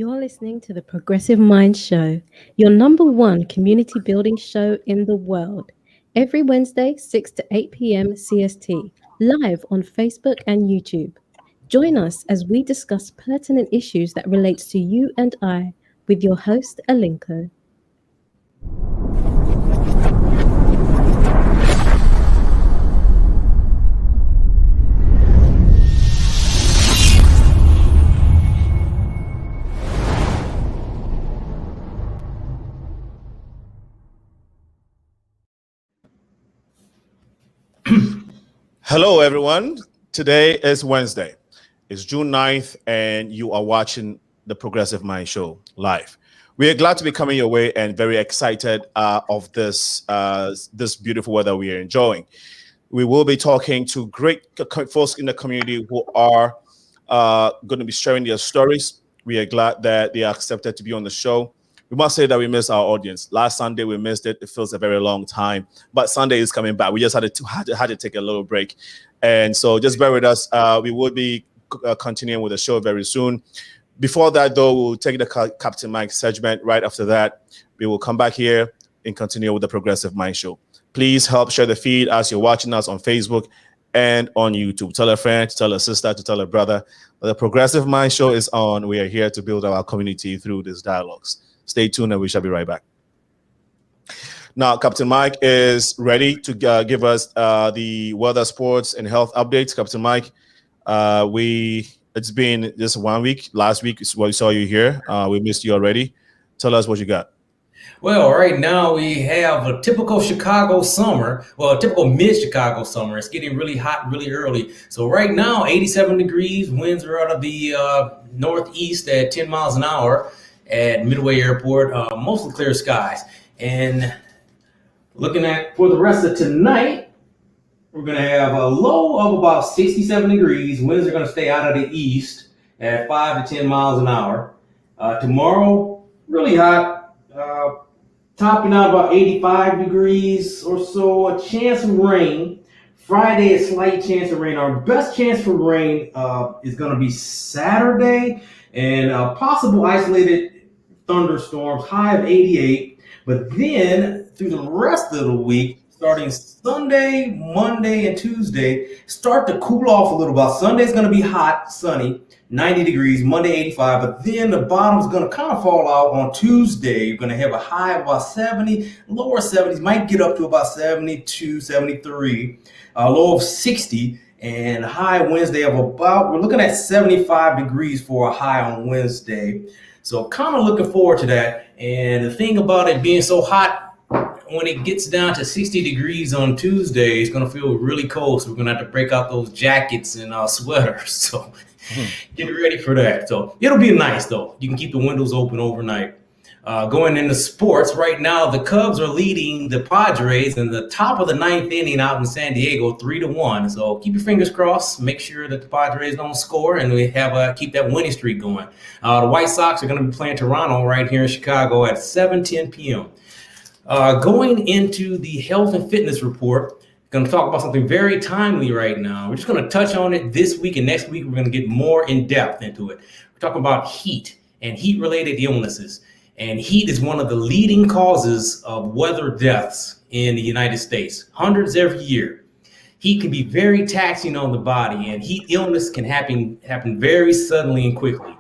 You're listening to the Progressive Mind Show, your number one community building show in the world. Every Wednesday, 6 to 8 p.m. CST, live on Facebook and YouTube. Join us as we discuss pertinent issues that relates to you and I with your host, Alinko. Hello, everyone. Today is Wednesday. It's June 9th, and you are watching the Progressive Mind Show live. We are glad to be coming your way and very excited of this beautiful weather we are enjoying. We will be talking to great folks in the community who are going to be sharing their stories. We are glad that they are accepted to be on the show. We must say that we missed our audience. Last Sunday, we missed it. It feels a very long time. But Sunday is coming back. We just had to take a little break. And so just bear with us. We will be continuing with the show very soon. Before that, though, we'll take the Captain Mike segment. Right after that, we will come back here and continue with the Progressive Mind Show. Please help share the feed as you're watching us on Facebook and on YouTube. Tell a friend, tell a sister, to tell a brother. The Progressive Mind Show is on. We are here to build our community through these dialogues. Stay tuned and we shall be right back. Now, Captain Mike is ready to give us the weather, sports, and health updates. Captain Mike, it's been just 1 week. Last week is what we saw you here. We missed you already. Tell us what you got. Well, right now we have a typical Chicago summer. Well, a typical mid-Chicago summer. It's getting really hot really early. So right now, 87 degrees. Winds are out of the northeast at 10 miles an hour. At Midway Airport, mostly clear skies. And looking at for the rest of tonight, we're going to have a low of about 67 degrees. Winds are going to stay out of the east at 5 to 10 miles an hour. Tomorrow, really hot, topping out about 85 degrees or so. A chance of rain. Friday, a slight chance of rain. Our best chance for rain is going to be Saturday, and possible isolated thunderstorms, high of 88. But then through the rest of the week, starting Sunday, Monday, and Tuesday, start to cool off a little bit. Sunday's going to be hot, sunny, 90 degrees, Monday 85, but then the bottom's going to kind of fall out on Tuesday. You're going to have a high of about 70, lower 70s, might get up to about 72, 73, low of 60, and high Wednesday of about, we're looking at 75 degrees for a high on Wednesday. So kind of looking forward to that. And the thing about it being so hot, when it gets down to 60 degrees on Tuesday, it's going to feel really cold. So we're going to have to break out those jackets and sweaters. So get ready for that. So it'll be nice, though. You can keep the windows open overnight. Going into sports, right now, the Cubs are leading the Padres in the top of the ninth inning out in San Diego, 3-1. So keep your fingers crossed. Make sure that the Padres don't score, and we have keep that winning streak going. The White Sox are going to be playing Toronto right here in Chicago at 7:10 p.m. Going into the health and fitness report, going to talk about something very timely right now. We're just going to touch on it this week, and next week we're going to get more in depth into it. We're talking about heat and heat-related illnesses. And heat is one of the leading causes of weather deaths in the United States, hundreds every year. Heat can be very taxing on the body, and heat illness can happen very suddenly and quickly.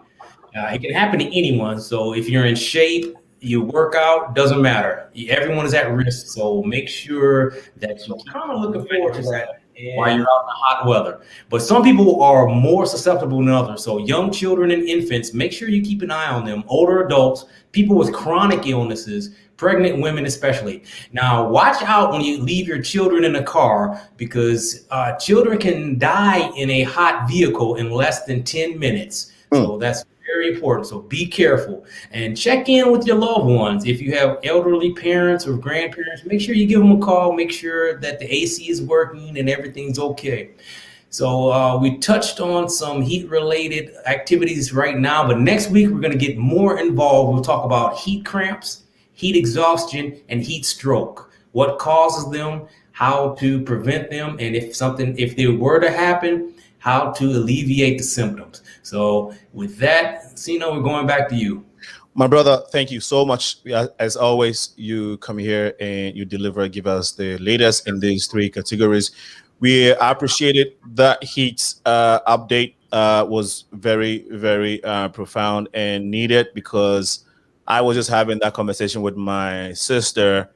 It can happen to anyone. So if you're in shape, you work out, doesn't matter. Everyone is at risk. So make sure that you're kind of looking forward to that while you're out in the hot weather. But some people are more susceptible than others. So young children and infants, make sure you keep an eye on them. Older adults, people with chronic illnesses, pregnant women especially. Now, watch out when you leave your children in a car, because children can die in a hot vehicle in less than 10 minutes. So that's very important. So be careful and check in with your loved ones. If you have elderly parents or grandparents, make sure you give them a call. Make sure that the AC is working and everything's okay. So we touched on some heat-related activities right now, but next week we're going to get more involved. We'll talk about heat cramps, heat exhaustion, and heat stroke. What causes them, how to prevent them, and if they were to happen, how to alleviate the symptoms. So with that, Sino, we're going back to you. My brother, thank you so much. As always, you come here and you deliver, give us the latest in these three categories. We appreciate it. That heat update was very, very profound and needed, because I was just having that conversation with my sister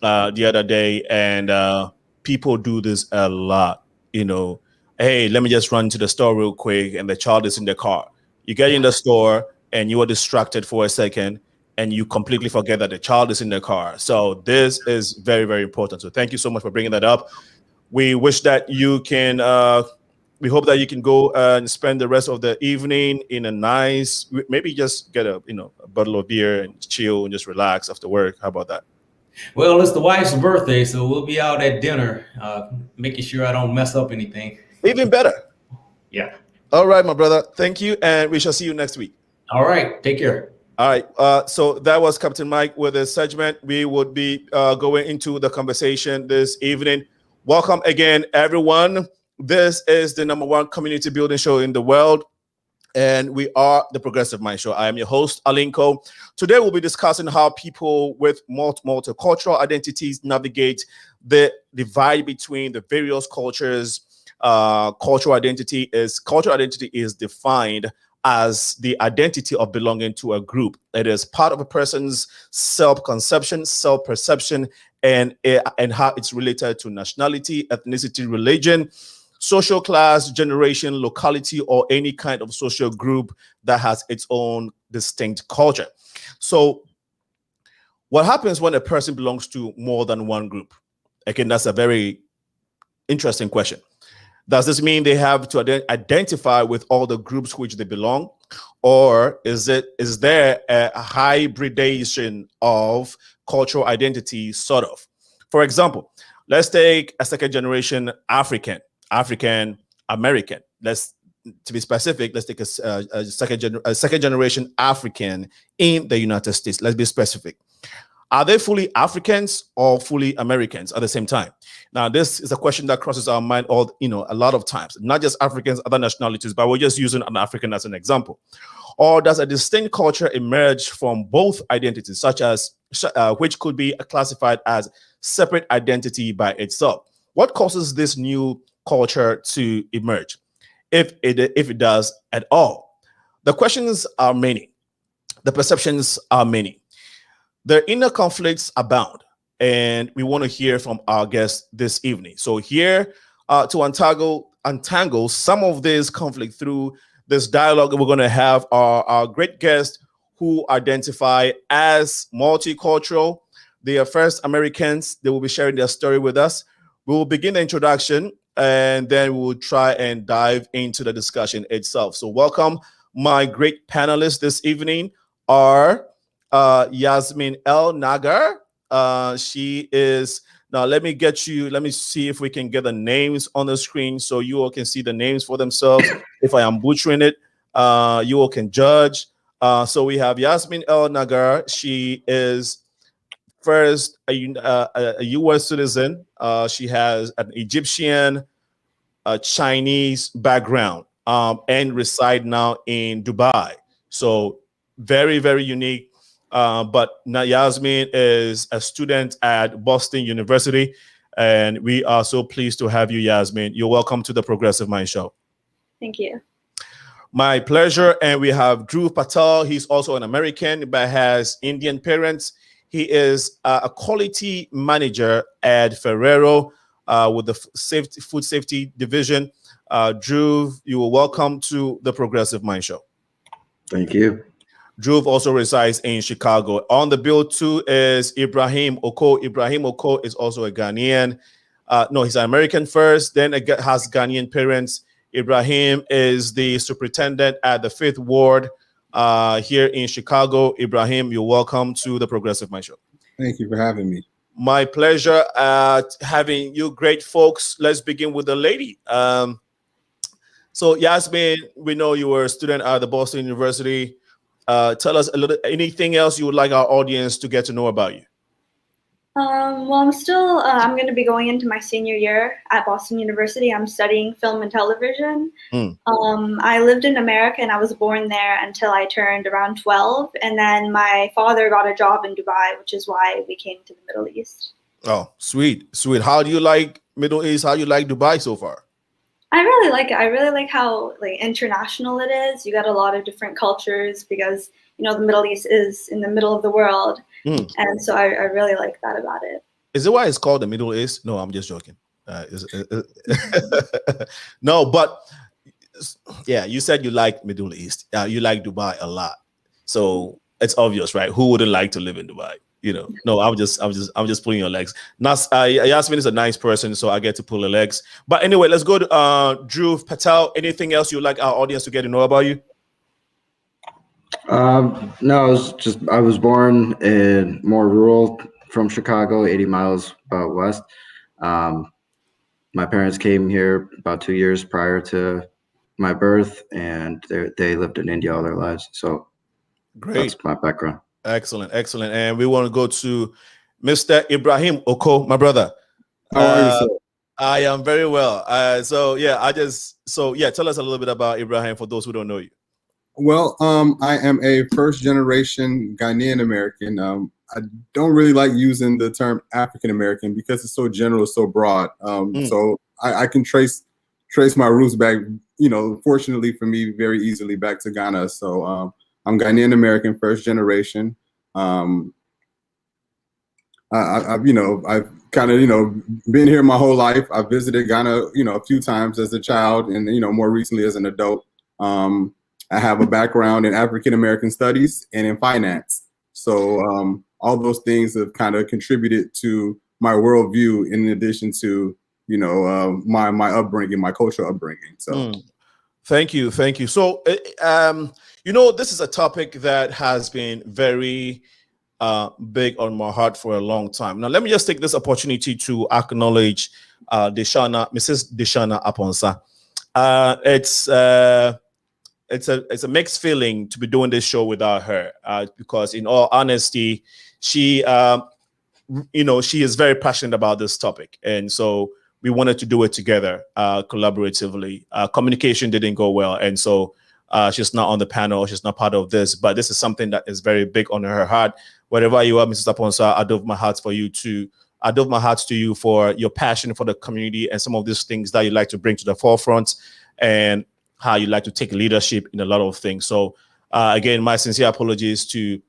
the other day, and people do this a lot. You know, hey, let me just run to the store real quick, and the child is in the car. You get in the store and you are distracted for a second, and you completely forget that the child is in the car. So this is very, very important. So thank you so much for bringing that up. We wish that you can. We hope that you can go and spend the rest of the evening in a nice, maybe just get a a bottle of beer and chill and just relax after work. How about that? Well, it's the wife's birthday, so we'll be out at dinner, making sure I don't mess up anything. Even better. Yeah. All right, my brother. Thank you, and we shall see you next week. All right. Take care. All right. So that was Captain Mike with a segment. We would be going into the conversation this evening. Welcome again, everyone. This is the #1 community building show in the world, and we are the Progressive Mind Show. I am your host, Alinko. Today, we'll be discussing how people with multicultural identities navigate the divide between the various cultures. Cultural identity is defined as the identity of belonging to a group. It is part of a person's self-conception, self-perception, and how it's related to nationality, ethnicity, religion, social class, generation, locality, or any kind of social group that has its own distinct culture. So what happens when a person belongs to more than one group? Again, that's a very interesting question. Does this mean they have to identify with all the groups which they belong? Or is there a hybridization of cultural identity, sort of? For example, let's take a second generation African American. To be specific, let's take a second generation African in the United States. Let's be specific. Are they fully Africans or fully Americans at the same time? Now, this is a question that crosses our mind a lot of times. Not just Africans, other nationalities, but we're just using an African as an example. Or does a distinct culture emerge from both identities, such as which could be classified as separate identity by itself? What causes this new culture to emerge, if it does at all? The questions are many. The perceptions are many. The inner conflicts abound, and we want to hear from our guests this evening. So here to untangle some of this conflict through this dialogue, we're going to have our great guests who identify as multicultural. They are first Americans. They will be sharing their story with us. We will begin the introduction, and then we will try and dive into the discussion itself. So welcome. My great panelists this evening are YASMEEN EL-NAGAR. She is, now let me see if we can get the names on the screen so you all can see the names for themselves. If I am butchering it, you all can judge. So we have YASMEEN EL-NAGAR. She is first a U.S. citizen. She has an Egyptian, Chinese background, and reside now in Dubai. So very, very unique. But now YASMEEN is a student at Boston University, and we are so pleased to have you, YASMEEN. You're welcome to the Progressive Mind Show. Thank you. My pleasure. And we have DHRUV Patel. He's also an American, but has Indian parents. He is a quality manager at FERRERO with the food safety division. DHRUV, you are welcome to the Progressive Mind Show. Thank you. DHRUV also resides in Chicago. On the bill too is IBRAHIM OKOE. IBRAHIM OKOE is also a Ghanaian. No, he's an American first, then has Ghanaian parents. IBRAHIM is the superintendent at the 5th Ward here in Chicago. IBRAHIM, you're welcome to the Progressive Mind Show. Thank you for having me. My pleasure having you great folks. Let's begin with the lady. So YASMEEN, we know you were a student at the Boston University. Tell us anything else you would like our audience to get to know about you. Well, I'm going to be going into my senior year at Boston University. I'm studying film and television. I lived in America and I was born there until I turned around 12. And then my father got a job in Dubai, which is why we came to the Middle East. Oh, sweet. How do you like Middle East? How do you like Dubai so far? I really like it. I really like how international it is. You got a lot of different cultures because, the Middle East is in the middle of the world. And so I really like that about it. Is it why it's called the Middle East? No, I'm just joking. No, but yeah, you said you like Middle East. You like Dubai a lot. So it's obvious, right? Who wouldn't like to live in Dubai? No, I'm just pulling your legs. Yasmeen is a nice person, so I get to pull her legs. But anyway, let's go to DHRUV, Patel. Anything else you'd like our audience to get to know about you? No, I was born in more rural from Chicago, 80 miles about west. My parents came here about 2 years prior to my birth, and they lived in India all their lives. So great. That's my background. Excellent. And we want to go to Mr. Ibrahim OKOE, my brother. How are you, sir? I am very well. Tell us a little bit about Ibrahim for those who don't know you. Well, I am a first-generation Ghanaian American. I don't really like using the term African American because it's so general, so broad. So I can trace my roots back, fortunately for me, very easily back to Ghana. So I'm Ghanaian American, first generation. I've kind of been here my whole life. I visited Ghana a few times as a child, and more recently as an adult. I have a background in African American studies and in finance. So all those things have kind of contributed to my worldview, in addition to my upbringing, my cultural upbringing. So thank you. So this is a topic that has been very big on my heart for a long time. Now, let me just take this opportunity to acknowledge Mrs. Deshana Aponsa. It's a mixed feeling to be doing this show without her, because in all honesty, she is very passionate about this topic, and so we wanted to do it together, collaboratively. Communication didn't go well, and so she's not on the panel, she's not part of this, but this is something that is very big on her heart. Wherever you are, Mrs. Aponsa, I do my heart to you for your passion for the community and some of these things that you like to bring to the forefront, and how you like to take leadership in a lot of things. So again, my sincere apologies to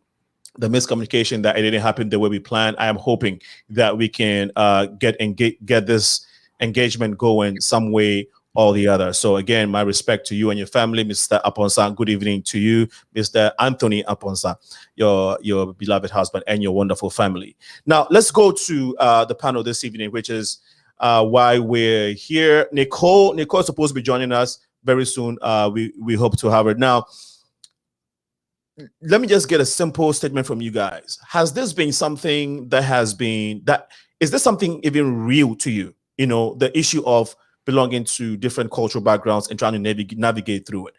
the miscommunication that it didn't happen the way we planned. I am hoping that we can get this engagement going some way or the other. So again, my respect to you and your family, Mr. Aponsa. Good evening to you, Mr. Anthony Aponsa, your beloved husband and your wonderful family. Now, let's go to the panel this evening, which is why we're here. Nicole is supposed to be joining us very soon. We hope to have her. Now, let me just get a simple statement from you guys. Has this been something is this something even real to you? The issue of belonging to different cultural backgrounds and trying to navigate through it.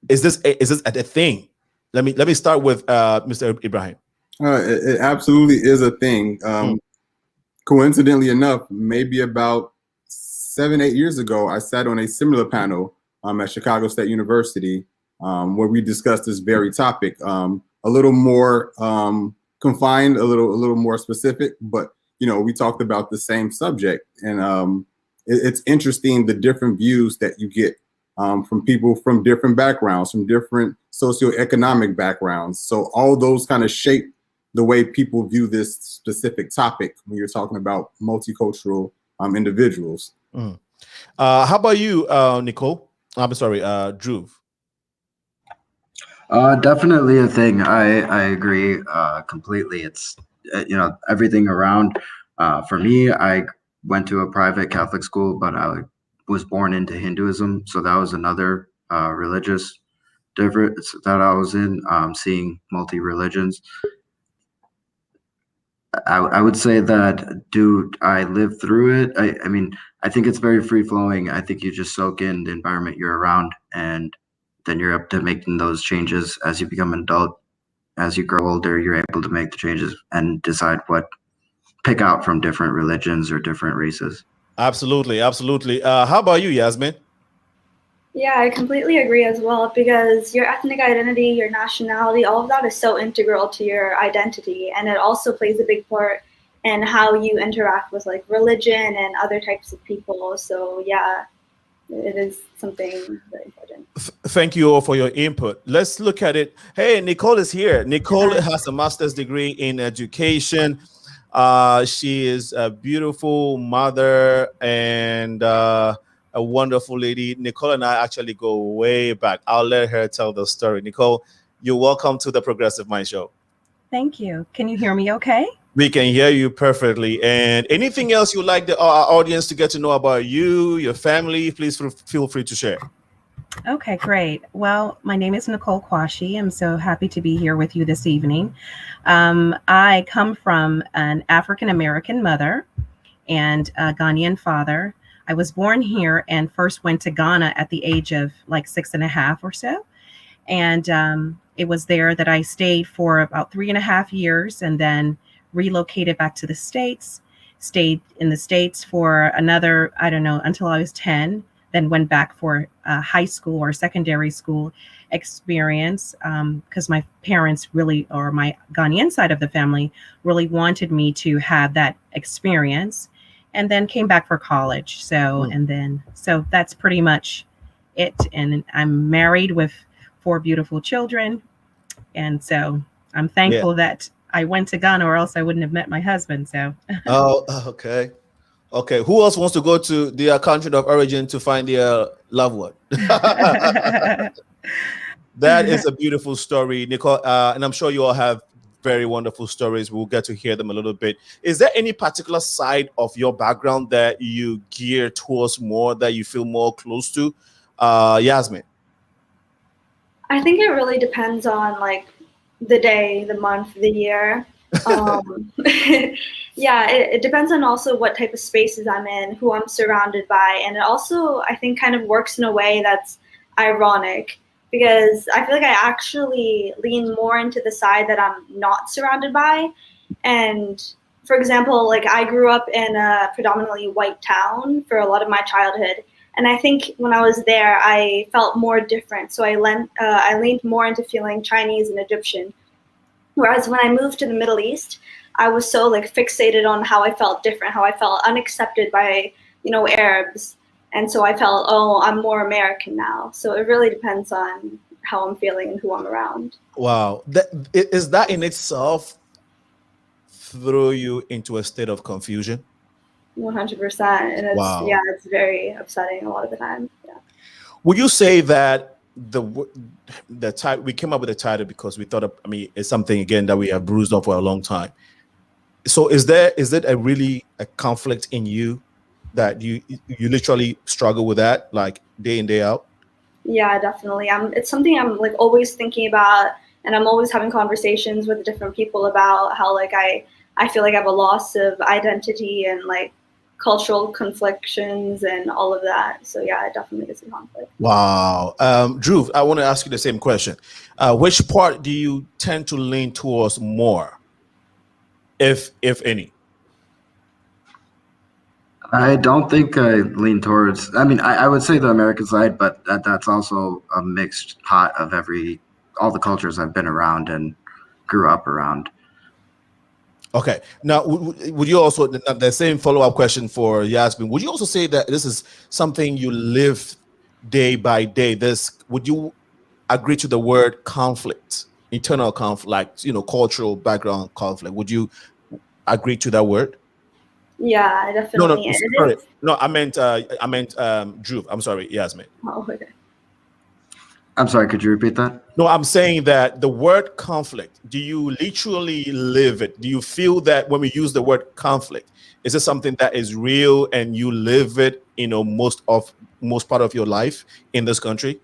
Is this a thing? Let me start with Mr. Ibrahim. It absolutely is a thing. Coincidentally enough, maybe about 7-8 years ago, I sat on a similar panel at Chicago State University, where we discussed this very topic, a little more confined, a little more specific, but we talked about the same subject, and it's interesting the different views that you get from people from different backgrounds, from different socioeconomic backgrounds. So all those kind of shape the way people view this specific topic when you're talking about multicultural individuals. How about you, Nicole? I'm sorry, DHRUV. Definitely a thing. I agree completely. It's everything around. For me, I went to a private Catholic school, but I was born into Hinduism, so that was another religious difference that I was in. Seeing multi-religions, I would say that, I lived through it. I mean, I think it's very free-flowing. I think you just soak in the environment you're around, and then you're up to making those changes as you become an adult. As you grow older, you're able to make the changes and decide what pick out from different religions or different races. Absolutely, absolutely. How about you, Yasmeen? Yeah, I completely agree as well, because your ethnic identity, your nationality, all of that is so integral to your identity, and it also plays a big part in how you interact with like religion and other types of people. So yeah, it is something very important. Thank you all for your input. Let's look at it. Hey, Nicole is here. Nicole has a master's degree in education. She is a beautiful mother and a wonderful lady. Nicole and I actually go way back. I'll let her tell the story. Nicole, you're welcome to the Progressive Mind Show. Thank you. Can you hear me okay? We can hear you perfectly. And anything else you'd like our audience to get to know about you, your family, please feel free to share. Okay, great. Well, my name is Nicole KWASHIE. I'm so happy to be here with you this evening. I come from an African-American mother and a Ghanaian father. I was born here and first went to Ghana at the age of like 6.5 or so. And it was there that I stayed for about 3.5 years and then relocated back to the States, stayed in the States for another, I don't know, until I was 10, then went back for high school or secondary school experience because my parents really, or my Ghanaian side of the family, really wanted me to have that experience, and then came back for college. So, so that's pretty much it. And I'm married with 4 beautiful children. And so I'm thankful that I went to Ghana, or else I wouldn't have met my husband. So. Oh, okay. Okay. Who else wants to go to their country of origin to find their loved one? That is a beautiful story, Nicole. And I'm sure you all have very wonderful stories. We'll get to hear them a little bit. Is there any particular side of your background that you gear towards more, that you feel more close to? Yasmeen? I think it really depends on like the day, the month, the year. Yeah, it depends on also what type of spaces I'm in, who I'm surrounded by. And it also, I think, kind of works in a way that's ironic, because I feel like I actually lean more into the side that I'm not surrounded by. And for example, like I grew up in a predominantly white town for a lot of my childhood. And I think when I was there, I felt more different. So I leaned more into feeling Chinese and Egyptian. Whereas when I moved to the Middle East, I was so like fixated on how I felt different, how I felt unaccepted by, Arabs. And so I felt, oh, I'm more American now. So it really depends on how I'm feeling and who I'm around. Wow. Is that in itself throw you into a state of confusion? 100%. And it's, it's very upsetting a lot of the time. Yeah. Would you say that the title, we came up with the title because we thought, it's something again that we have bruised on for a long time. So is it a conflict in you that you literally struggle with that, like day in, day out? Yeah, definitely. It's something I'm like always thinking about, and I'm always having conversations with different people about how like I feel like I have a loss of identity and like cultural conflictions and all of that. So yeah, it definitely is a conflict. Wow. DHRUV, I want to ask you the same question. Which part do you tend to lean towards more, if any? I don't think I lean towards, I would say the American side, but that's also a mixed pot of all the cultures I've been around and grew up around. Okay. Now, would you also, the same follow-up question for Yasmeen, would you also say that this is something you live day by day? Would you agree to the word conflict, internal conflict, like, cultural background conflict? Would you agree to that word? Yeah, definitely. No, sorry. No, I meant DHRUV. I'm sorry, Yasmeen. Oh, okay. I'm sorry, could you repeat that? No, I'm saying that the word conflict, do you literally live it? Do you feel that when we use the word conflict, is it something that is real and you live it, most part of your life in this country?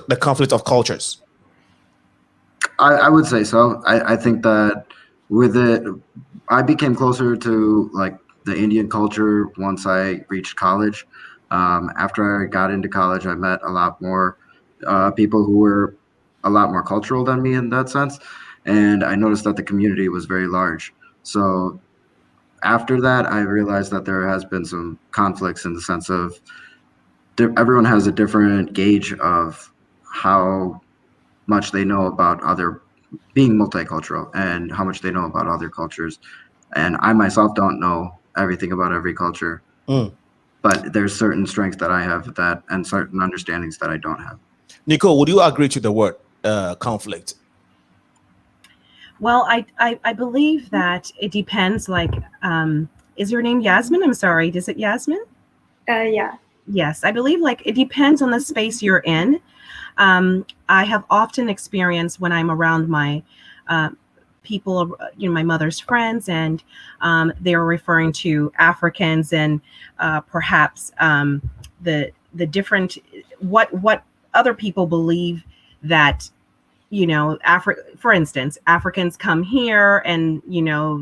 The conflict of cultures. I would say so. I think that with it, I became closer to like the Indian culture once I reached college. After I got into college, I met a lot more people who were a lot more cultural than me in that sense. And I noticed that the community was very large. So after that, I realized that there has been some conflicts in the sense of everyone has a different gauge of how much they know about other being multicultural and how much they know about other cultures. And I myself don't know everything about every culture, but there's certain strengths that I have that and certain understandings that I don't have. Nicole, would you agree to the word conflict? Well, I believe that it depends. Like, is your name Yasmeen? I'm sorry. Is it Yasmeen? Yeah. Yes, I believe like it depends on the space you're in. I have often experienced when I'm around my people, my mother's friends, and they're referring to Africans and perhaps the different what other people believe that for instance, Africans come here and,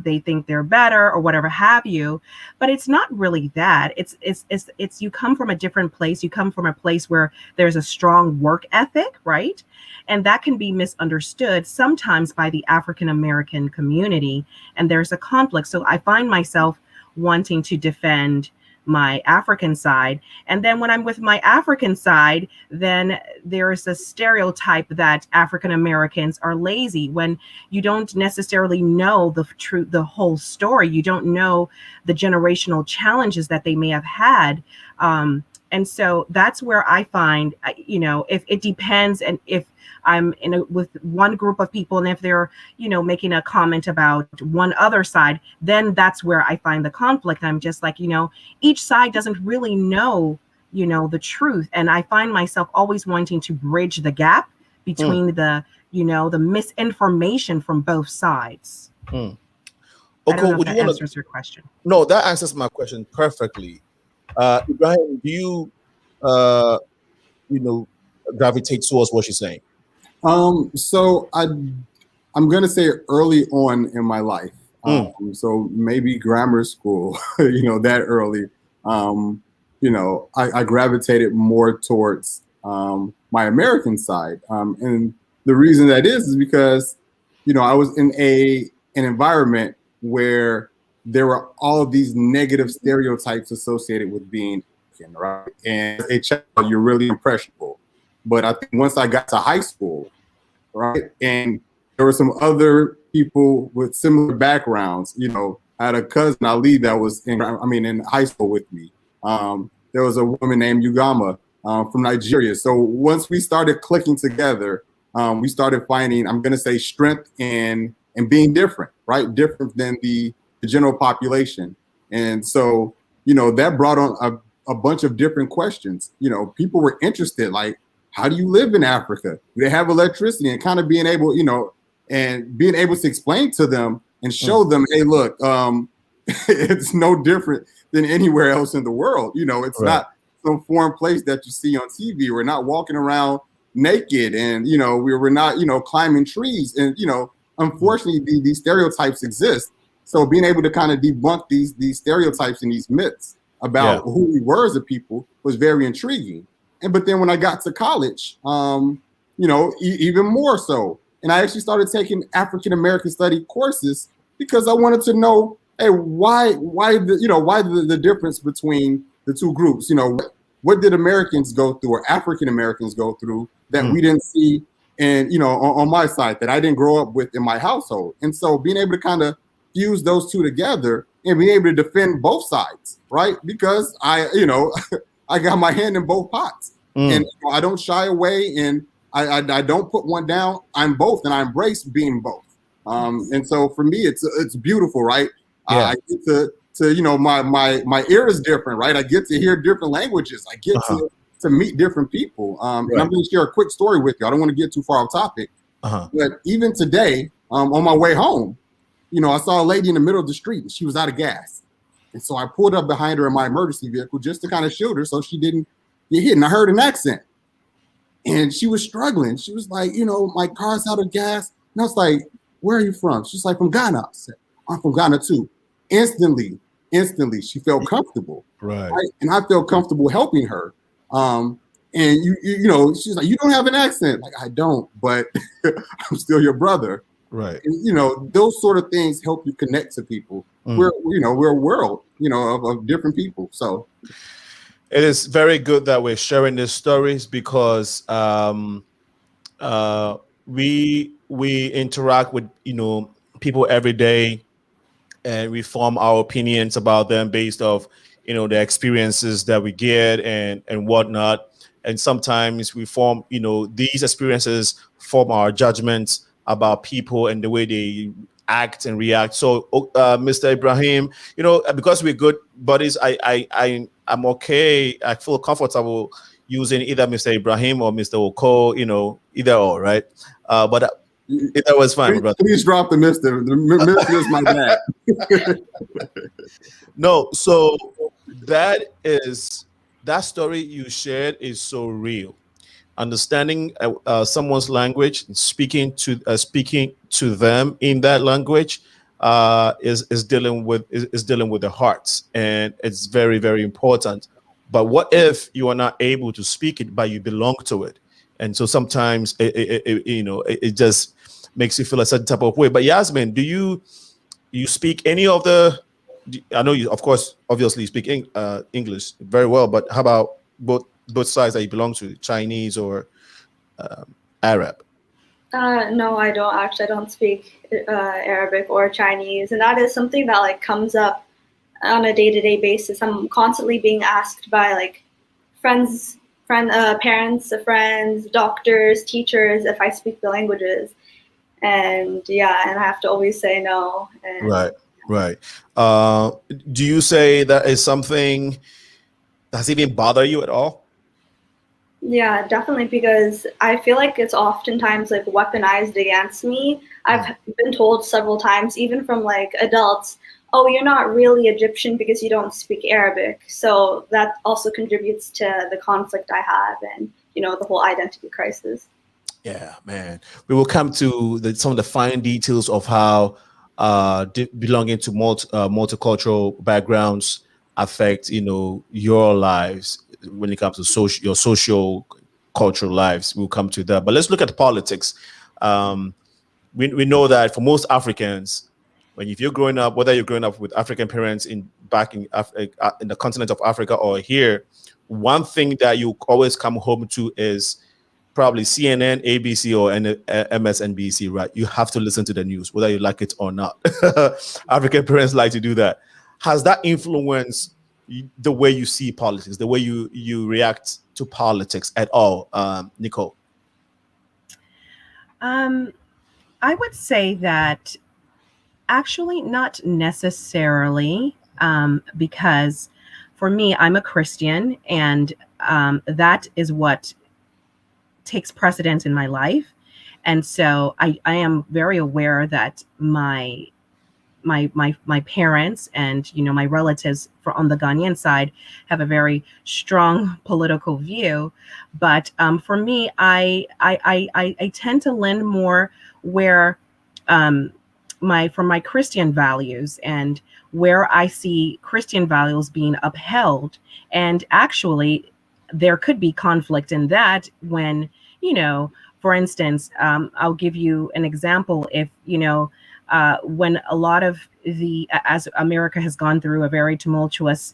they think they're better or whatever have you, but it's not really that. It's you come from a different place. You come from a place where there's a strong work ethic, right? And that can be misunderstood sometimes by the African-American community. And there's a conflict. So I find myself wanting to defend my African side. And then when I'm with my African side, then there's a stereotype that African Americans are lazy when you don't necessarily know the whole story. You don't know the generational challenges that they may have had. And so that's where I find, if it depends, and if I'm with one group of people, and if they're, making a comment about one other side, then that's where I find the conflict. I'm just like, each side doesn't really know, the truth. And I find myself always wanting to bridge the gap between the misinformation from both sides. I don't know if that answers your question. No, that answers my question perfectly. Ibrahim, do you, gravitate towards what she's saying? So I'm going to say early on in my life. So maybe grammar school, that early, I gravitated more towards my American side. And the reason that is because, I was in an environment where there were all of these negative stereotypes associated with being American, right? And as a child, you're really impressionable. But I think once I got to high school, right, and there were some other people with similar backgrounds. I had a cousin, Ali, that was in high school with me. There was a woman named Ugama from Nigeria. So once we started clicking together, we started finding, I'm going to say, strength in being different, right? Different than the general population. And so, that brought on a bunch of different questions. People were interested, like, how do you live in Africa? Do they have electricity? And kind of being able, and being able to explain to them and show them, hey, look, it's no different than anywhere else in the world. It's not some foreign place that you see on TV. We're not walking around naked, and we're not climbing trees. And unfortunately, these stereotypes exist. So being able to kind of debunk these stereotypes and these myths about who we were as a people was very intriguing. But then when I got to college, even more so. And I actually started taking African American study courses because I wanted to know, hey, why the difference between the two groups? What did Americans go through or African Americans go through that we didn't see, and on my side, that I didn't grow up with in my household? And so being able to kind of fuse those two together and being able to defend both sides, right? Because I got my hand in both pots, and I don't shy away, and I don't put one down. I'm both, and I embrace being both. And so for me, it's beautiful, right? I get to my ear is different, right? I get to hear different languages. I get to meet different people. And I'm going to share a quick story with you. I don't want to get too far off topic, but even today, on my way home, I saw a lady in the middle of the street, and she was out of gas. And so I pulled up behind her in my emergency vehicle just to kind of shield her so she didn't get hit. And I heard an accent, and she was struggling. She was like, my car's out of gas. And I was like, where are you from? She's like, from Ghana. I said, I'm from Ghana too. Instantly, she felt comfortable. Right? And I felt comfortable helping her. And she's like, you don't have an accent. Like, I don't, but I'm still your brother. Right. You know, those sort of things help you connect to people. We're a world, of different people. So it is very good that we're sharing these stories because we interact with people every day, and we form our opinions about them based off the experiences that we get and whatnot. And sometimes we form these experiences form our judgments about people and the way they act and react. So Mr. Ibrahim, because we're good buddies, I'm okay. I feel comfortable using either Mr. Ibrahim or Mr. OKOE, either or, right? But that was fine, brother. Please drop the Mr. The Mr. is my dad. No, so that story you shared is so real. Understanding someone's language, speaking to them in that language, is dealing with the hearts, and it's very, very important. But what if you are not able to speak it, but you belong to it? And so sometimes it just makes you feel a certain type of way. But Yasmeen, do you speak any of the? I know you, of course, obviously speak English very well, but how about both sides that you belong to, Chinese or Arab? No, I don't actually. I don't speak Arabic or Chinese, and that is something that like comes up on a day-to-day basis. I'm constantly being asked by like parents of friends, doctors, teachers if I speak the languages, and I have to always say no. And, Right. Do you say that is something that's even bother you at all? Yeah, definitely, because I feel like it's oftentimes like weaponized against me. I've been told several times, even from like adults, oh, you're not really Egyptian because you don't speak Arabic. So that also contributes to the conflict I have and, the whole identity crisis. Yeah, man. We will come to some of the fine details of how belonging to multicultural backgrounds affect, your lives when it comes to your social cultural lives. We'll come to that. But let's look at politics. We know that for most Africans, if you're growing up, whether you're growing up with African parents back in the continent of Africa or here, one thing that you always come home to is probably CNN, ABC, or MSNBC, right? You have to listen to the news, whether you like it or not. African parents like to do that. Has that influenced the way you see politics, the way you react to politics at all, Nicole? I would say that actually not necessarily, because for me, I'm a Christian, and that is what takes precedence in my life. And so I am very aware that my parents and my relatives on the Ghanaian side have a very strong political view, but for me, I tend to lean more where from my Christian values and where I see Christian values being upheld. And actually, there could be conflict in that when for instance, I'll give you an example. If when a lot of as America has gone through a very tumultuous,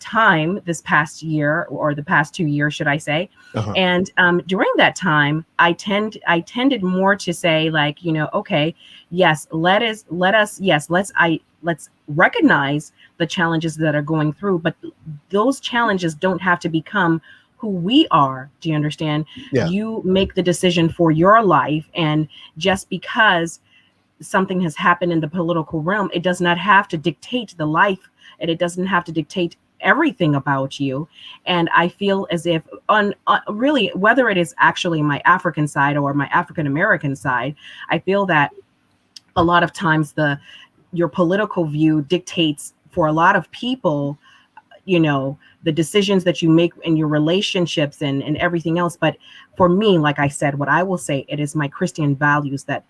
time this past year, or the past 2 years, should I say. And during that time, I tended more to say like, okay, yes, let's recognize the challenges that are going through, but those challenges don't have to become who we are. Do you understand? Yeah. You make the decision for your life, and just because something has happened in the political realm, it does not have to dictate the life, and it doesn't have to dictate everything about you. And I feel as if on really, whether it is actually my African side or my African American side, I feel that a lot of times your political view dictates for a lot of people, the decisions that you make in your relationships and everything else. But for me, like I said, what I will say, it is my Christian values that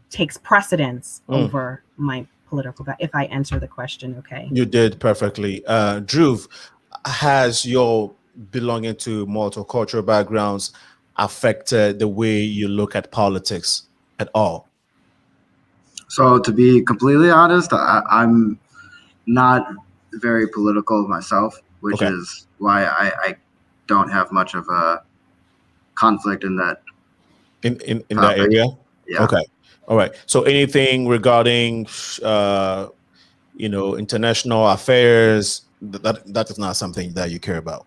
takes precedence over my political, if I answer the question. Okay. You did perfectly. DHRUV, has your belonging to multicultural backgrounds affected the way you look at politics? at all? So to be completely honest, I'm not very political myself, which Okay. is why I don't have much of a conflict in that. In that area? Yeah. Okay. All right. So anything regarding, international affairs, that is not something that you care about.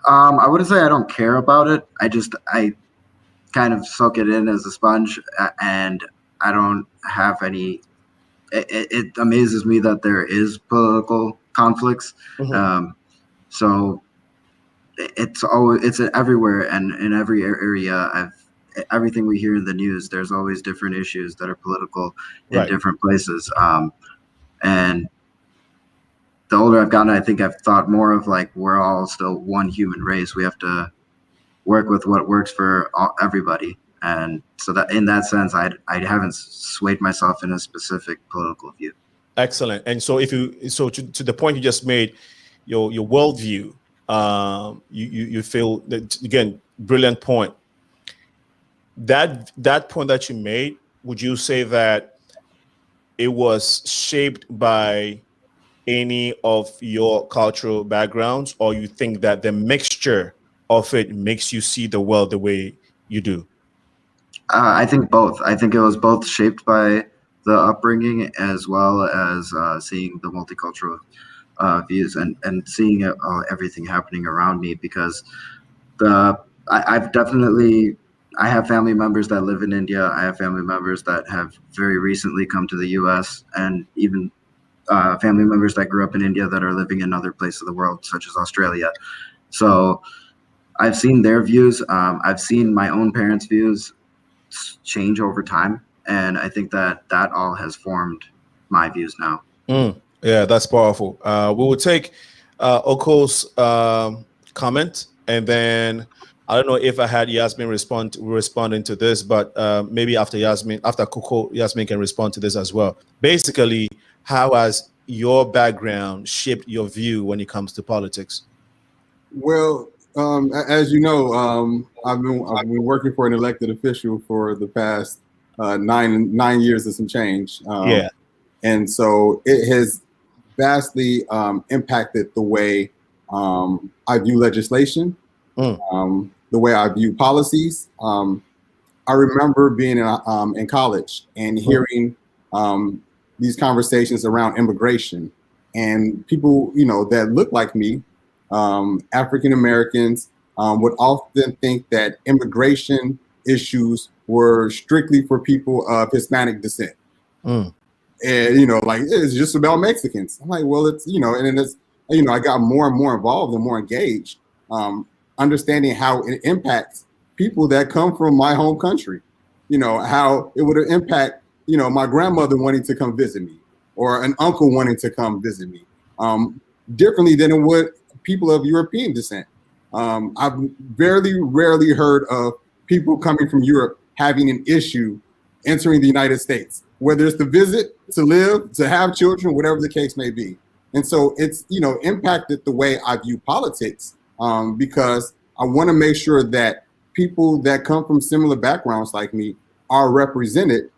I wouldn't say I don't care about it. I kind of soak it in as a sponge, and I don't have any. It amazes me that there is political conflicts. So it's everywhere, and in every area. Everything we hear in the news, there's always different issues that are political in different places. And the older I've gotten, I think I've thought more of like, we're all still one human race. We have to work with what works for everybody. And so that in that sense, I haven't swayed myself in a specific political view. Excellent. And so to the point you just made, your worldview, you feel that, again, brilliant point. That point that you made, would you say that it was shaped by any of your cultural backgrounds, or you think that the mixture of it makes you see the world the way you do? I think both. I think it was both shaped by the upbringing as well as seeing the multicultural views and seeing everything happening around me, because I have family members that live in India. I have family members that have very recently come to the US, and even family members that grew up in India that are living in other places of the world, such as Australia. So I've seen their views. I've seen my own parents' views change over time. And I think that all has formed my views now. Yeah, that's powerful. We will take Oko's comment, and then I don't know if I had Yasmeen responding to this, but maybe after Coco, Yasmeen can respond to this as well. Basically, how has your background shaped your view when it comes to politics? Well, as you know, I've been working for an elected official for the past 9 years and some change. And so it has vastly impacted the way I view legislation, the way I view policies. I remember being in college and hearing these conversations around immigration, and people, that look like me, African Americans, would often think that immigration issues were strictly for people of Hispanic descent. And, like, it's just about Mexicans. I'm like, well, it's, and then it's, I got more and more involved and more engaged, understanding how it impacts people that come from my home country, how it would impact, my grandmother wanting to come visit me, or an uncle wanting to come visit me, differently than it would people of European descent. I've rarely heard of people coming from Europe having an issue entering the United States, whether it's to visit, to live, to have children, whatever the case may be. And so it's, impacted the way I view politics, because I want to make sure that people that come from similar backgrounds like me are represented,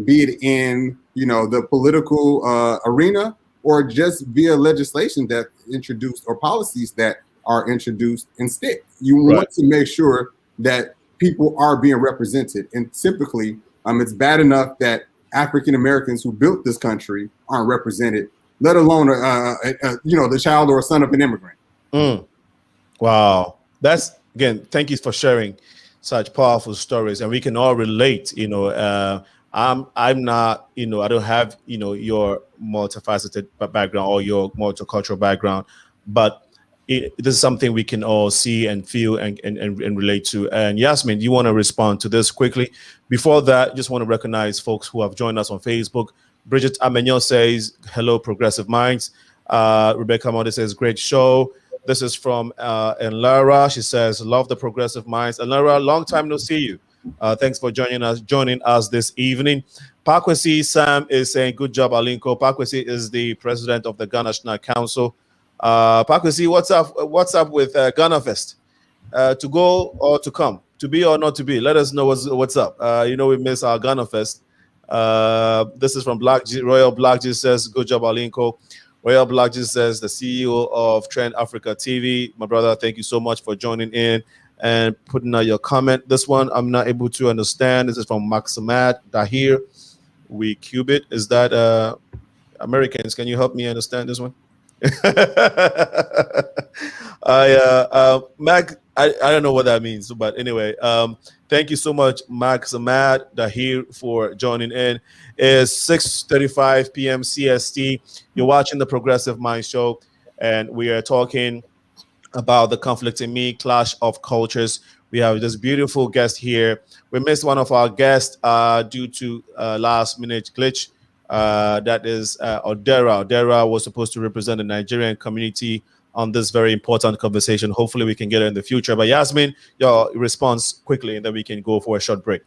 be it in, the political arena, or just via legislation that introduced, or policies that are introduced and stick. You want to make sure that people are being represented. And typically, it's bad enough that African Americans who built this country aren't represented, let alone, the child or a son of an immigrant. Wow. That's, again, thank you for sharing such powerful stories, and we can all relate. I'm not, I don't have, your multifaceted background or your multicultural background, but this is something we can all see and feel and relate to. And Yasmeen, you want to respond to this quickly? Before that, just want to recognize folks who have joined us on Facebook. Bridget Amenyo says, hello, Progressive Minds. Rebecca Monte says, great show. This is from Enlara. She says, love the Progressive Minds. Enlara, long time no see you. Thanks for joining us this evening. Pakwesi Sam is saying, good job, Alinko. Pakwesi is the president of the Ghana National Council. Pakwesi, what's up with Ghana Fest? To go or to come? to be or not to be? Let us know what's up. You know, we miss our Ghana Fest. This is from Black G. Royal Black G says, good job, Alinko. Royal Black G says, the CEO of Trend Africa TV. My brother, thank you so much for joining in and putting out your comment. This one I'm not able to understand. This is from Maximat Dahir. We Qubit. Is that Americans? Can you help me understand this one? Mac, I don't know what that means, but anyway, thank you so much, Max Ahmad Dahir, for joining in. It's 6:35 p.m. CST. You're watching the Progressive Mind Show, and we are talking about the conflict in me, clash of cultures. We have this beautiful guest here. We missed one of our guests due to last-minute glitch. That is Odera. Odera was supposed to represent the Nigerian community on this very important conversation. Hopefully we can get it in the future. But Yasmeen, your response quickly, and then we can go for a short break.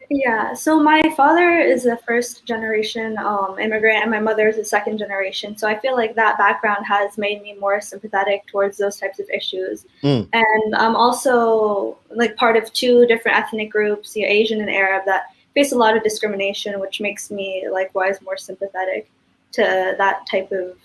Yeah, so my father is a first-generation immigrant, and my mother is a second-generation. So I feel like that background has made me more sympathetic towards those types of issues. And I'm also like part of two different ethnic groups, Asian and Arab, that face a lot of discrimination, which makes me likewise more sympathetic to that type of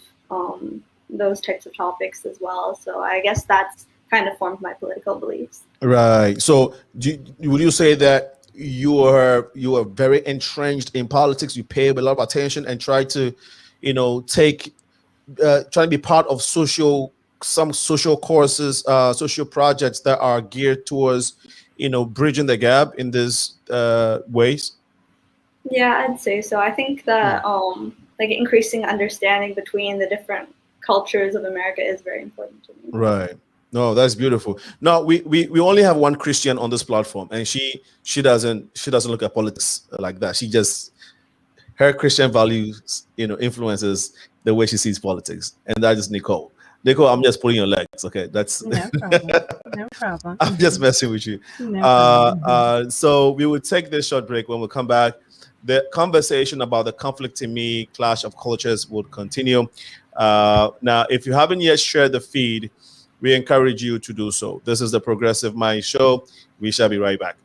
those types of topics as well. So I guess that's kind of formed my political beliefs. Right. So would you say that you are very entrenched in politics? You pay a lot of attention and try to, you know, try to be part of some social courses, social projects that are geared towards, you know, bridging the gap in these ways? Yeah, I'd say so. I think that like increasing understanding between the different cultures of America is very important to me. Right. No, that's beautiful. No, we only have one Christian on this platform, and she doesn't look at politics like that. She just, her Christian values, you know, influences the way she sees politics, and that is Nicole. Nicole, I'm just pulling your legs. Okay, that's no problem. No problem. I'm just messing with you. No So we will take this short break. When we come back, the conversation about the conflict in me, clash of cultures, will continue. Now, if you haven't yet shared the feed, we encourage you to do so. This is the Progressive Mind Show. We shall be right back.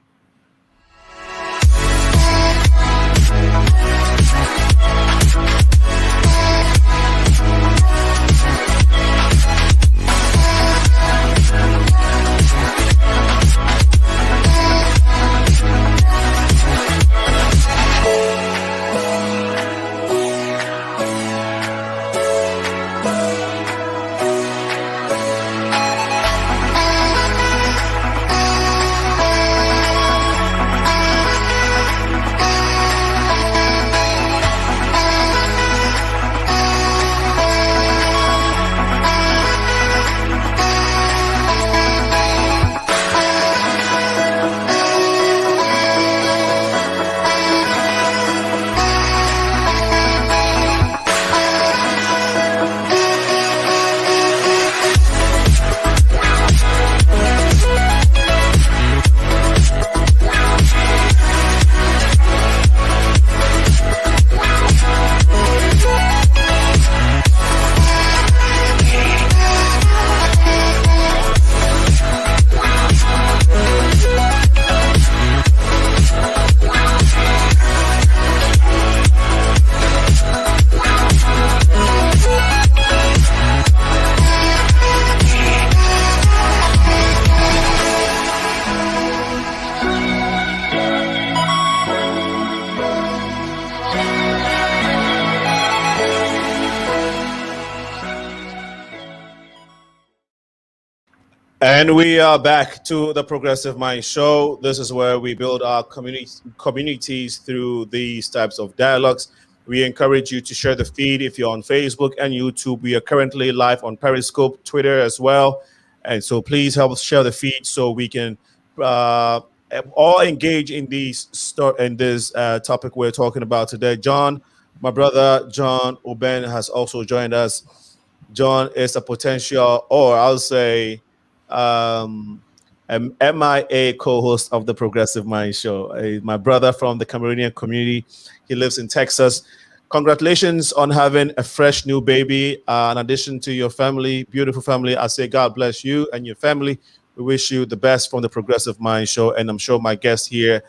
And we are back to the Progressive Mind Show. This is where we build our communities through these types of dialogues. We encourage you to share the feed if you're on Facebook and YouTube. We are currently live on Periscope, Twitter as well. And so please help us share the feed so we can all engage in this topic we're talking about today. John, my brother, John Oben, has also joined us. John is a potential, or I'll say, an MIA co-host of the Progressive Mind Show. My brother from the Cameroonian community. He lives in Texas. Congratulations on having a fresh new baby. In addition to your family, beautiful family, I say God bless you and your family We wish you the best from the Progressive Mind Show, and I'm sure my guests here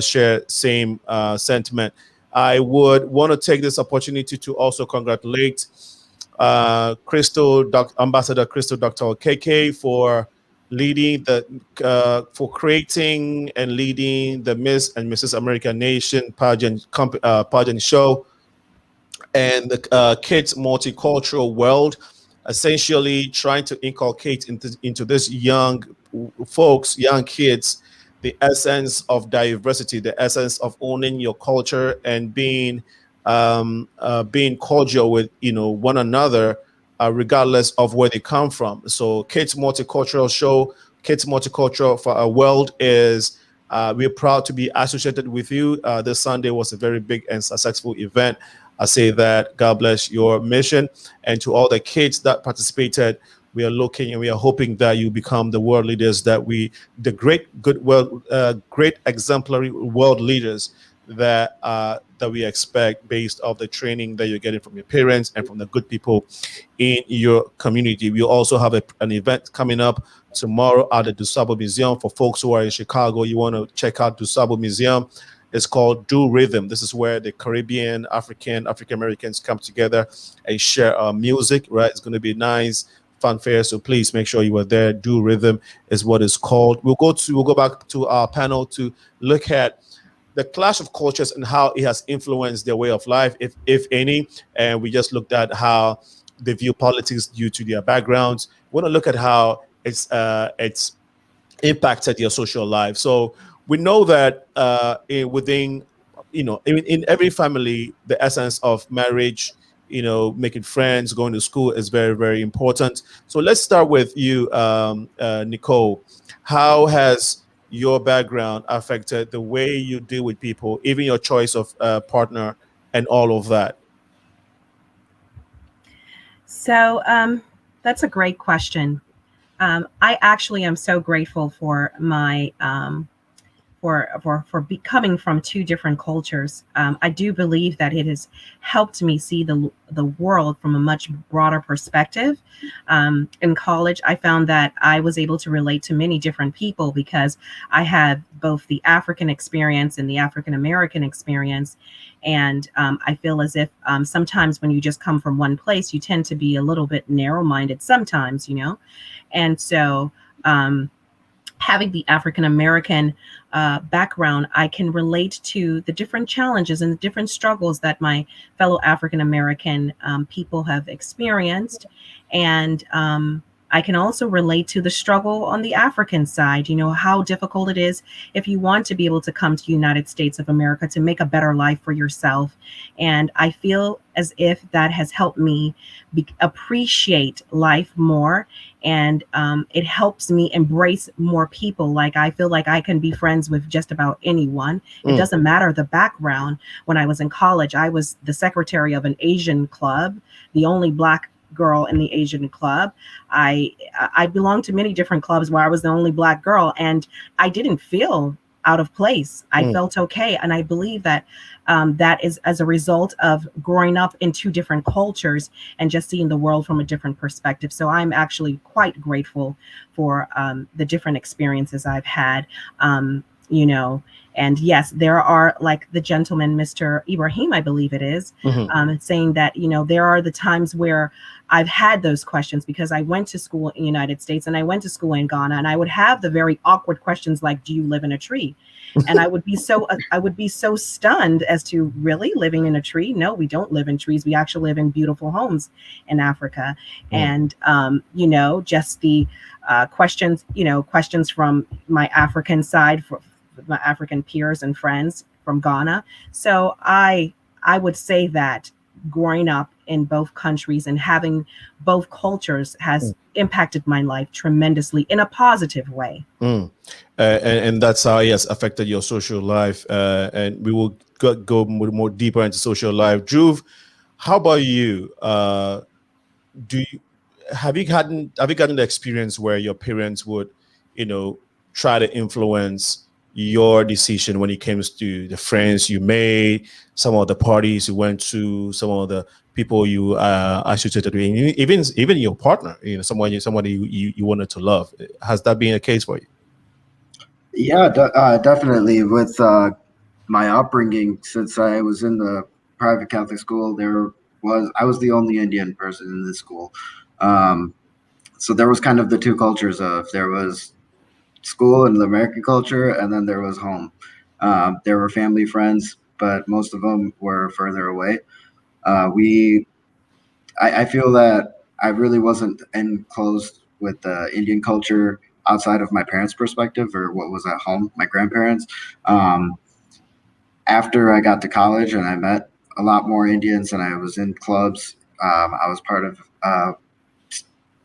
share same sentiment. I would want to take this opportunity to also congratulate Ambassador Crystal Dr. KK for leading for creating and leading the Miss and Mrs. American Nation pageant show and the kids' multicultural world, essentially trying to inculcate into this young kids, the essence of diversity, the essence of owning your culture and being cordial with one another, regardless of where they come from. So, Kids Multicultural Show, Kids Multicultural for our World is. We're proud to be associated with you. This Sunday was a very big and successful event. I say that God bless your mission, and to all the kids that participated, we are looking and we are hoping that you become the world leaders great exemplary world leaders that we expect based off the training that you're getting from your parents and from the good people in your community. We also have an event coming up tomorrow at the DHRUV Museum. For folks who are in Chicago, you want to check out DHRUV Museum. It's called Do Rhythm. This is where the Caribbean, African Americans come together and share music, right? It's going to be nice, fun fair. So please make sure you are there. Do Rhythm is what it's called. We'll go back to our panel to look at the clash of cultures and how it has influenced their way of life, if any. And we just looked at how they view politics due to their backgrounds. We want to look at how it's impacted their social life. So we know that in every family, the essence of marriage, making friends, going to school is very, very important. So let's start with you, Nicole. How has your background affected the way you deal with people, even your choice of partner and all of that? So that's a great question. I actually am so grateful for my for coming from two different cultures. I do believe that it has helped me see the world from a much broader perspective. In college, I found that I was able to relate to many different people because I had both the African experience and the African American experience. And I feel as if sometimes when you just come from one place, you tend to be a little bit narrow-minded sometimes, And so having the African American background, I can relate to the different challenges and the different struggles that my fellow African American people have experienced. And I can also relate to the struggle on the African side, how difficult it is if you want to be able to come to the United States of America to make a better life for yourself. And I feel as if that has helped me appreciate life more. And it helps me embrace more people. Like, I feel like I can be friends with just about anyone. It doesn't matter the background. When I was in college, I was the secretary of an Asian club, the only Black girl in the Asian club. I belonged to many different clubs where I was the only Black girl, and I didn't feel out of place. I felt okay. And I believe that that is as a result of growing up in two different cultures and just seeing the world from a different perspective. So I'm actually quite grateful for the different experiences I've had, And yes, there are, like the gentleman, Mr. Ibrahim, I believe it is, saying that, there are the times where I've had those questions because I went to school in the United States and I went to school in Ghana, and I would have the very awkward questions like, do you live in a tree? And I would be so stunned as to, really, living in a tree? No, we don't live in trees. We actually live in beautiful homes in Africa. And, just the questions from my African side, my African peers and friends from Ghana. So I would say that growing up in both countries and having both cultures has impacted my life tremendously in a positive way. And that's how it has affected your social life. And we will go more deeper into social life. DHRUV, how about you? Have you gotten the experience where your parents would, try to influence your decision when it comes to the friends you made, some of the parties you went to, some of the people you associated with, even your partner, somebody you wanted to love? Has that been a case for you? Yeah, definitely. With my upbringing, since I was in the private Catholic school, I was the only Indian person in this school. So there was kind of the two cultures of, there was school and the American culture, and then there was home. There were family friends, but most of them were further away. I feel that I really wasn't enclosed with the Indian culture outside of my parents' perspective or what was at home, my grandparents. After I got to college and I met a lot more Indians and I was in clubs, I was part of a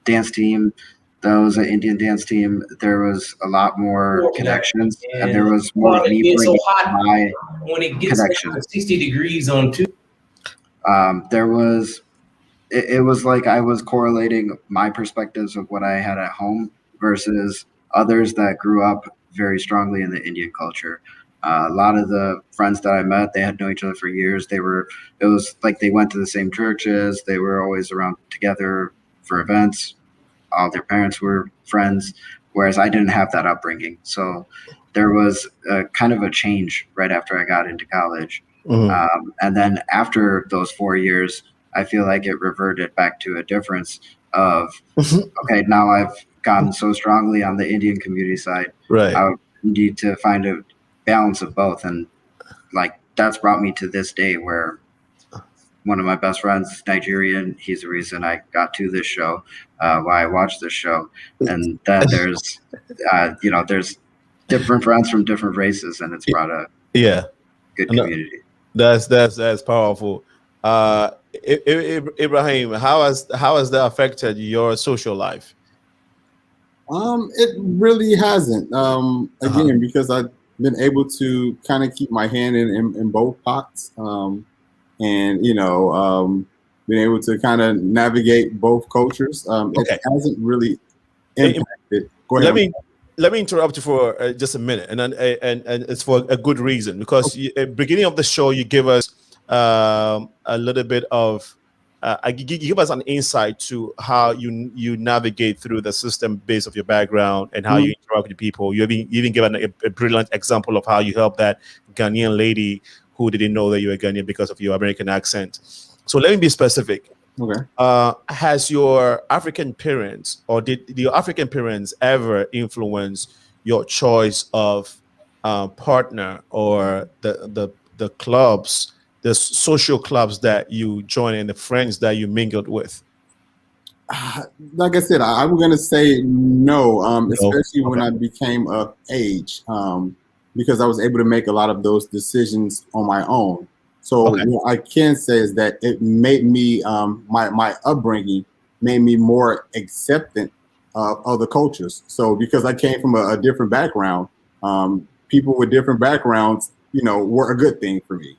dance team. That was an Indian dance team. There was a lot more connections, and there was more of me bringing my when it gets connection. 60 degrees on Tuesday. It was like I was correlating my perspectives of what I had at home versus others that grew up very strongly in the Indian culture. A lot of the friends that I met, they had known each other for years. It was like they went to the same churches. They were always around together for events. All their parents were friends, whereas I didn't have that upbringing. So there was a kind of a change right after I got into college. And then after those 4 years, I feel like it reverted back to a difference of, okay, now I've gone so strongly on the Indian community side. Right. I need to find a balance of both. And like, that's brought me to this day where one of my best friends, Nigerian, he's the reason I got to this show, why I watched this show. And then there's, there's different friends from different races, and it's brought a good community. That's powerful. Ibrahim, how has that affected your social life? It really hasn't. Again, because I've been able to kind of keep my hand in both pots. And being able to kind of navigate both cultures. It hasn't really impacted. Go ahead. Let me interrupt you for just a minute, and it's for a good reason, because at the beginning of the show you give us a little bit of you give us an insight to how you navigate through the system based of your background and how you interact with people. You even given a brilliant example of how you helped that Ghanaian lady who didn't know that you were Ghanaian because of your American accent. So let me be specific. Okay. Has your African parents, or did your African parents ever influence your choice of partner, or the clubs, the social clubs that you join and the friends that you mingled with? Like I said, I'm going to say no, especially when I became of age. Because I was able to make a lot of those decisions on my own. So what I can say is that it made me, my upbringing made me more acceptant of other cultures. So because I came from a different background, people with different backgrounds, were a good thing for me.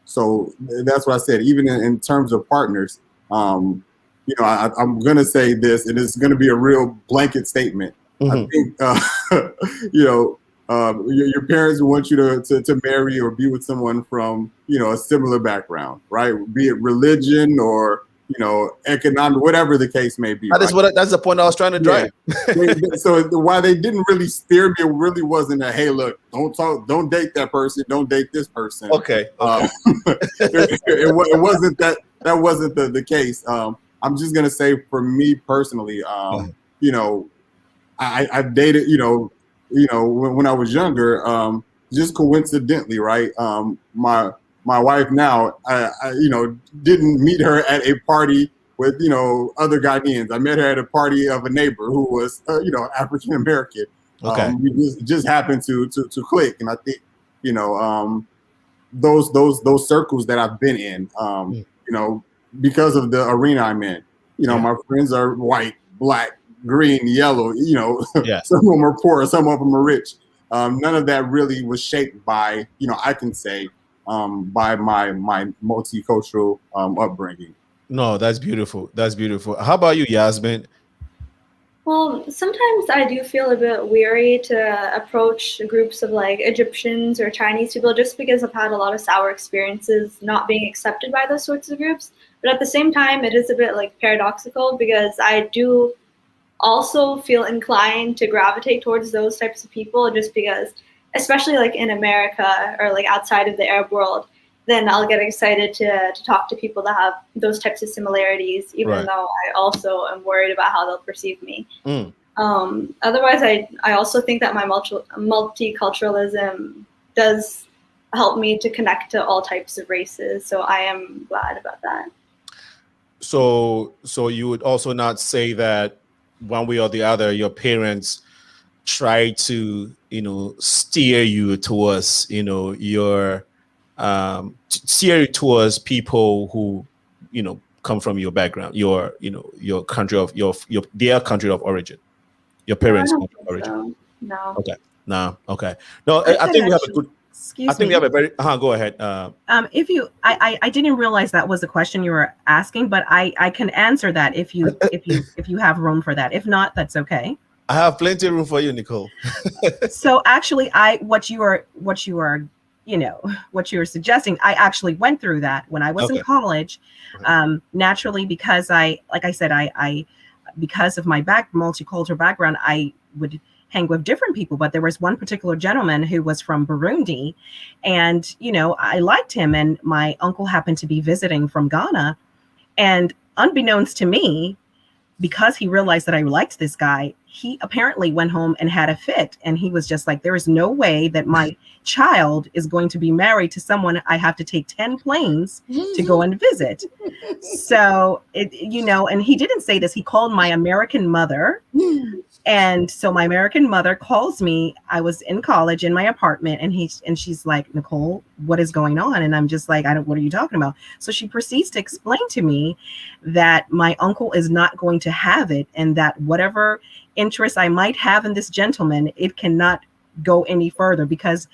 So that's what I said. Even in terms of partners, I'm going to say this, and it's going to be a real blanket statement. I think, your parents want you to marry or be with someone from, a similar background, right? Be it religion or, economic, whatever the case may be. That's the point I was trying to drive. So why they didn't really steer me, it really wasn't a, hey, look, don't date that person, don't date this person. Okay. It wasn't that wasn't the case. I'm just gonna say, for me personally, I dated, when I was younger, just coincidentally, right? My wife now, I didn't meet her at a party with, other Ghanaians. I met her at a party of a neighbor who was, African American. We just happened to click, and I think, those circles that I've been in, because of the arena I'm in. My friends are white, black, green, yellow, some of them are poor, some of them are rich. None of that really was shaped by, I can say, by my multicultural upbringing. No, that's beautiful. That's beautiful. How about you, Yasmeen? Well, sometimes I do feel a bit weary to approach groups of like Egyptians or Chinese people just because I've had a lot of sour experiences not being accepted by those sorts of groups. But at the same time, it is a bit like paradoxical because I do also feel inclined to gravitate towards those types of people just because, especially like in America or like outside of the Arab world, then I'll get excited to talk to people that have those types of similarities, even Right. though I also am worried about how they'll perceive me. Mm. Otherwise, I also think that my multiculturalism does help me to connect to all types of races. So I am glad about that. So you would also not say that one way or the other, your parents try to, steer you towards, your steer you towards people who, come from your background, your country of their country of origin, your No, I parents' don't country of think origin. so. No. Okay. No. Okay. No, I I could think we have a actually- good. Excuse I think me. we have a very. Go ahead. If you, I didn't realize that was the question you were asking, but I can answer that if you have room for that. If not, that's okay. I have plenty of room for you, Nicole. So actually, what you are suggesting, I actually went through that when I was in Okay. college. Naturally, because like I said, I because of my multicultural background, I would hang with different people, but there was one particular gentleman who was from Burundi, and I liked him, and my uncle happened to be visiting from Ghana, and unbeknownst to me, because he realized that I liked this guy, he apparently went home and had a fit. And he was just like, there is no way that my child is going to be married to someone I have to take 10 planes to go and visit. So, and he didn't say this. He called my American mother. And so my American mother calls me. I was in college in my apartment, and she's like, Nicole, what is going on? And I'm just like, what are you talking about? So she proceeds to explain to me that my uncle is not going to have it, and that whatever interest I might have in this gentleman, it cannot go any further because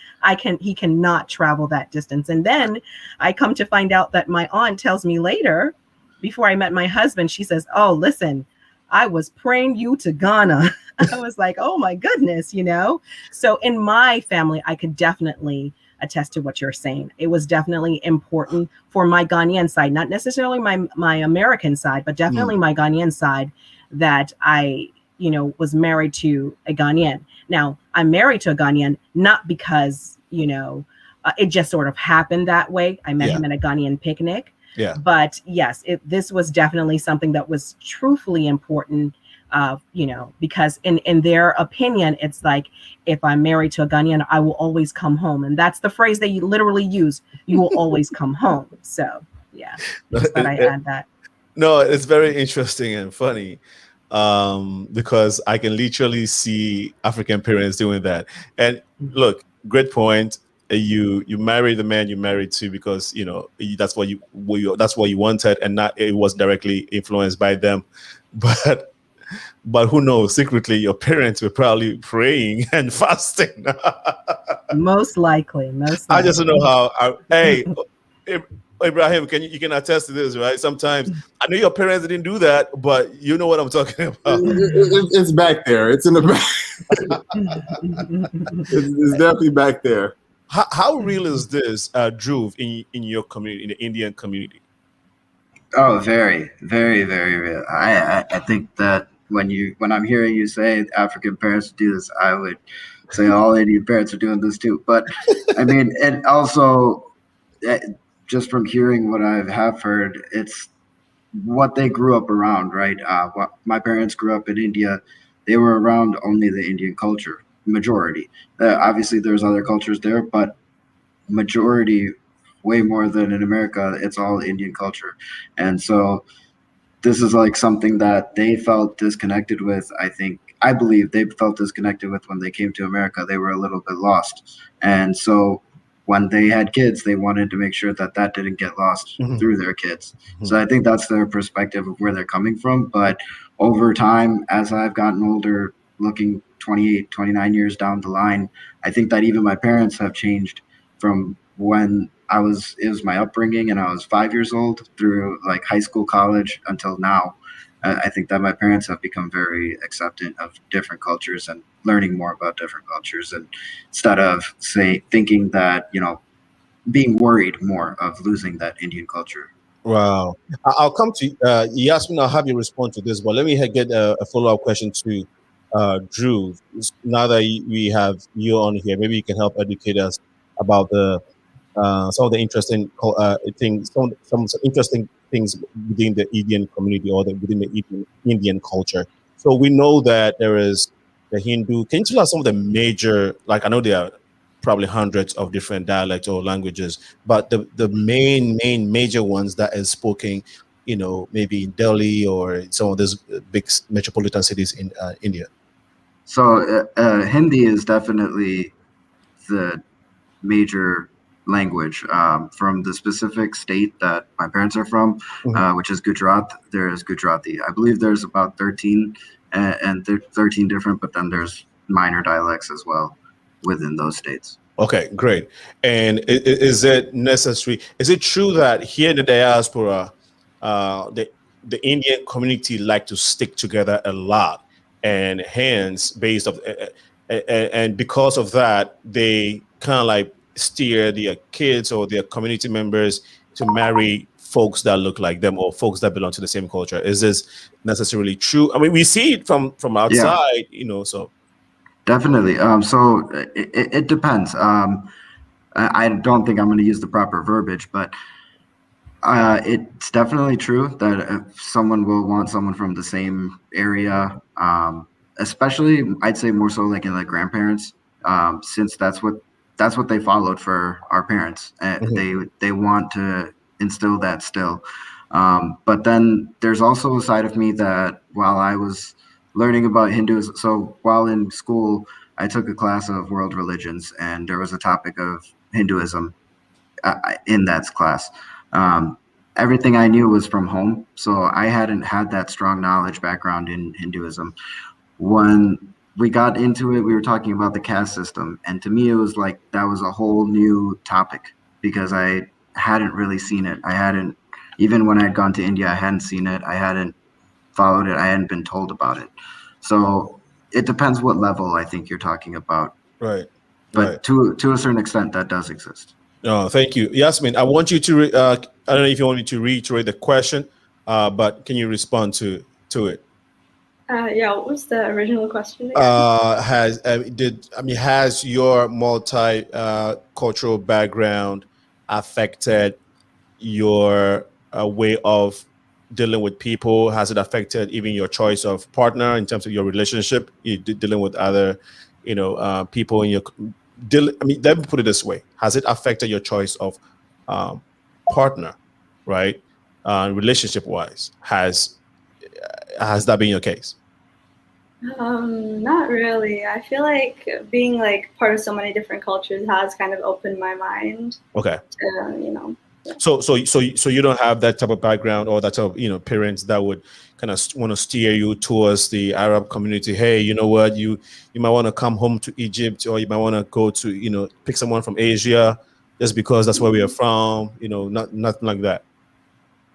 he cannot travel that distance. And then I come to find out that my aunt tells me later, before I met my husband, she says, oh, listen, I was praying you to Ghana. I was like, oh my goodness, So in my family, I could definitely attest to what you're saying. It was definitely important for my Ghanaian side, not necessarily my American side, but definitely my Ghanaian side, that I, was married to a Ghanaian. Now, I'm married to a Ghanaian, not because, it just sort of happened that way. I met him at a Ghanaian picnic. Yeah. But yes, this was definitely something that was truthfully important, because in their opinion, it's like, if I'm married to a Ghanaian, I will always come home. And that's the phrase they literally use. You will always come home. So yeah, just thought I add that. No, it's very interesting and funny, because I can literally see African parents doing that. And look, great point. You marry the man you married to because that's what you wanted, and not it was directly influenced by them. But who knows? Secretly, your parents were probably praying and fasting. Most likely. I just don't know how. Hey, Ibrahim, you can attest to this, right? Sometimes I know your parents didn't do that, but you know what I'm talking about. It's back there. It's in the back. It's definitely back there. How real is this, DHRUV, in your community, in the Indian community? Oh, very, very, very real. I think that when I'm hearing you say African parents do this, I would say all Indian parents are doing this too. But I mean, and also just from hearing what I have heard, it's what they grew up around, right? My parents grew up in India. They were around only the Indian culture, majority. Obviously, there's other cultures there, but majority, way more than in America, it's all Indian culture. And so this is like something that they felt disconnected with. I believe they felt disconnected with when they came to America. They were a little bit lost. And so when they had kids, they wanted to make sure that didn't get lost through their kids. So I think that's their perspective of where they're coming from. But over time, as I've gotten older, looking 28, 29 years down the line, I think that even my parents have changed from when it was my upbringing and I was 5 years old through like high school, college until now. I think that my parents have become very acceptant of different cultures and learning more about different cultures, and instead of thinking that, you know, being worried more of losing that Indian culture. Wow. I'll come to Yasmin. I'll have you respond to this, but let me get a follow-up question to Dhruv. Now that we have you on here, maybe you can help educate us about the some of the interesting things, some interesting things within the Indian community or within the Indian culture. So we know that there is the Hindu. Can you tell us some of the major, like, I know there are probably hundreds of different dialects or languages, but the main major ones that is spoken, you know, maybe in Delhi or some of those big metropolitan cities in India. So Hindi is definitely the major language from the specific state that my parents are from, which is Gujarat. There is Gujarati. I believe there's about 13 and 13 different, but then there's minor dialects as well within those states. Okay, great. And is it necessary? Is it true that here in the diaspora, the Indian community like to stick together a lot, and hence, based of and because of that, they kind of like steer their kids or their community members to marry folks that look like them or folks that belong to the same culture? Is this necessarily true? I mean, we see it from outside, you know, so. Definitely. So it depends. I don't think I'm going to use the proper verbiage, but it's definitely true that if someone will want someone from the same area, especially I'd say more so like in like grandparents, since that's what they followed for our parents. They want to instill that still. But then there's also a side of me that while I was learning about Hinduism, so while in school, I took a class of world religions, and there was a topic of Hinduism in that class. Everything I knew was from home, so I hadn't had that strong knowledge background in Hinduism. When we got into it, we were talking about the caste system, and to me, it was like that was a whole new topic because I hadn't really seen it. I hadn't, even when I had gone to India, I hadn't seen it. I hadn't followed it. I hadn't been told about it. So it depends what level I think you're talking about. Right. But to a certain extent, that does exist. Oh, thank you. Yasmin, I want you to, I don't know if you want me to reiterate the question, but can you respond to it? Yeah, what was the original question again? Has your cultural background affected your way of dealing with people? Has it affected even your choice of partner in terms of your relationship? You dealing with other, people in your let me put it this way: has it affected your choice of partner, right? Relationship wise, has that been your case? Not really. I feel like being like part of so many different cultures has kind of opened my mind. Okay. To, yeah. So you don't have that type of background or that type of parents that would kind of want to steer you towards the Arab community. Hey, you know what, you might want to come home to Egypt, or you might want to go to pick someone from Asia just because that's where we are from. Nothing like that.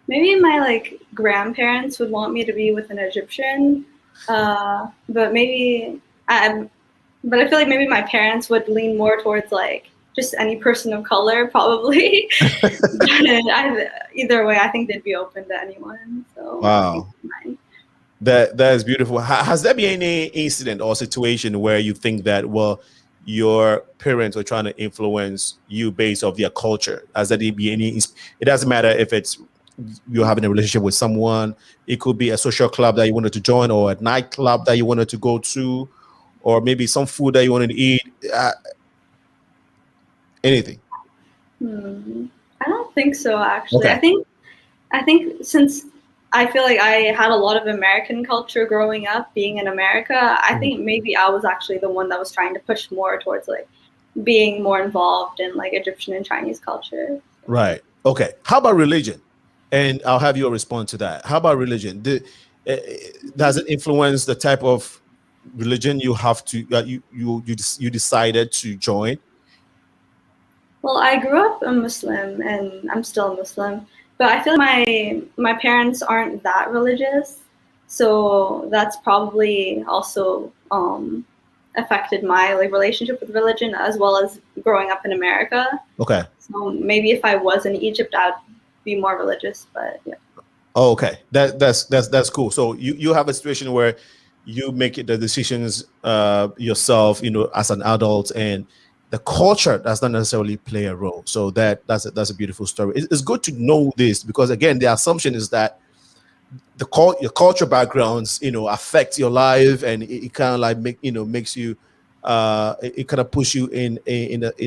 Maybe my grandparents would want me to be with an Egyptian, but maybe I feel like maybe my parents would lean more towards just any person of color, probably. Either way, I think they'd be open to anyone. So wow, that is beautiful. Has there been any incident or situation where you think that, well, your parents are trying to influence you based off their culture? Has there been any? It doesn't matter if it's you're having a relationship with someone. It could be a social club that you wanted to join, or a nightclub that you wanted to go to, or maybe some food that you wanted to eat. Anything? I don't think so, actually. Okay. I think since I feel like I had a lot of American culture growing up, being in America, I think maybe I was actually the one that was trying to push more towards being more involved in Egyptian and Chinese culture. Right. Okay. How about religion? And I'll have you respond to that. How about religion? Does it influence the type of religion you have to you decided to join? Well, I grew up a Muslim, and I'm still a Muslim, but I feel like my parents aren't that religious. So that's probably also affected my like relationship with religion, as well as growing up in America. Okay. So maybe if I was in Egypt, I'd be more religious. But yeah. Oh, okay. That's cool. So you have a situation where you make the decisions yourself, you know, as an adult, and the culture does not necessarily play a role. So that's a beautiful story. It's good to know this, because again, the assumption is that your culture backgrounds, you know, affect your life, and it kind of like makes you it kind of push you in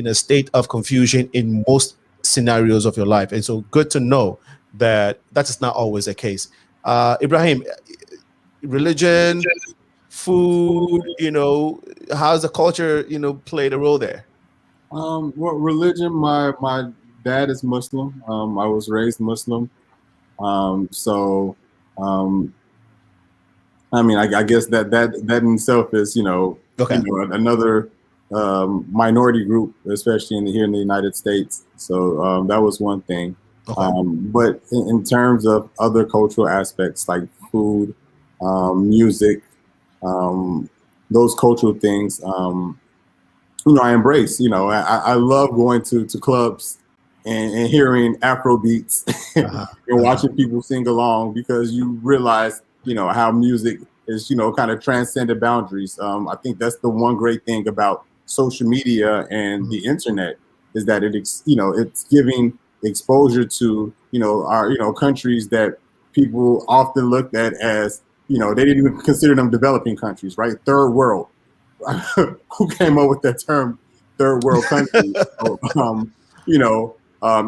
a state of confusion in most scenarios of your life. And so good to know that is not always the case. Ibrahim, religion, food, you know, how's the culture, you know, played a role there? Well, religion, my dad is Muslim. I was raised Muslim. I mean, I guess that in itself is, you know, okay, another minority group, especially here in the United States. So that was one thing. Okay. But in terms of other cultural aspects like food, music, those cultural things, you know, I embrace. You know, I love going to clubs and hearing Afro beats and watching people sing along, because you realize, you know, how music is, you know, kind of transcended boundaries. I think that's the one great thing about social media and the internet, is that it's giving exposure to, you know, our, you know, countries that people often looked at as, you know, they didn't even consider them developing countries, right? Third world. Who came up with that term, third world country? So, you know,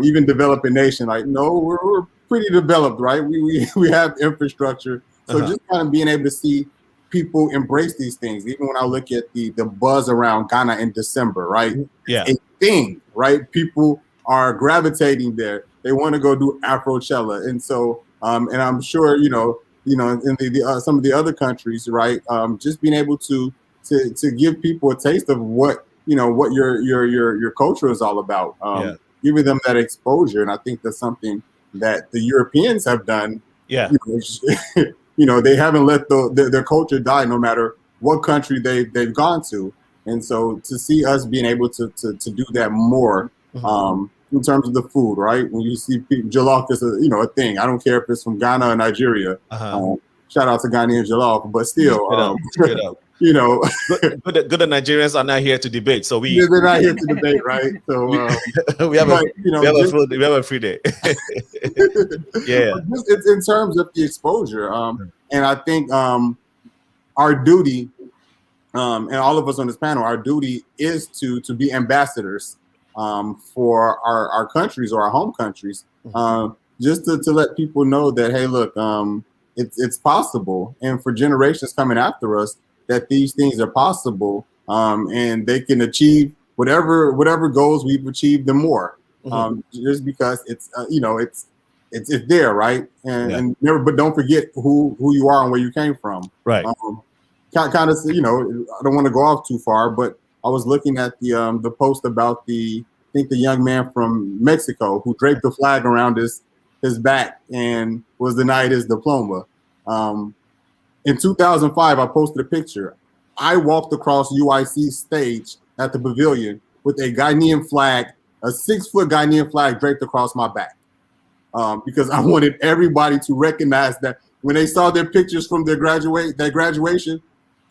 even developing nation, like, no, we're pretty developed, right? We have infrastructure. So just kind of being able to see people embrace these things. Even when I look at the buzz around Ghana in December, right? Yeah. It's a thing, right? People are gravitating there. They want to go do Afrochella. And so, and I'm sure, you know, in some of the other countries, right? Just being able to give people a taste of what, you know, what your culture is all about. Giving them that exposure. And I think that's something that the Europeans have done. Yeah. You know, they haven't let their culture die, no matter what country they've gone to. And so to see us being able to do that more, in terms of the food, right? When you see people, jollof is a thing. I don't care if it's from Ghana or Nigeria. Shout out to Ghanaian jollof, but still, straight up. You know, good Nigerians are not here to debate, so they're not here to debate, right? So we have a free day. Yeah, it's in terms of the exposure, and I think our duty, and all of us on this panel, our duty is to be ambassadors for our countries or our home countries, just to let people know that, hey, look, it's possible, and for generations coming after us, that these things are possible, and they can achieve whatever goals we've achieved and more. Just because it's it's there, right? And never, but don't forget who you are and where you came from. Right. Kind of, you know, I don't want to go off too far, but I was looking at the post about the young man from Mexico who draped the flag around his back and was denied his diploma. In 2005, I posted a picture. I walked across UIC stage at the pavilion with a Ghanaian flag, a 6-foot Ghanaian flag draped across my back, because I wanted everybody to recognize that when they saw their pictures from their graduation,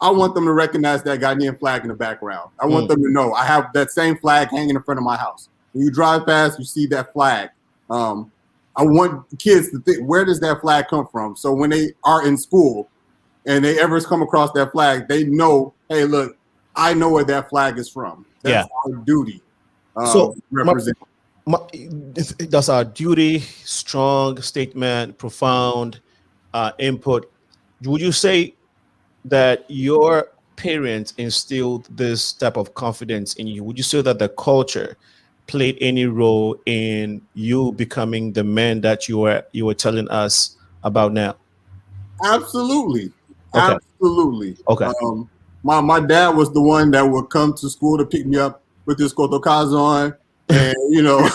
I want them to recognize that Ghanaian flag in the background. I want them to know I have that same flag hanging in front of my house. When you drive past, you see that flag. I want kids to think, where does that flag come from? So when they are in school and they ever come across that flag, they know, hey, look, I know where that flag is from. That's our duty. So represent. That's our duty. Strong statement, profound input. Would you say that your parents instilled this type of confidence in you? Would you say that the culture played any role in you becoming the man that you were telling us about now? Absolutely. Okay. Absolutely. Okay. My dad was the one that would come to school to pick me up with his kotokazi on, and you know,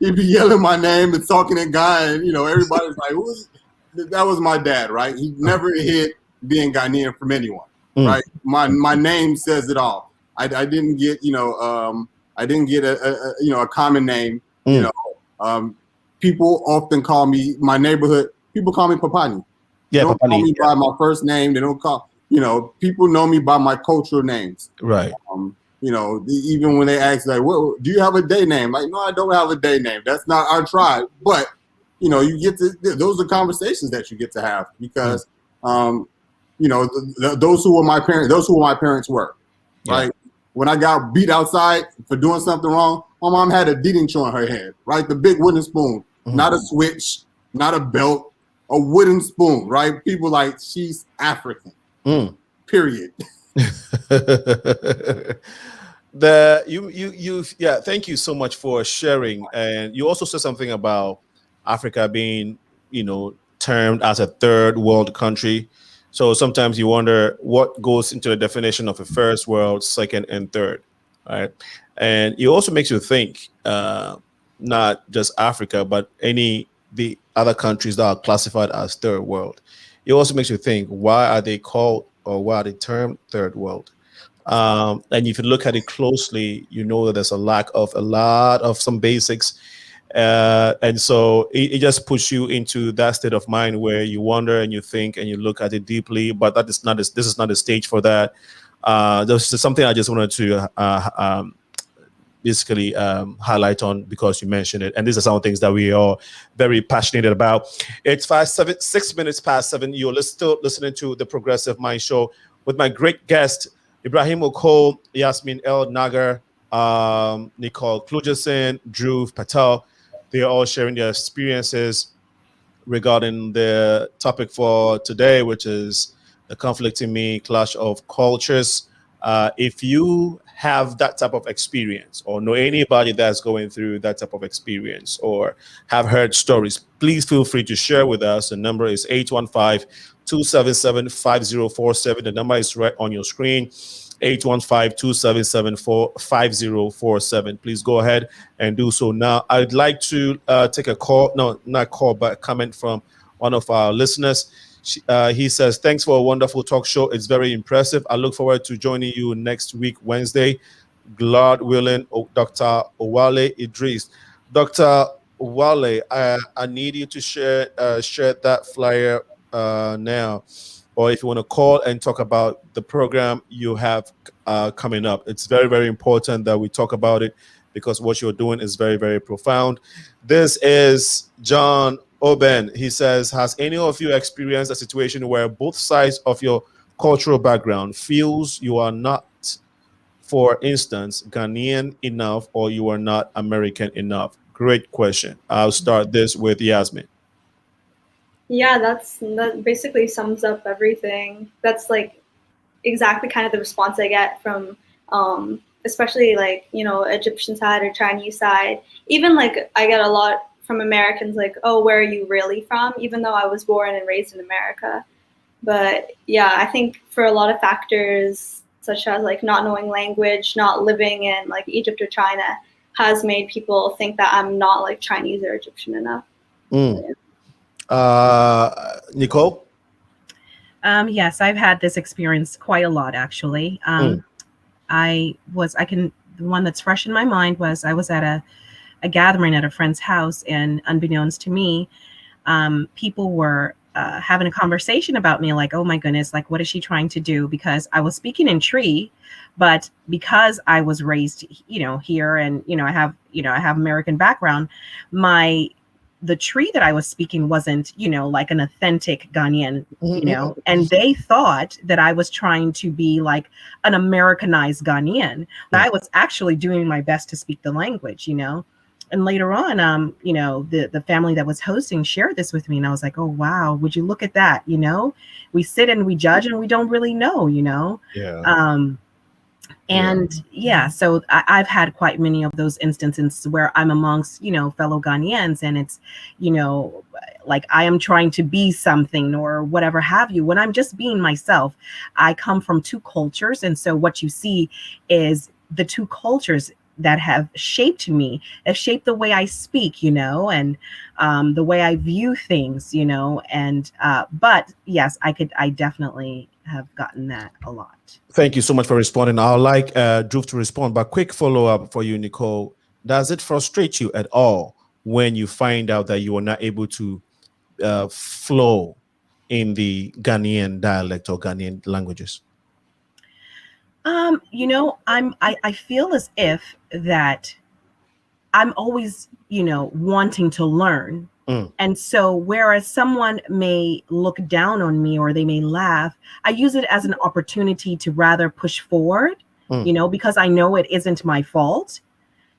he'd be yelling my name and talking in Guy, and you know, everybody's like, that was my dad, right? He never hid being Ghanaian from anyone, right? My name says it all. I didn't get, I didn't get a common name. People often call me, my neighborhood, people call me Papani. They don't call me by my first name. They don't call, people know me by my cultural names. Right. Even when they ask, like, "What do you have a day name?" Like, no, I don't have a day name. That's not our tribe. But you get to, those are conversations that you get to have because those who were my parents were, right? When I got beat outside for doing something wrong, my mom had a didincho on her head, right? The big wooden spoon, not a switch, not a belt, a wooden spoon, right? People like, she's African, period. Thank you so much for sharing. And you also said something about Africa being, termed as a third world country. So sometimes you wonder what goes into the definition of a first world, second, and third, right? And it also makes you think, not just Africa, but the other countries that are classified as third world. It also makes you think, why are they called or why are they termed third world? And if you look at it closely, you know that there's a lot of some basics. And so it just puts you into that state of mind where you wonder and you think and you look at it deeply, but this is not a stage for that. This is something I just wanted to basically highlight on because you mentioned it. And these are some things that we are very passionate about. It's 6 minutes past 7. You're still listening to the Progressive Mind Show with my great guest, IBRAHIM OKOE, YASMEEN EL-NAGAR, NICOLE, DHRUV, PATEL. They are all sharing their experiences regarding the topic for today, which is the conflict in me, clash of cultures. If you have that type of experience or know anybody that's going through that type of experience or have heard stories, please feel free to share with us. The number is 815-277-5047. The number is right on your screen. 815-277-5047. Please go ahead and do so now. I'd like to take a call, no, not call, but a comment from one of our listeners. He says, thanks for a wonderful talk show. It's very impressive. I look forward to joining you next week, Wednesday. God willing, Dr. Owale Idris. Dr. Owale, I need you to share that flyer now. Or if you want to call and talk about the program you have coming up. It's very, very important that we talk about it because what you're doing is very, very profound. This is John Oben. He says, has any of you experienced a situation where both sides of your cultural background feels you are not, for instance, Ghanaian enough or you are not American enough? Great question. I'll start this with Yasmeen. Yeah, that basically sums up everything. That's like exactly kind of the response I get from especially like, Egyptian side or Chinese side. Even like I get a lot from Americans like, oh, where are you really from? Even though I was born and raised in America. But yeah, I think for a lot of factors such as like not knowing language, not living in like Egypt or China has made people think that I'm not like Chinese or Egyptian enough. Nicole? Yes, I've had this experience quite a lot, actually. The one that's fresh in my mind was I was at a gathering at a friend's house, and unbeknownst to me, people were having a conversation about me, like, oh my goodness, like, what is she trying to do? Because I was speaking in Tree, but because I was raised, here, and I have American background, the Tree that I was speaking wasn't, like an authentic Ghanaian, and they thought that I was trying to be like an Americanized Ghanaian. But I was actually doing my best to speak the language, And later on, the family that was hosting shared this with me, and I was like, oh, wow, would you look at that? We sit and we judge and we don't really know, Yeah. So I've had quite many of those instances where I'm amongst, fellow Ghanaians, and it's, like I am trying to be something or whatever have you, when I'm just being myself. I come from two cultures. And so what you see is the two cultures that have shaped me, have shaped the way I speak, you know, and the way I view things, you know. And but yes, I definitely have gotten that a lot. Thank you so much for responding. I'd like DHRUV to respond, but quick follow-up for you, Nicole. Does it frustrate you at all when you find out that you are not able to flow in the Ghanaian dialect or Ghanaian languages? You know, I feel as if that I'm always, you know, wanting to learn. And so whereas someone may look down on me or they may laugh, I use it as an opportunity to rather push forward, you know, because I know it isn't my fault.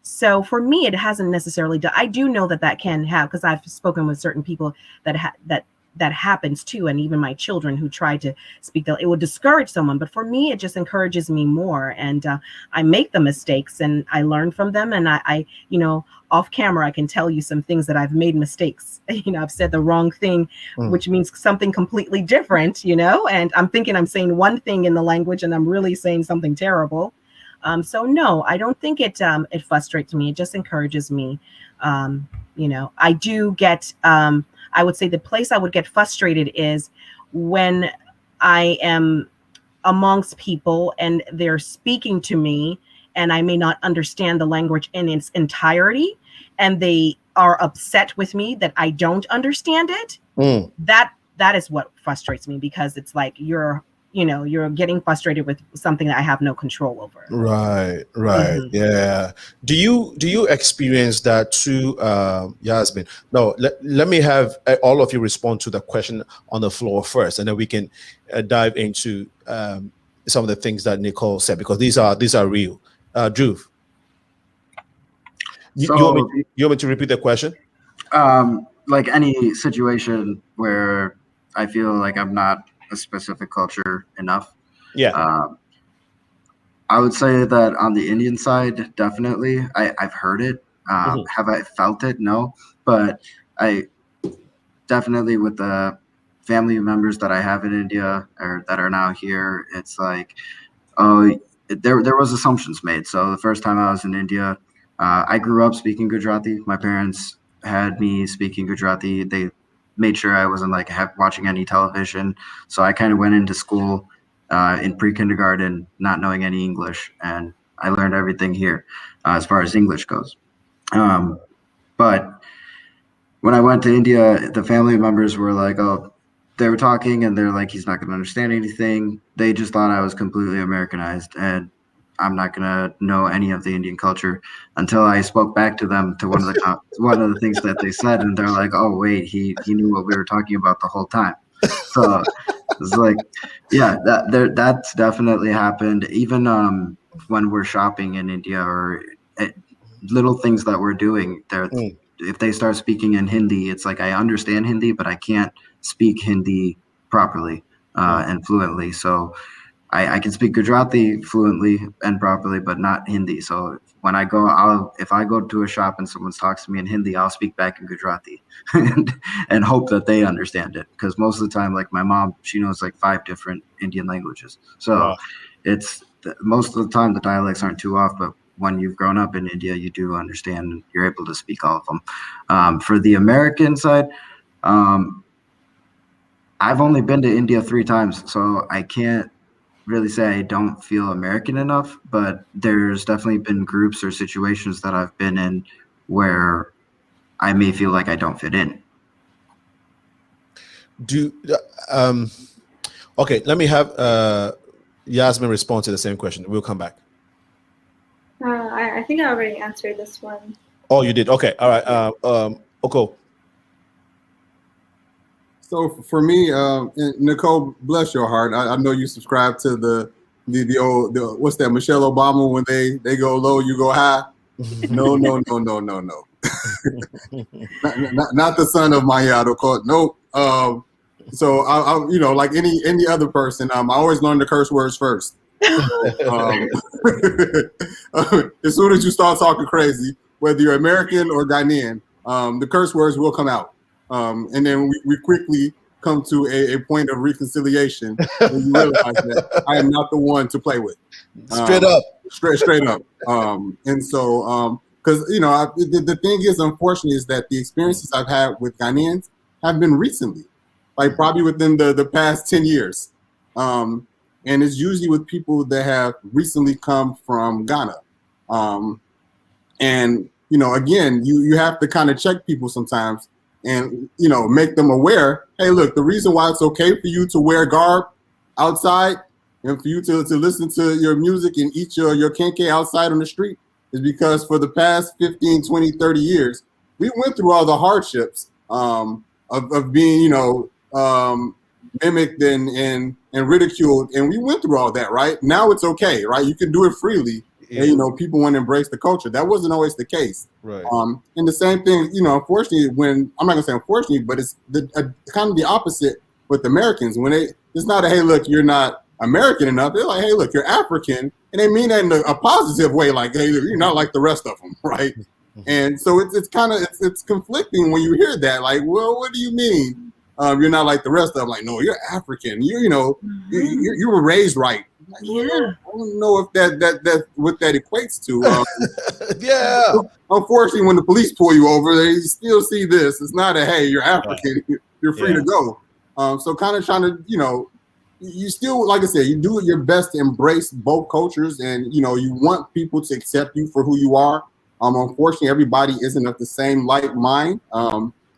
So for me, it hasn't necessarily done. I do know that that can have, because I've spoken with certain people that happens too, and even my children who try to speak, it will discourage someone. But for me, it just encourages me more, and I make the mistakes and I learn from them. And I, you know, off camera, I can tell you some things that I've made mistakes. You know, I've said the wrong thing, which means something completely different. You know, and I'm thinking I'm saying one thing in the language, and I'm really saying something terrible. So no, I don't think it frustrates me. It just encourages me. You know, I do get. I would say the place I would get frustrated is when I am amongst people and they're speaking to me and I may not understand the language in its entirety, and they are upset with me that I don't understand it. That is what frustrates me, because it's like you're getting frustrated with something that I have no control over. Right. Yeah. Do you experience that too, Yasmeen? No, let me have all of you respond to the question on the floor first, and then we can dive into some of the things that Nicole said, because these are real. DHRUV, you want me to repeat the question? Like any situation where I feel like I'm not a specific culture enough. Yeah. I would say that on the Indian side, definitely. I've heard it. Have I felt it? No. But I definitely, with the family members that I have in India or that are now here, it's like, there was assumptions made. So the first time I was in India, I grew up speaking Gujarati. My parents had me speaking Gujarati. They made sure I wasn't like watching any television. So I kind of went into school in pre-kindergarten not knowing any English, and I learned everything here as far as English goes. But when I went to India, the family members were like, oh, they were talking and they're like, he's not going to understand anything. They just thought I was completely Americanized, and I'm not going to know any of the Indian culture until I spoke back to them to one of the things that they said. And they're like, oh, wait, he knew what we were talking about the whole time. So it's like, yeah, that's definitely happened. Even when we're shopping in India, or little things that we're doing there, if they start speaking in Hindi, it's like I understand Hindi, but I can't speak Hindi properly and fluently. So I can speak Gujarati fluently and properly, but not Hindi. So when I go, if I go to a shop and someone talks to me in Hindi, I'll speak back in Gujarati and hope that they understand it. Because most of the time, like my mom, she knows like 5 different Indian languages. So it's most of the time the dialects aren't too off, but when you've grown up in India, you do understand and you're able to speak all of them. For the American side, I've only been to India 3 times, so I can't really say I don't feel American enough, but there's definitely been groups or situations that I've been in where I may feel like I don't fit in. Okay, let me have Yasmeen respond to the same question. We'll come back. I think I already answered this one. Oh, you did? Okay, all right. OKOE. So for me, Nicole, bless your heart. I know you subscribe to the old what's that, Michelle Obama, when they go low, you go high. No. Not the son of Maya Adokot. Nope. So I you know, like any other person, I always learn the curse words first. As soon as you start talking crazy, whether you're American or Ghanaian, the curse words will come out. And then we quickly come to a point of reconciliation when you realize that I am not the one to play with. Straight up. Straight up. And so, because, you know, the thing is, unfortunately, is that the experiences I've had with Ghanaians have been recently, like probably within the past 10 years. And it's usually with people that have recently come from Ghana. And, you know, again, you have to kind of check people sometimes and, you know, make them aware, hey, look, the reason why it's okay for you to wear garb outside and for you to listen to your music and eat your kenke outside on the street is because for the past 15, 20, 30 years, we went through all the hardships of being, you know, mimicked and ridiculed. And we went through all that, right? Now it's okay, right? You can do it freely. Yeah. And, you know, people want to embrace the culture. That wasn't always the case. Right. And the same thing, you know, unfortunately, when I'm not gonna say unfortunately, but it's kind of the opposite with Americans. When it's not a, hey, look, you're not American enough. They're like, hey, look, you're African, and they mean that in a positive way, like, hey, you're not like the rest of them, right? And so it's kind of it's conflicting when you hear that. Like, well, what do you mean you're not like the rest of them? Like, no, you're African. You were raised right. Like, Yeah. I don't know if that's what that equates to. Yeah. Unfortunately, when the police pull you over, they still see this. It's not a, hey, you're African. You're free to go. So kind of trying to, you know, you still, like I said, you do your best to embrace both cultures, and, you know, you want people to accept you for who you are. Unfortunately, everybody isn't of the same like mind.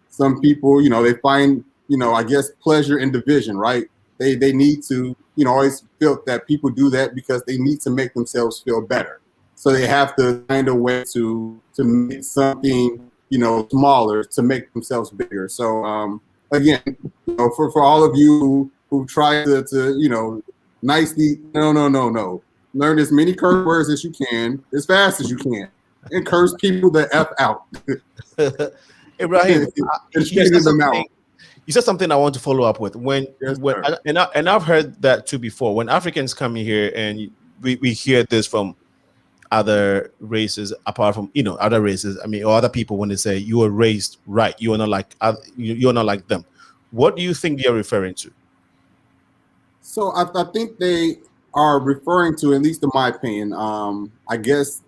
Some people, you know, they find, you know, I guess pleasure in division, right? They need to, you know, always feel that people do that because they need to make themselves feel better. So they have to find a way to make something, you know, smaller to make themselves bigger. So again, you know, for all of you who try to you know, nicely, no. Learn as many curse words as you can, as fast as you can, and curse people the F out. Ibrahim, out. You said something I want to follow up with. And I've heard that too before. When Africans come here and we hear this from other races, apart from, you know, other races, I mean, or other people, when they say you were raised right, you are not like you're not like them. What do you think they're referring to? So I think they are referring to, at least in my opinion, I guess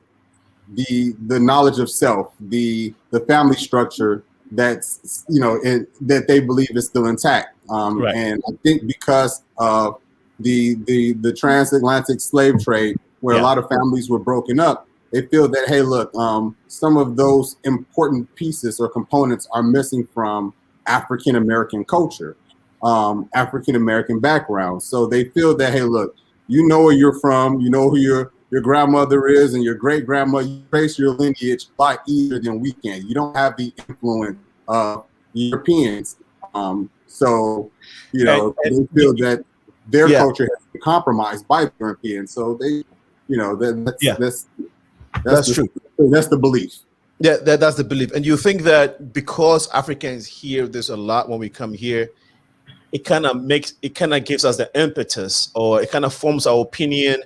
the knowledge of self, the family structure that's, you know, that they believe is still intact. Right. And I think because of the transatlantic slave trade, where a lot of families were broken up, they feel that, hey, look, some of those important pieces or components are missing from African American culture, African American background. So they feel that, hey, look, you know where you're from, you know who your grandmother is and your great grandmother, you trace your lineage a lot easier than we can. You don't have the influence of Europeans. So, you know, they feel that their culture has been compromised by the Europeans. So they, you know, that's true. That's the belief. Yeah, that's the belief. And you think that because Africans hear this a lot when we come here, it kind of gives us the impetus, or it kind of forms our opinion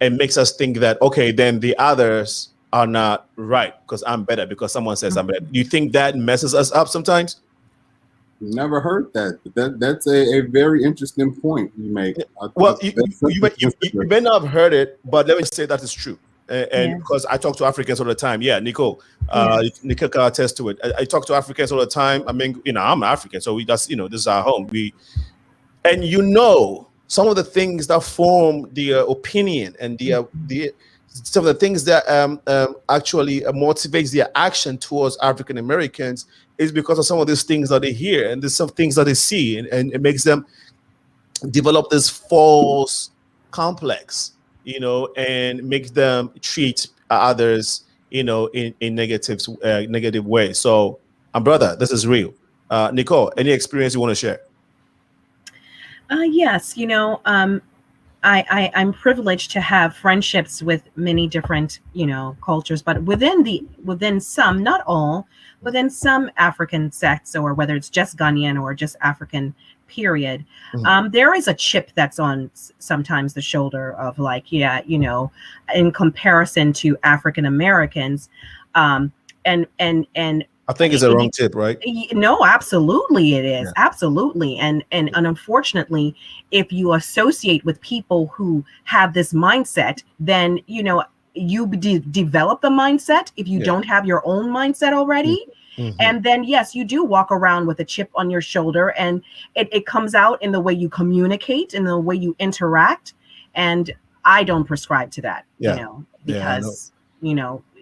and makes us think that, okay, then the others are not right because I'm better, because someone says I'm better. Do you think that messes us up sometimes? Never heard that. That's a very interesting point you make. Well, you may not have heard it, but let me say that is true. And because I talk to Africans all the time. Yeah, Nicole, Nicole can attest to it. I talk to Africans all the time. I mean, you know, I'm African, so that's, you know, this is our home. And you know, some of the things that form the opinion and the some of the things that actually motivates their action towards African Americans is because of some of these things that they hear, and there's some things that they see, and it makes them develop this false complex, you know, and makes them treat others, you know, in negative ways. So, brother, this is real. Nicole, any experience you want to share? Yes, you know, I'm privileged to have friendships with many different, you know, cultures, but within some, not all, within some African sects, or whether it's just Ghanaian or just African, period, there is a chip that's on sometimes the shoulder of, like, yeah, you know, in comparison to African Americans, and I think it's a wrong tip, right? No, absolutely it is. Yeah. Absolutely. And unfortunately, if you associate with people who have this mindset, then you develop the mindset if you don't have your own mindset already. And then yes, you do walk around with a chip on your shoulder, and it comes out in the way you communicate and the way you interact. And I don't prescribe to that, because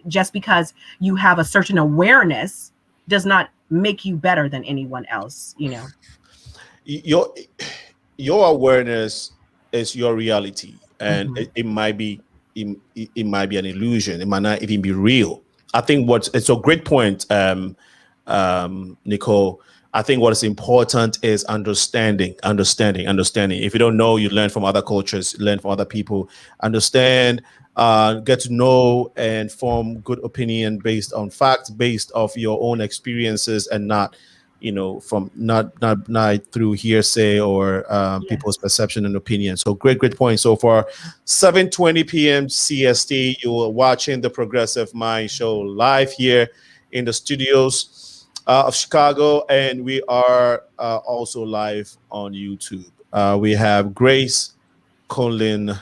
just because you have a certain awareness does not make you better than anyone else. Your awareness is your reality, and it might be it might be an illusion. It might not even be real. I think it's a great point, Nicole. I think what is important is understanding. If you don't know, you learn from other cultures, learn from other people, understand, get to know and form good opinion based on facts, based off your own experiences, and not from not through hearsay or people's perception and opinion. So great point so far. 7:20 p.m. CST, you are watching the Progressive Mind Show live here in the studios of Chicago, and we are also live on YouTube. We have Grace Collinwood.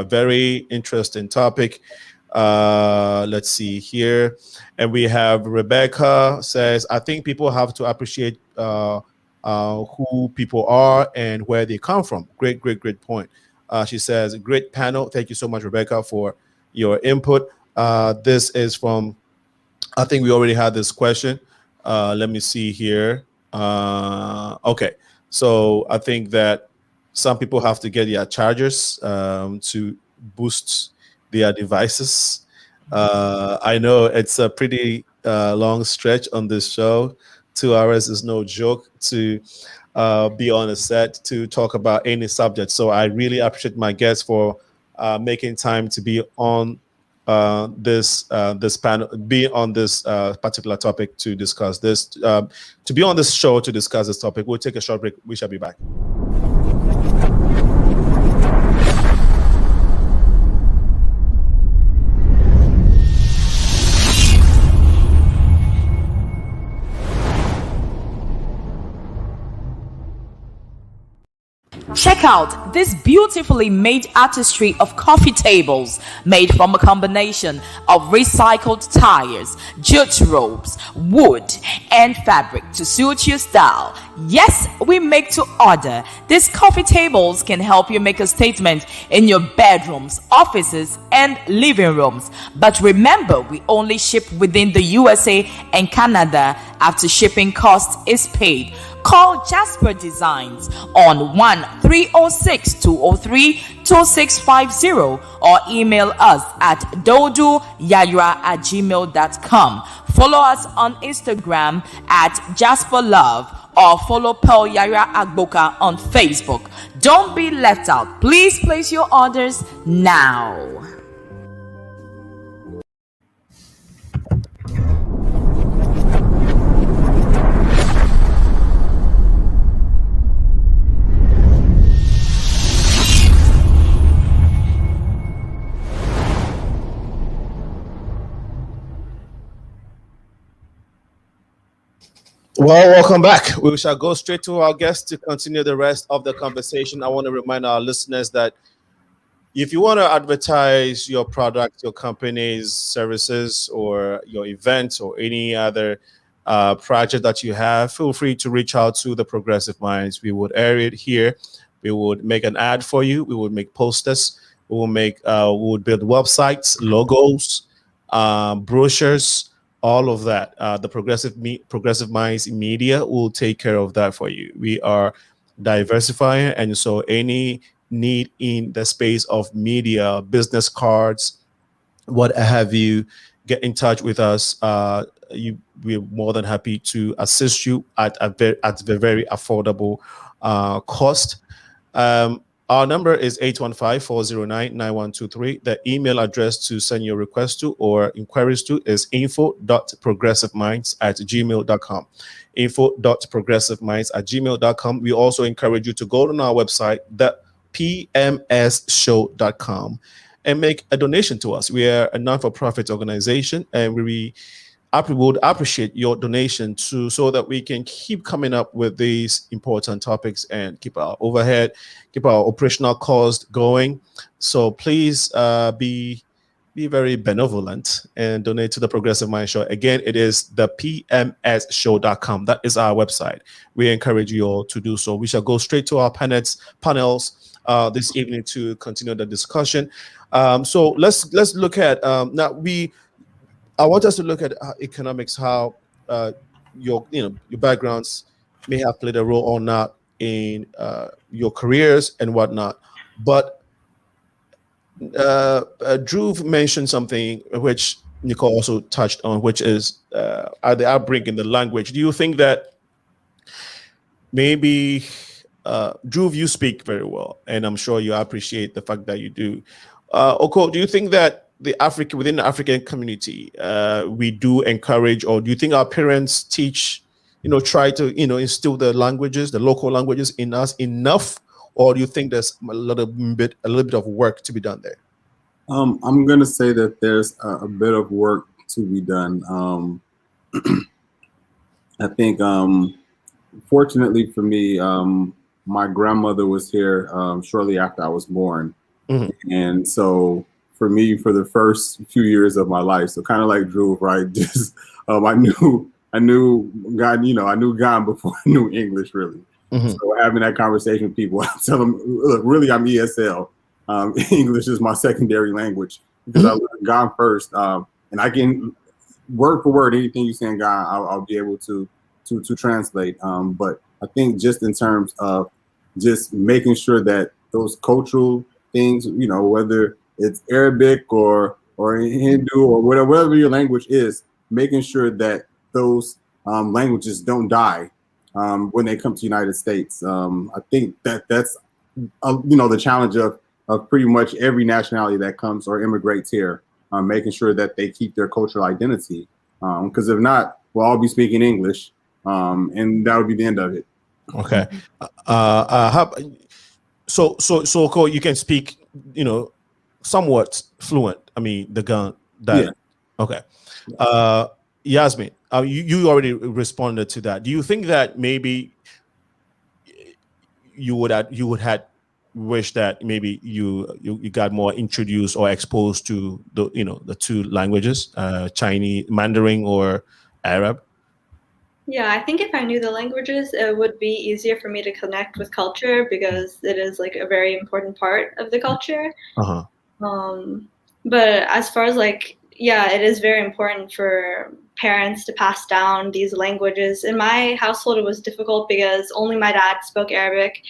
Very interesting topic. Let's see here. And we have Rebecca says, I think people have to appreciate who people are and where they come from. Great point. She says, great panel. Thank you so much, Rebecca, for your input. This is from, I think we already had this question. Let me see here. Okay. So I think that some people have to get their chargers to boost their devices. I know it's a pretty long stretch on this show. 2 hours is no joke to be on a set to talk about any subject. So I really appreciate my guests for making time to be on this panel, be on this particular topic to discuss this. To be on this show to discuss this topic. We'll take a short break. We shall be back. Check out this beautifully made artistry of coffee tables made from a combination of recycled tires, jute ropes, wood, and fabric to suit your style. Yes, we make to order. These coffee tables can help you make a statement in your bedrooms, offices, and living rooms. But remember, we only ship within the USA and Canada after shipping cost is paid. Call Jasper Designs on 1-306-203-2650 or email us at doduyayra@gmail.com. Follow us on Instagram at Jasper Love or follow Pearl Yara Agboka on Facebook. Don't be left out. Please place your orders now. Well, welcome back. We shall go straight to our guests to continue the rest of the conversation. I want to remind our listeners that if you want to advertise your product, your company's services, or your event, or any other project that you have, feel free to reach out to the Progressive Minds. We would air it here. We would make an ad for you. We would make posters. We would build websites, logos, brochures, all of that. The Progressive Minds Media will take care of that for you. We are diversifying, and so any need in the space of media, business cards, what have you, get in touch with us. We're more than happy to assist you at a very affordable cost. Our number is 815-409-9123. The email address to send your request to or inquiries to is info.progressiveminds@gmail.com. info.progressiveminds@gmail.com. We also encourage you to go to our website, thepmsshow.com, and make a donation to us. We are a non-for-profit organization, and we would appreciate your donation so that we can keep coming up with these important topics and keep our overhead, keep our operational cost going. So please be very benevolent and donate to the Progressive Mind Show. Again, it is the pmsshow.com. That is our website. We encourage you all to do so. We shall go straight to our panels this evening to continue the discussion. So let's look at I want us to look at economics, how your backgrounds may have played a role or not in your careers and whatnot. But DHRUV mentioned something which Nicole also touched on, which is the outbreak in the language. Do you think that maybe DHRUV, you speak very well, and I'm sure you appreciate the fact that you do. OKOE, do you think that within the African community, we do encourage, or do you think our parents teach, try to, instill the local languages in us enough, or do you think there's a little bit of work to be done there? I'm gonna say that there's a bit of work to be done. I think, fortunately for me, my grandmother was here shortly after I was born, and so for me, for the first few years of my life, so kind of like DHRUV, right? Just I knew God, I knew God before I knew English, really. So having that conversation with people, I tell them, look, really, I'm ESL. English is my secondary language because I learned God first, and I can word for word anything you say in God, I'll be able to translate. But I think just in terms of just making sure that those cultural things, whether it's Arabic or Hindu or whatever your language is, making sure that those languages don't die when they come to the United States. I think that's the challenge of pretty much every nationality that comes or immigrates here, making sure that they keep their cultural identity. Because if not, we'll all be speaking English, and that would be the end of it. Okay. So OKOE, you can speak, somewhat fluent. I mean, the gun. That. Yeah. Okay. YASMEEN, you already responded to that. Do you think that maybe you would had wished that maybe you got more introduced or exposed to the two languages, Chinese, Mandarin, or Arab? Yeah, I think if I knew the languages, it would be easier for me to connect with culture because it is like a very important part of the culture. But as far as it is very important for parents to pass down these languages. In my household, it was difficult because only my dad spoke Arabic,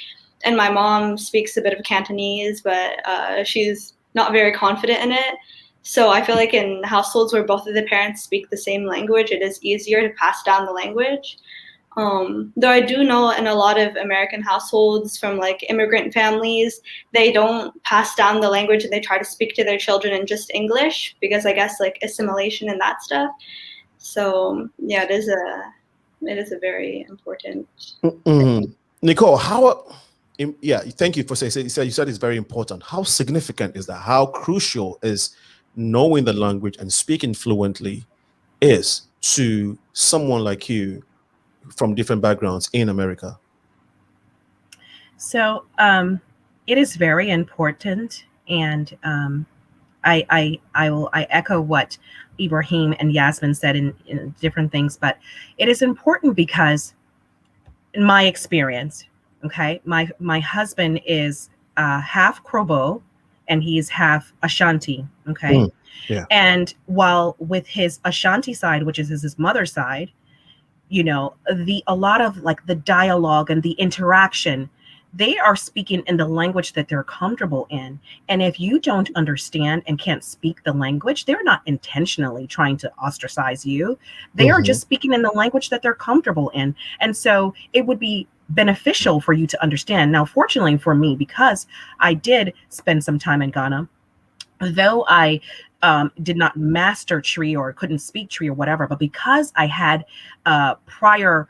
and my mom speaks a bit of Cantonese, but she's not very confident in it. So I feel like in households where both of the parents speak the same language, it is easier to pass down the language. Though I do know in a lot of American households from immigrant families, they don't pass down the language and they try to speak to their children in just English because I guess assimilation and that stuff. So yeah, it is a very important. Nicole, thank you for saying. You said it's very important. How significant is that? How crucial is knowing the language and speaking fluently is to someone like you from different backgrounds in America? So it is very important, and I echo what IBRAHIM and YASMEEN said in different things, but it is important because in my experience, okay, my husband is half Krobo and he's half Ashanti, okay? Yeah. And while with his Ashanti side, which is his mother's side, a lot of the dialogue and the interaction, they are speaking in the language that they're comfortable in. And if you don't understand and can't speak the language, they're not intentionally trying to ostracize you. They are just speaking in the language that they're comfortable in. And so it would be beneficial for you to understand. Now, fortunately for me, because I did spend some time in Ghana, though I did not master Tree or couldn't speak Tree or whatever, but because I had prior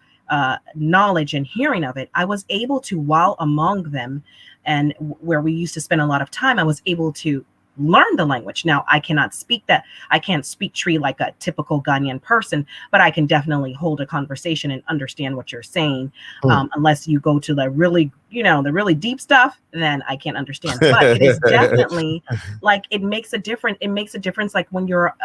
knowledge and hearing of it, I was able to, while among them and where we used to spend a lot of time, I was able to learn the language. Now, I cannot speak that. I can't speak Tree like a typical Ghanaian person, but I can definitely hold a conversation and understand what you're saying. Unless you go to the really, the really deep stuff, then I can't understand. But it is definitely like, it makes a difference. It makes a difference. Like when you're,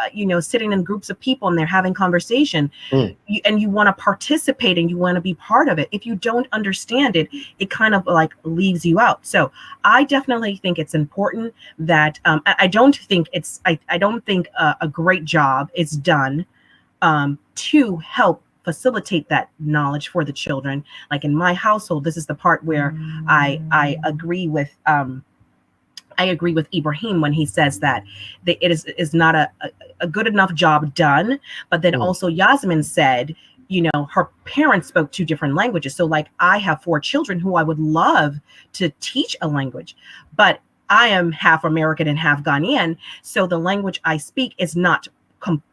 sitting in groups of people and they're having conversation and you want to participate and you want to be part of it. If you don't understand it, it kind of like leaves you out. So I definitely think it's important that I don't think a great job is done to help facilitate that knowledge for the children. Like in my household, this is the part where I agree with Ibrahim when he says that it is not a good enough job done. But then also Yasmeen said, her parents spoke 2 different languages. So like I have 4 children who I would love to teach a language, but I am half American and half Ghanaian. So the language I speak is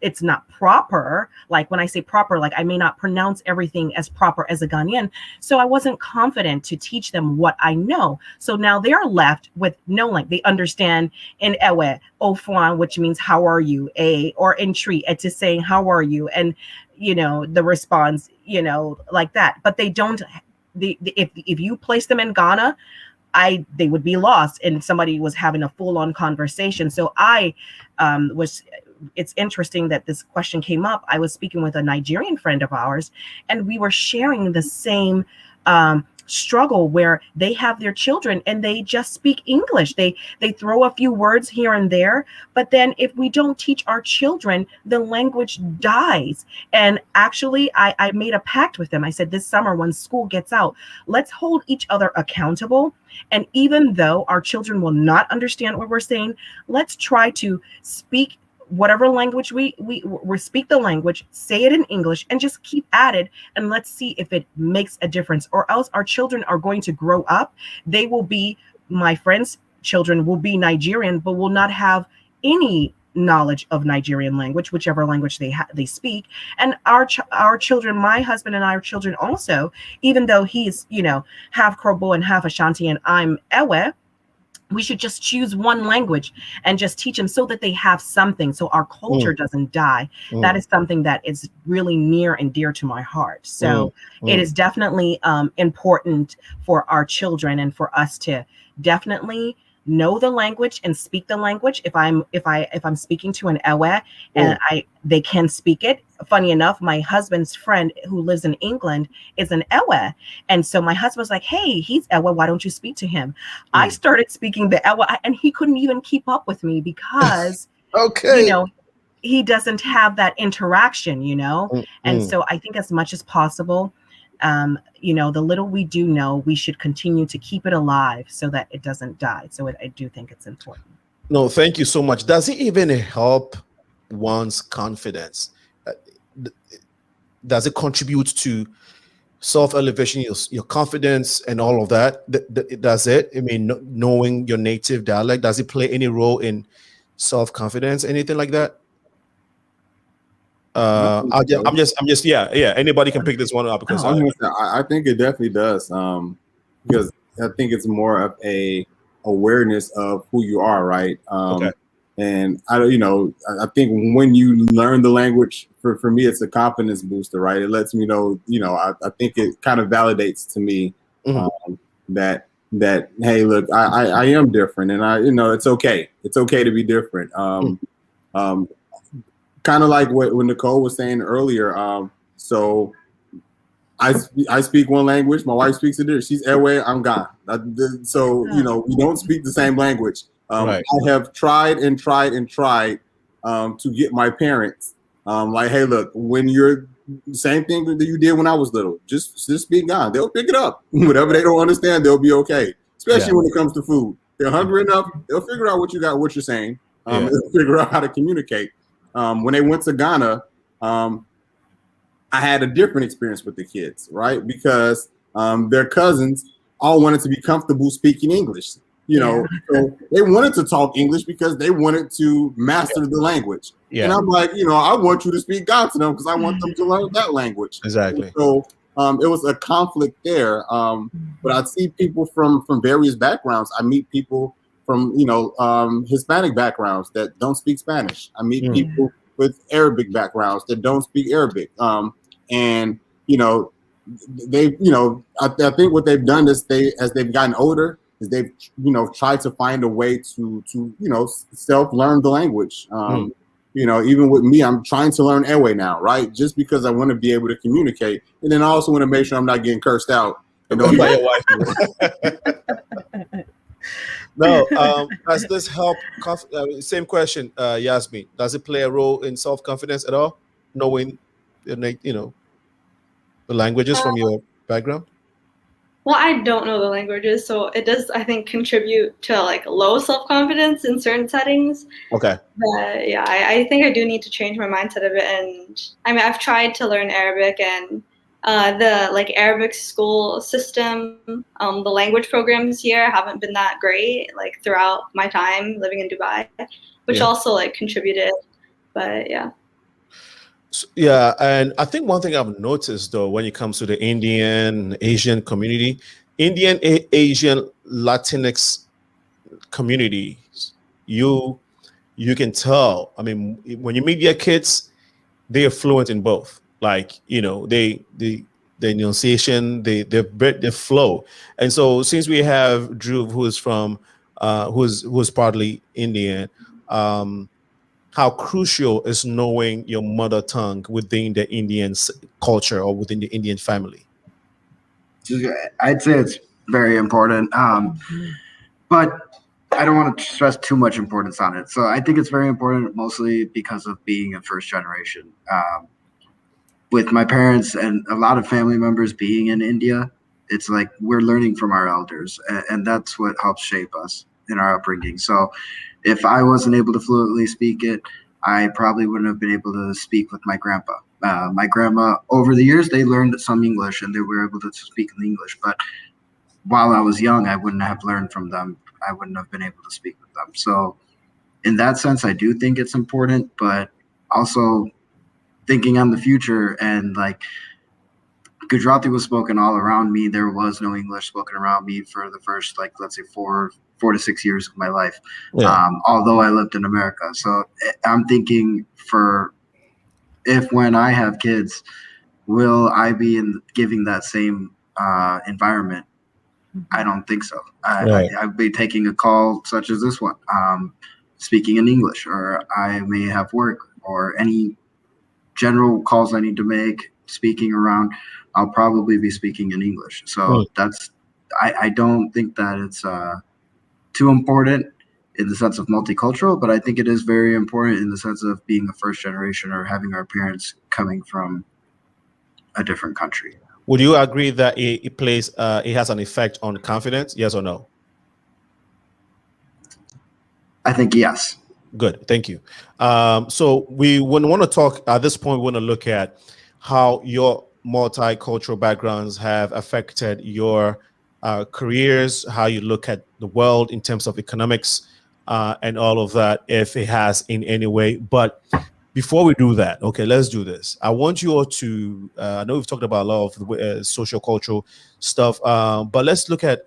it's not proper. Like when I say proper, like I may not pronounce everything as proper as a Ghanaian. So I wasn't confident to teach them what I know. So now they're left with no language. They understand in Ewe, Ofuan, which means how are you? Or in Tree, it's just saying how are you? And the response, like that. But they don't. If you place them in Ghana, they would be lost, and somebody was having a full-on conversation. So it's interesting that this question came up. I was speaking with a Nigerian friend of ours, and we were sharing the same struggle where they have their children and they just speak English. They throw a few words here and there, but then if we don't teach our children, the language dies. And actually, I made a pact with them. I said, this summer when school gets out, let's hold each other accountable. And even though our children will not understand what we're saying, let's try to speak whatever language we speak the language, say it in English, and just keep at it, and let's see if it makes a difference. Or else our children are going to grow up. They will be, my friends' children will be Nigerian, but will not have any knowledge of Nigerian language, whichever language they speak. And our children, my husband and our children also, even though he's half Krobo and half Ashanti and I'm Ewe, we should just choose one language and just teach them so that they have something, so our culture doesn't die. That is something that is really near and dear to my heart. So it is definitely important for our children and for us to definitely know the language and speak the language. If I'm speaking to an Ewe and they can speak it. Funny enough, my husband's friend who lives in England is an Ewe. And so my husband was like, hey, he's Ewe, why don't you speak to him? I started speaking the Ewe and he couldn't even keep up with me because he doesn't have that interaction, And so I think as much as possible, the little we do know, we should continue to keep it alive so that it doesn't die. So I do think it's important. No, thank you so much. Does it even help one's confidence? Does it contribute to self-elevation, your confidence and all of that? Does it? I mean, knowing your native dialect, does it play any role in self-confidence, anything like that? I'm just yeah. Anybody can pick this one up because I think it definitely does. Because I think it's more of a awareness of who you are, right? And I think when you learn the language, for me, it's a confidence booster, right? It lets me know, I think it kind of validates to me that hey, look, I am different, and it's okay. It's okay to be different. Kind of like what Nicole was saying earlier. So I speak one language. My wife speaks a different. She's Ewe, I'm Ghana. So we don't speak the same language. I have tried to get my parents like, hey, look, when you're same thing that you did when I was little, just speak Ghana. They'll pick it up. Whatever they don't understand, they'll be okay. Especially when it comes to food. They're hungry enough. They'll figure out what you're saying. They'll figure out how to communicate. When they went to Ghana, I had a different experience with the kids, right? Because their cousins all wanted to be comfortable speaking English. So they wanted to talk English because they wanted to master the language. And I'm like, I want you to speak God to them because I want them to learn that language. Exactly. And so it was a conflict there. But I see people from various backgrounds. I meet people from Hispanic backgrounds that don't speak Spanish. I meet people with Arabic backgrounds that don't speak Arabic. And I think what they've done is as they've gotten older, is they've tried to find a way to self-learn the language. Even with me, I'm trying to learn Ewe now, right? Just because I want to be able to communicate, and then I also want to make sure I'm not getting cursed out. By your wife. No, does this help? Same question, Yasmeen. Does it play a role in self-confidence at all? Knowing, the languages from your background? Well, I don't know the languages, so it does, I think, contribute to like low self-confidence in certain settings. Okay. But yeah, I think I do need to change my mindset a bit. And I mean, I've tried to learn Arabic, and the like Arabic school system, the language programs here haven't been that great like throughout my time living in Dubai, which also like contributed. But yeah. Yeah, and I think one thing I've noticed though, when it comes to the Indian, Asian community, Indian, Asian, Latinx communities, you can tell. I mean, when you meet their kids, they are fluent in both. Like the enunciation, the flow. And so since we have DHRUV, who is from who's partly Indian, how crucial is knowing your mother tongue within the Indian culture or within the Indian family? I'd say it's very important, but I don't want to stress too much importance on it. So I think it's very important mostly because of being a first generation. With my parents and a lot of family members being in India, it's like we're learning from our elders, and that's what helps shape us in our upbringing. So if I wasn't able to fluently speak it, I probably wouldn't have been able to speak with my grandpa. My grandma, over the years, they learned some English and they were able to speak in English. But while I was young, I wouldn't have learned from them. I wouldn't have been able to speak with them. So in that sense, I do think it's important, but also thinking on the future, and like Gujarati was spoken all around me. There was no English spoken around me for the first, like, let's say 4 to 6 years of my life, although I lived in America. So I'm thinking when I have kids, will I be giving that same environment? I don't think so. I'd be taking a call such as this one, speaking in English, or I may have work or any general calls I need to make, speaking around, I'll probably be speaking in English. So I don't think that it's too important in the sense of multicultural, but I think it is very important in the sense of being a first generation or having our parents coming from a different country. Would you agree that it has an effect on confidence? Yes or no? I think yes. Good, thank you. So we want to talk at this point. We want to look at how your multicultural backgrounds have affected your careers, how you look at the world in terms of economics, and all of that, if it has in any way. But before we do that, okay, let's do this. I want you all to, I know we've talked about a lot of social cultural stuff, but let's look at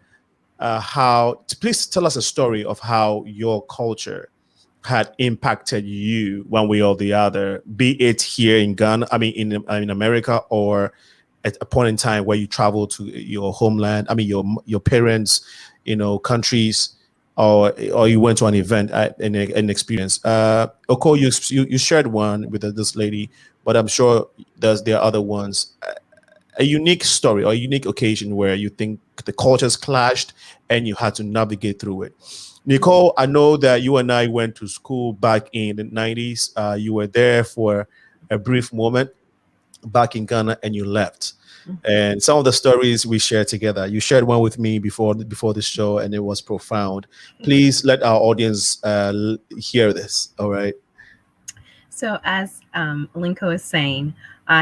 please tell us a story of how your culture had impacted you one way or the other, be it here in Ghana, I mean, in America, or at a point in time where you travel to your homeland, I mean, your parents, countries, or you went to an event, an experience. OKOE, you shared one with this lady, but I'm sure there are other ones. A unique story or a unique occasion where you think the cultures clashed and you had to navigate through it. Nicole, I know that you and I went to school back in the 90s. You were there for a brief moment back in Ghana and you left. And some of the stories we shared together, you shared one with me before the show, and it was profound. Please let our audience hear this. All right. So as Linko is saying,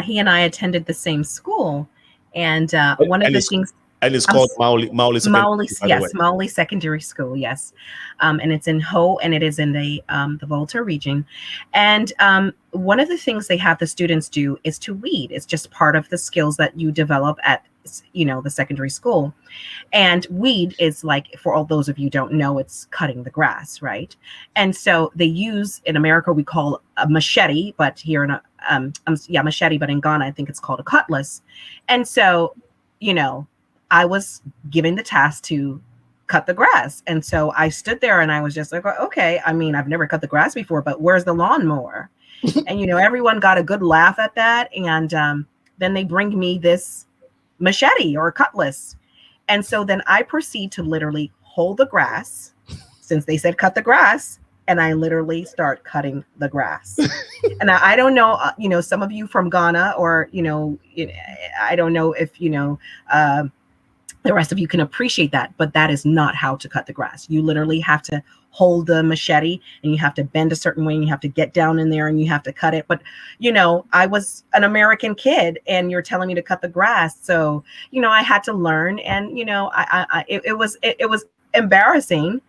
he and I attended the same school, and one of the things. And it's called Mauli Secondary School, yes. And it's in Ho, and it is in the Volta region. And one of the things they have the students do is to weed. It's just part of the skills that you develop at the secondary school. And weed is like, for all those of you who don't know, it's cutting the grass, right? And so they use, in America, we call a machete, but here in machete, but in Ghana, I think it's called a cutlass. And so, I was given the task to cut the grass. And so I stood there and I was just like, okay, I mean, I've never cut the grass before, but where's the lawnmower? And, everyone got a good laugh at that. And then they bring me this machete or cutlass. And so then I proceed to literally hold the grass, since they said cut the grass, and I literally start cutting the grass. And I don't know, some of you from Ghana, or, I don't know if, the rest of you can appreciate that, but that is not how to cut the grass. You literally have to hold the machete and you have to bend a certain way and you have to get down in there and you have to cut it. But, I was an American kid and you're telling me to cut the grass. So, I had to learn, and, it was embarrassing.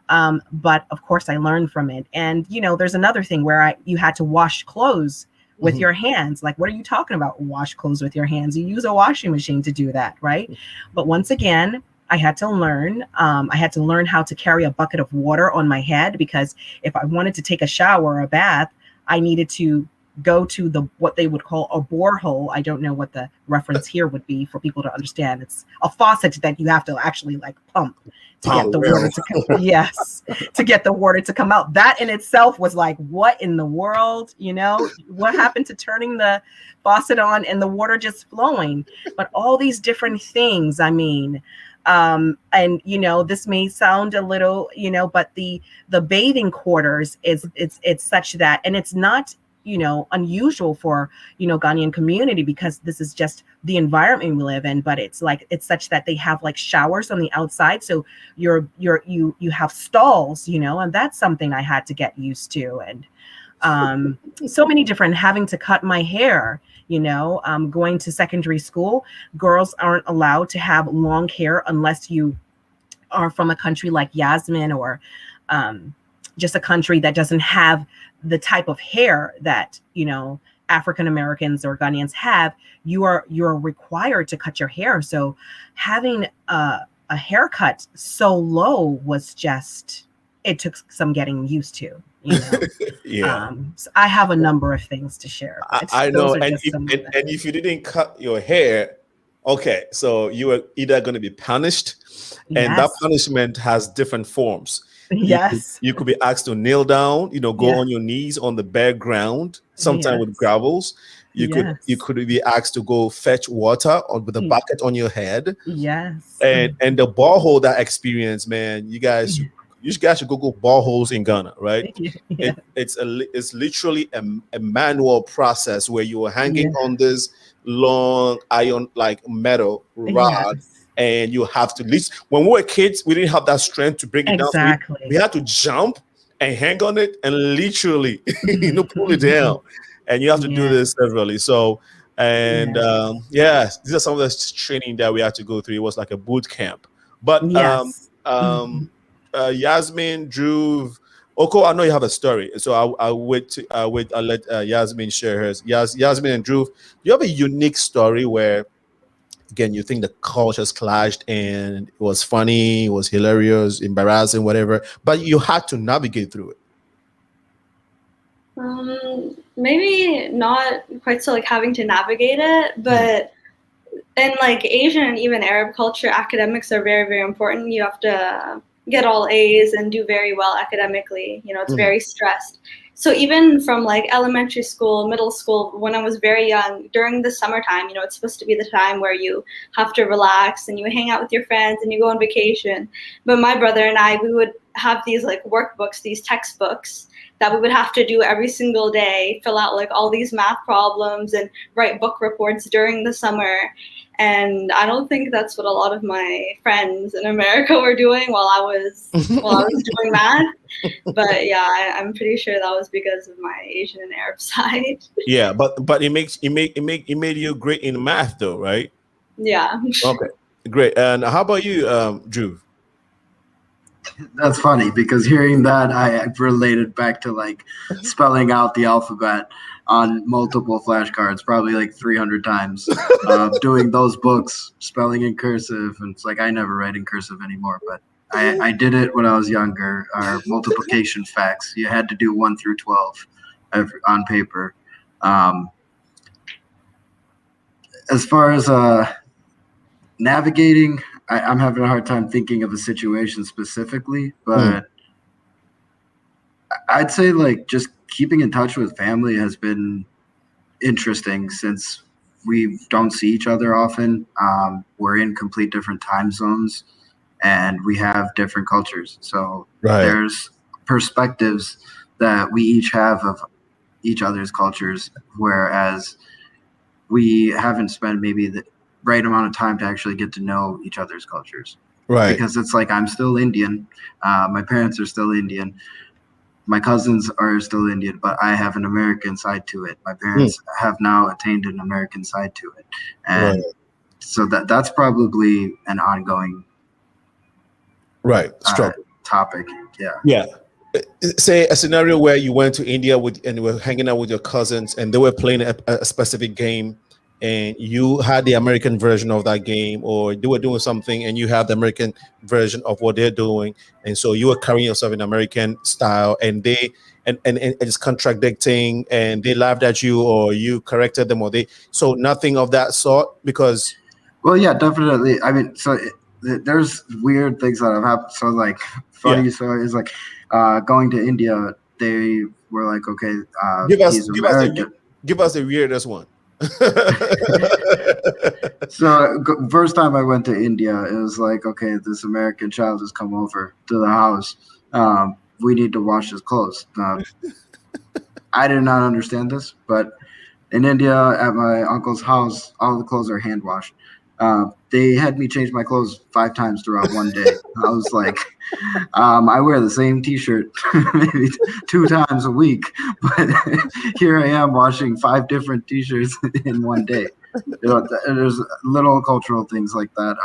But of course I learned from it. And, there's another thing where you had to wash clothes with your hands. Like, what are you talking about? Wash clothes with your hands? You use a washing machine to do that, right? But once again, I had to learn. I had to learn how to carry a bucket of water on my head, because if I wanted to take a shower or a bath, I needed to go to what they would call a borehole. I don't know what the reference here would be for people to understand. It's a faucet that you have to actually like pump to get the water to come. Yes, to get the water to come out. That in itself was like, what in the world? What happened to turning the faucet on and the water just flowing? But all these different things, I mean, and this may sound a little, but the bathing quarters it's such that, and it's not unusual for Ghanaian community, because this is just the environment we live in. But it's such that they have like showers on the outside, so you have stalls, and that's something I had to get used to. And so many different, having to cut my hair, going to secondary school, girls aren't allowed to have long hair unless you are from a country like YASMEEN, or just a country that doesn't have the type of hair that, African Americans or Ghanaians have. You're required to cut your hair. So having a haircut so low was just, it took some getting used to, Yeah. So I have a number of things to share. I know. And if you didn't cut your hair, okay, so you were either going to be punished, and that punishment has different forms. Yes. You could be asked to kneel down, go on your knees on the bare ground, sometimes with gravels. You could be asked to go fetch water with a bucket on your head. Yes. And the borehole, that experience, man, you guys should go boreholes in Ghana, right? It's literally a manual process where you are hanging on this long iron like metal rod. And you have to, at least when we were kids, we didn't have that strength to bring it down. So we had to jump and hang on it and literally, pull it down. And you have to do this severally. So, and these are some of the training that we had to go through. It was like a boot camp. But YASMEEN, DHRUV, Oko, I know you have a story, so I'll let YASMEEN share hers. YASMEEN and DHRUV, do you have a unique story where, again, you think the cultures clashed and it was funny, it was hilarious, embarrassing, whatever, but you had to navigate through it? Maybe not quite so like having to navigate it, but in like Asian and even Arab culture, academics are very, very important. You have to get all A's and do very well academically. It's very stressed. So even from like elementary school, middle school, when I was very young, during the summertime, it's supposed to be the time where you have to relax and you hang out with your friends and you go on vacation. But my brother and I, we would have these like workbooks, these textbooks that we would have to do every single day, fill out like all these math problems and write book reports during the summer. And I don't think that's what a lot of my friends in America were doing while I was doing math. But yeah, I'm pretty sure that was because of my Asian and Arab side. Yeah, but it made you great in math though, right? Yeah. Okay, great. And how about you, DHRUV? That's funny, because hearing that, I related back to like spelling out the alphabet. on multiple flashcards, probably like 300 times, doing those books, spelling in cursive. And it's like, I never write in cursive anymore, but I did it when I was younger. Our multiplication facts, you had to do 1 through 12 on paper. As far as navigating, I'm having a hard time thinking of a situation specifically, but I'd say like just keeping in touch with family has been interesting since we don't see each other often. We're in complete different time zones and we have different cultures. So there's perspectives that we each have of each other's cultures, whereas we haven't spent maybe the right amount of time to actually get to know each other's cultures. Right. Because it's like, I'm still Indian. My parents are still Indian. My cousins are still Indian, but I have an American side to it. My parents have now attained an American side to it. And so that's probably an ongoing topic. Yeah. Yeah. Say a scenario where you went to India and were hanging out with your cousins and they were playing a specific game and you had the American version of that game, or they were doing something and you have the American version of what they're doing. And so you were carrying yourself in American style and they, and it's contradicting and they laughed at you or you corrected them so nothing of that sort because. Well, yeah, definitely. I mean, so there's weird things that have happened. So like funny story is like, going to India, they were like, okay, give us the weirdest one. So first time I went to India, it was like, okay, this American child has come over to the house. We need to wash his clothes. I did not understand this, but in India at my uncle's house, all the clothes are hand washed. They had me change my clothes 5 times throughout one day. I was like, I wear the same t-shirt maybe 2 times a week, but here I am washing 5 different t-shirts in one day. You know, there's little cultural things like that.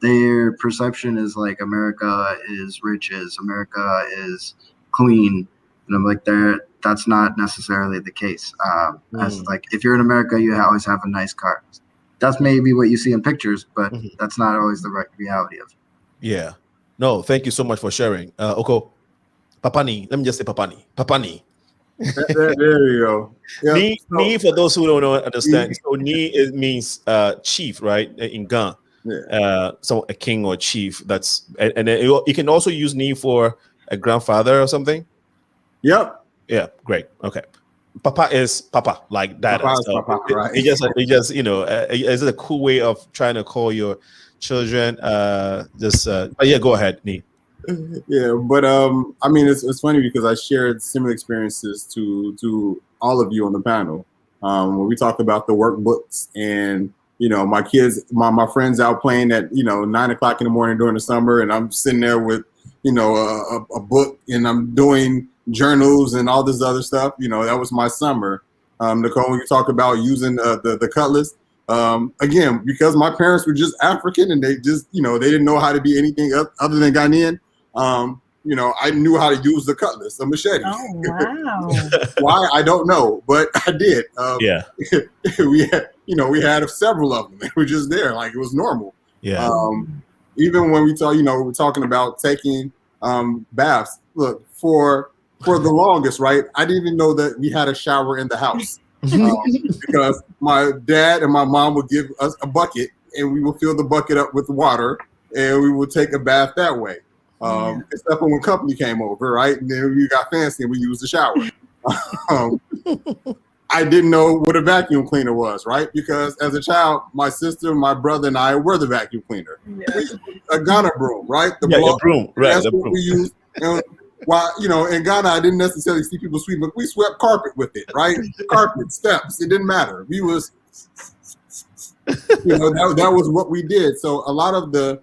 Their perception is like America is riches, America is clean, and I'm like, that's not necessarily the case. As like, if you're in America, you always have a nice car. That's maybe what you see in pictures, but that's not always the right reality of it. Yeah. No, thank you so much for sharing. Oko, Papani. Let me just say Papani. Papani. There you go. Yeah. Ni, for those who don't understand, so Ni means chief, right? In Ghana. Yeah. So a king or chief. That's and then you can also use Ni for a grandfather or something. Yep. Yeah, great. Okay. Papa is Papa, like that. So Papa, right? It just you know, it's a cool way of trying to call your children. But yeah, go ahead, Nee. Yeah, but I mean, it's funny because I shared similar experiences to all of you on the panel. When we talk about the workbooks and you know, my kids, my friends out playing at 9 o'clock in the morning during the summer, and I'm sitting there with a book and I'm doing journals and all this other stuff. That was my summer. Nicole, when you talk about using the cutlass, again, because my parents were just African and they just, they didn't know how to be anything other than Ghanaian. I knew how to use the cutlass, a machete. Oh, wow. Why? I don't know, but I did. Yeah. we had several of them. They were just there. Like it was normal. Yeah. Even when we talk, we're talking about taking baths. Look, for the longest, right? I didn't even know that we had a shower in the house because my dad and my mom would give us a bucket and we would fill the bucket up with water and we would take a bath that way. Except for when company came over, right? And then we got fancy and we used the shower. I didn't know what a vacuum cleaner was, right? Because as a child, my sister, my brother, and I were the vacuum cleaner. Yeah. A Ghana broom, right? The broom, right? That's what we used. And while in Ghana, I didn't necessarily see people sweep, but we swept carpet with it, right? Carpet, steps, it didn't matter. We was, that was what we did. So a lot of the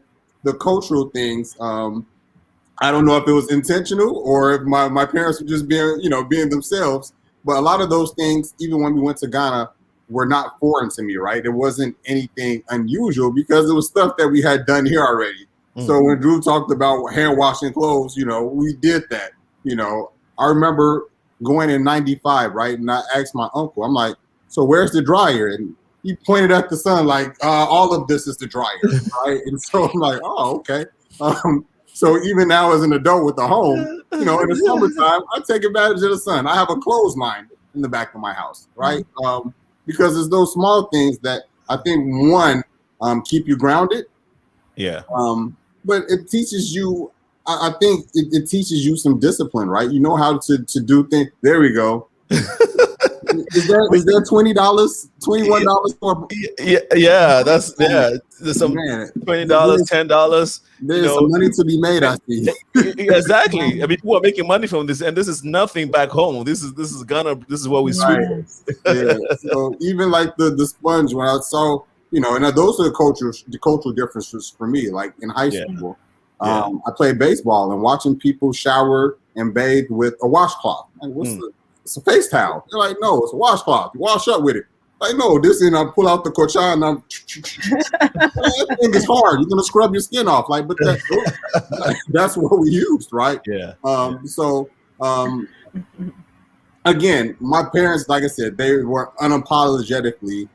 cultural things, I don't know if it was intentional or if my parents were just being themselves. But a lot of those things, even when we went to Ghana, were not foreign to me, right? It wasn't anything unusual because it was stuff that we had done here already. Mm-hmm. So when Drew talked about hand washing clothes, we did that. I remember going in 95, right? And I asked my uncle, I'm like, so where's the dryer? And he pointed at the sun like, all of this is the dryer, right? And so I'm like, oh, okay. So even now as an adult with a home, in the summertime, I take advantage of the sun. I have a clothesline in the back of my house, right? Because it's those small things that I think, one, keep you grounded. Yeah. But it teaches you, I think it teaches you some discipline, right? You know how to do things. There we go. Is there $20, $21 for? Yeah, there's some $20, $10. There's some money to be made, I see. Exactly. I mean, people are making money from this, and this is nothing back home. This is what we sweep. Yeah. So even like the sponge, when I saw, and those are the cultural differences for me. Like in high school, I played baseball, and watching people shower and bathe with a washcloth. Like, it's a face towel. They're like, no, it's a washcloth. You wash up with it. Like, no, this, and I pull out the kocha and that thing is hard. You're gonna scrub your skin off. Like, but that's what we used, right? Yeah. Again, my parents, like I said, they were unapologetically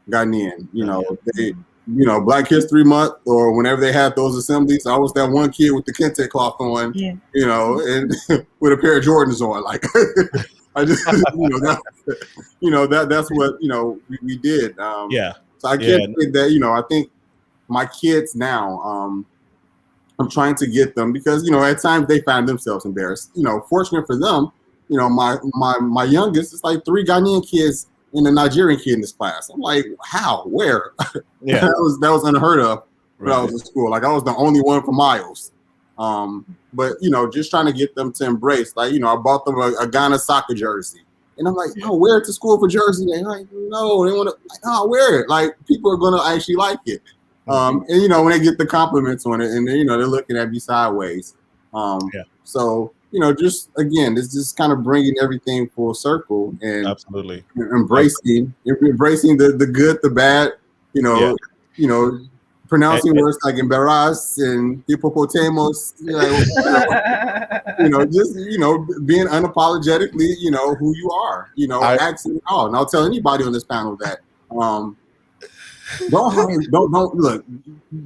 Ghanaian. They, Black History Month or whenever they had those assemblies, I was that one kid with the kente cloth on, and with a pair of Jordans on. Like, I just, that's what, we did. So I can't say that, I think my kids now, I'm trying to get them because, at times they find themselves embarrassed. Fortunate for them, my youngest is like 3 Ghanaian kids and a Nigerian kid in this class. I'm like, how? Where? Yeah. that was unheard of when I was in school. Like, I was the only one for miles. But just trying to get them to embrace. Like, I bought them a Ghana soccer jersey, and I'm like, no, wear it to school for Jersey Day. Like, no, they want to. Like, no, wear it. Like, people are gonna actually like it. And when they get the compliments on it, and they're looking at me sideways. So. Just again, it's just kind of bringing everything full circle and absolutely embracing the good, the bad. Pronouncing words like embarrass and hippopotamos. Just being unapologetically, who you are. Accent all. And I'll tell anybody on this panel that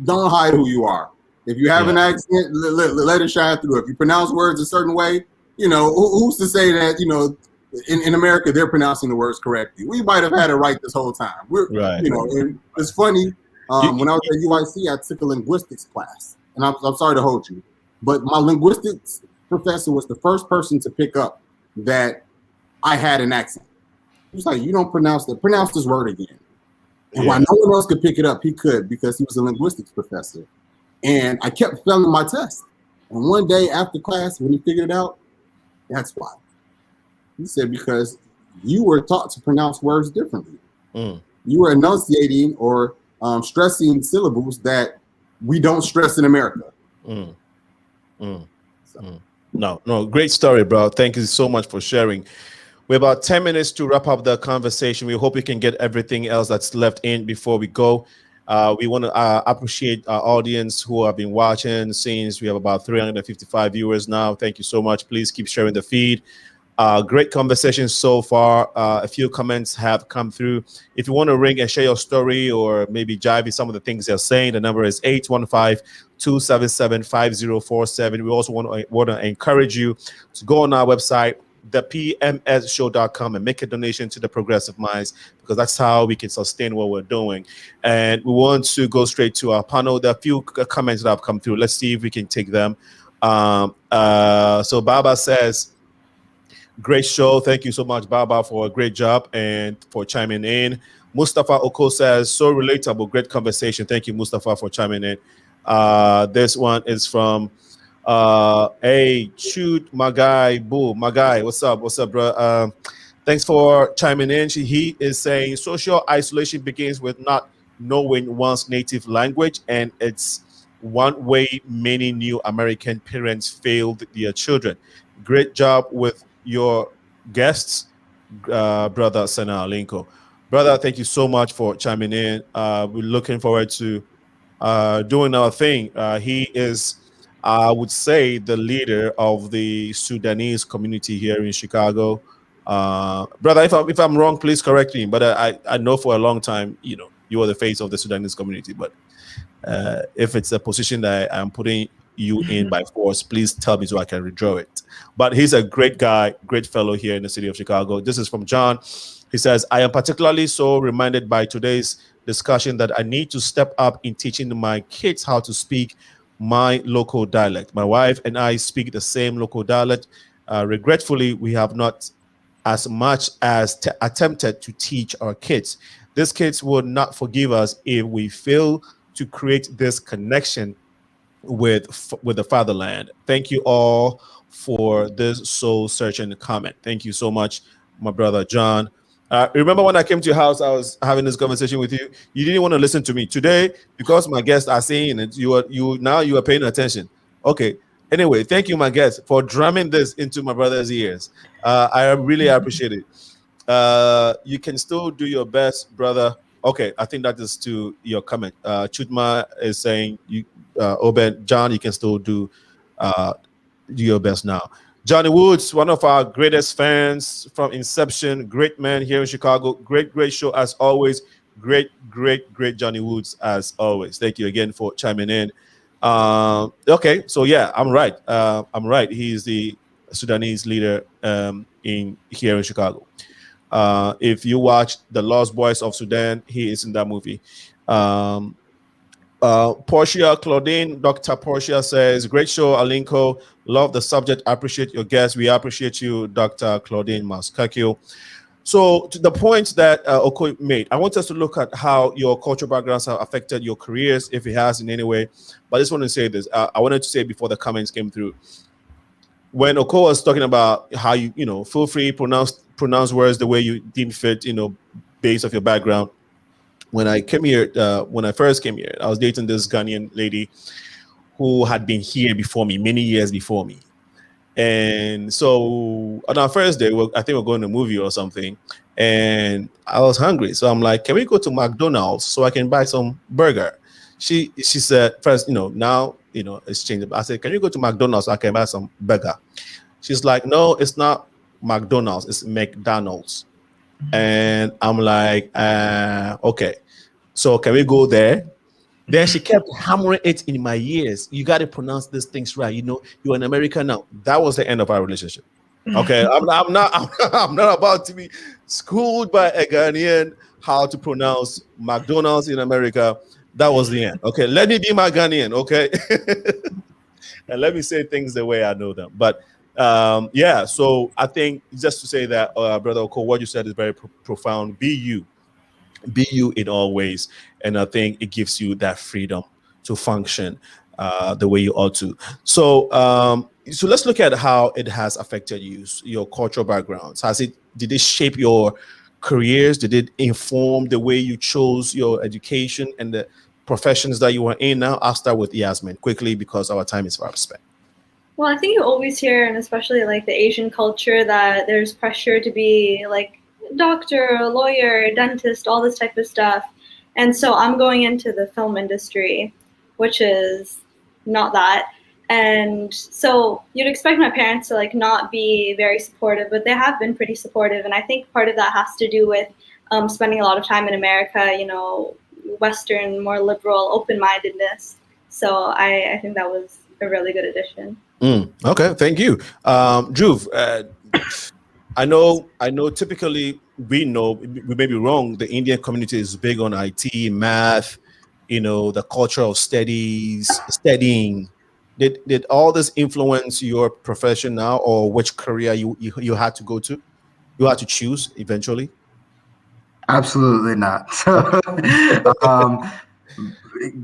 don't hide who you are. If you have an accent, let it shine through. If you pronounce words a certain way, who's to say that, in America, they're pronouncing the words correctly. We might have had it right this whole time. And it's funny. When I was at UIC, I took a linguistics class. And I'm sorry to hold you, but my linguistics professor was the first person to pick up that I had an accent. He was like, you don't pronounce this word again. And while no one else could pick it up, he could because he was a linguistics professor. And I kept failing my test. And one day after class, when he figured it out, that's why. He said, because you were taught to pronounce words differently. You were enunciating or stressing syllables that we don't stress in America. No, great story, bro. Thank you so much for sharing. We're about 10 minutes to wrap up the conversation. We hope we can get everything else that's left in before we go. We want to appreciate our audience who have been watching since we have about 355 viewers now. Thank you so much. Please keep sharing the feed. Great conversation so far. A few comments have come through. If you want to ring and share your story or maybe jive with some of the things they're saying, the number is 815-277-5047. We also want to encourage you to go on our website, thepmsshow.com, and make a donation to the Progressive Minds, because that's how we can sustain what we're doing. And we want to go straight to our panel. There are a few comments that have come through. Let's see if we can take them. So Baba says, great show. Thank you so much, Baba, for a great job and for chiming in. Mustafa Oko says, so relatable. Great conversation. Thank you, Mustafa, for chiming in. This one is from hey, shoot, my guy, what's up, bro? Thanks for chiming in. He is saying social isolation begins with not knowing one's native language, and it's one way many new American parents failed their children. Great job with your guests, brother SENAALINCO. Brother, thank you so much for chiming in. We're looking forward to doing our thing. He is I would say the leader of the Sudanese community here in Chicago. Brother, if I'm wrong, please correct me. But I know for a long time, you are the face of the Sudanese community. But if it's a position that I'm putting you in by force, please tell me so I can withdraw it. But he's a great guy, great fellow here in the city of Chicago. This is from John. He says, I am particularly so reminded by today's discussion that I need to step up in teaching my kids how to speak my local dialect. My wife and I speak the same local dialect. Regretfully, we have not as much as attempted to teach our kids. These kids will not forgive us if we fail to create this connection with the fatherland. Thank you all for this soul searching comment. Thank you so much, my brother John. Remember when I came to your house, I was having this conversation with you. You didn't want to listen to me today because my guests are saying it. You are paying attention. Okay. Anyway, thank you, my guest, for drumming this into my brother's ears. I really appreciate it. You can still do your best, brother. Okay, I think that is to your comment. Chutma is saying, Obed, John, you can still do your best now. Johnny Woods, one of our greatest fans from inception, great man here in Chicago. Great show as always. Great Johnny Woods as always. Thank you again for chiming in. Okay, so yeah, I'm right. He's the Sudanese leader here in Chicago. If you watch The Lost Boys of Sudan, he is in that movie. Portia Claudine, Dr. Portia says, great show, Alinko. Love the subject. Appreciate your guest. We appreciate you, Dr. Claudine Maskakio. So to the point that OKOE made, I want us to look at how your cultural backgrounds have affected your careers, if it has in any way. But I just want to say this. I wanted to say before the comments came through, when OKOE was talking about how you feel free, pronounce words the way you deem fit, based off your background. When I came here, when I first came here, I was dating this Ghanaian lady who had been here before me, many years before me. And so on our first day, I think we're going to a movie or something, and I was hungry. So I'm like, can we go to McDonald's so I can buy some burger? She said, first, now, it's changed. I said, can you go to McDonald's so I can buy some burger? She's like, no, it's not McDonald's, it's McDonald's. And I'm like, okay, so can we go there? Then she kept hammering it in my ears. You got to pronounce these things right. You're in America now. That was the end of our relationship. Okay, I'm not about to be schooled by a Ghanaian how to pronounce McDonald's in America. That was the end. Okay, let me be my Ghanaian. Okay, and let me say things the way I know them. But yeah, so I think just to say that, Brother OKOE, what you said is very profound. Be you in all ways, and I think it gives you that freedom to function the way you ought to. So so let's look at how it has affected you, your cultural backgrounds. Did it shape your careers? Did it inform the way you chose your education and the professions that you are in now? I'll start with Yasmeen quickly because our time is far spent. Well, I think you always hear, and especially like the Asian culture, that there's pressure to be like doctor, lawyer, dentist, all this type of stuff. And so I'm going into the film industry, which is not that. And so you'd expect my parents to like not be very supportive, but they have been pretty supportive. And I think part of that has to do with spending a lot of time in America, Western, more liberal, open-mindedness. So I think that was a really good addition. Okay, thank you. DHRUV, I know typically we may be wrong, the Indian community is big on IT, math, the culture of studying. Did all this influence your profession now, or which career you had to go to? You had to choose eventually? Absolutely not. So,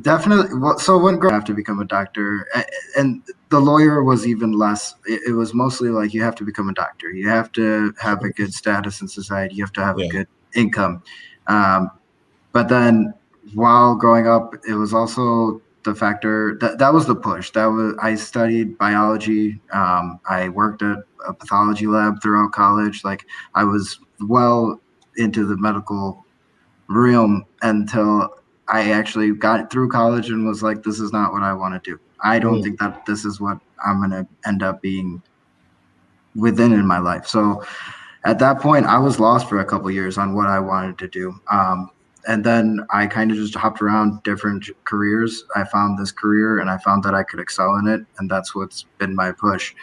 definitely. So when growing up, have to become a doctor, and the lawyer was even less. It was mostly like you have to become a doctor. You have to have a good status in society. You have to have a good income. But then while growing up, it was also the factor that was the push. I studied biology. I worked at a pathology lab throughout college. Like I was well into the medical realm until I actually got through college and was like, this is not what I want to do. I don't think that this is what I'm going to end up being within in my life. So at that point, I was lost for a couple of years on what I wanted to do. And then I kind of just hopped around different careers. I found this career and I found that I could excel in it. And that's what's been my push.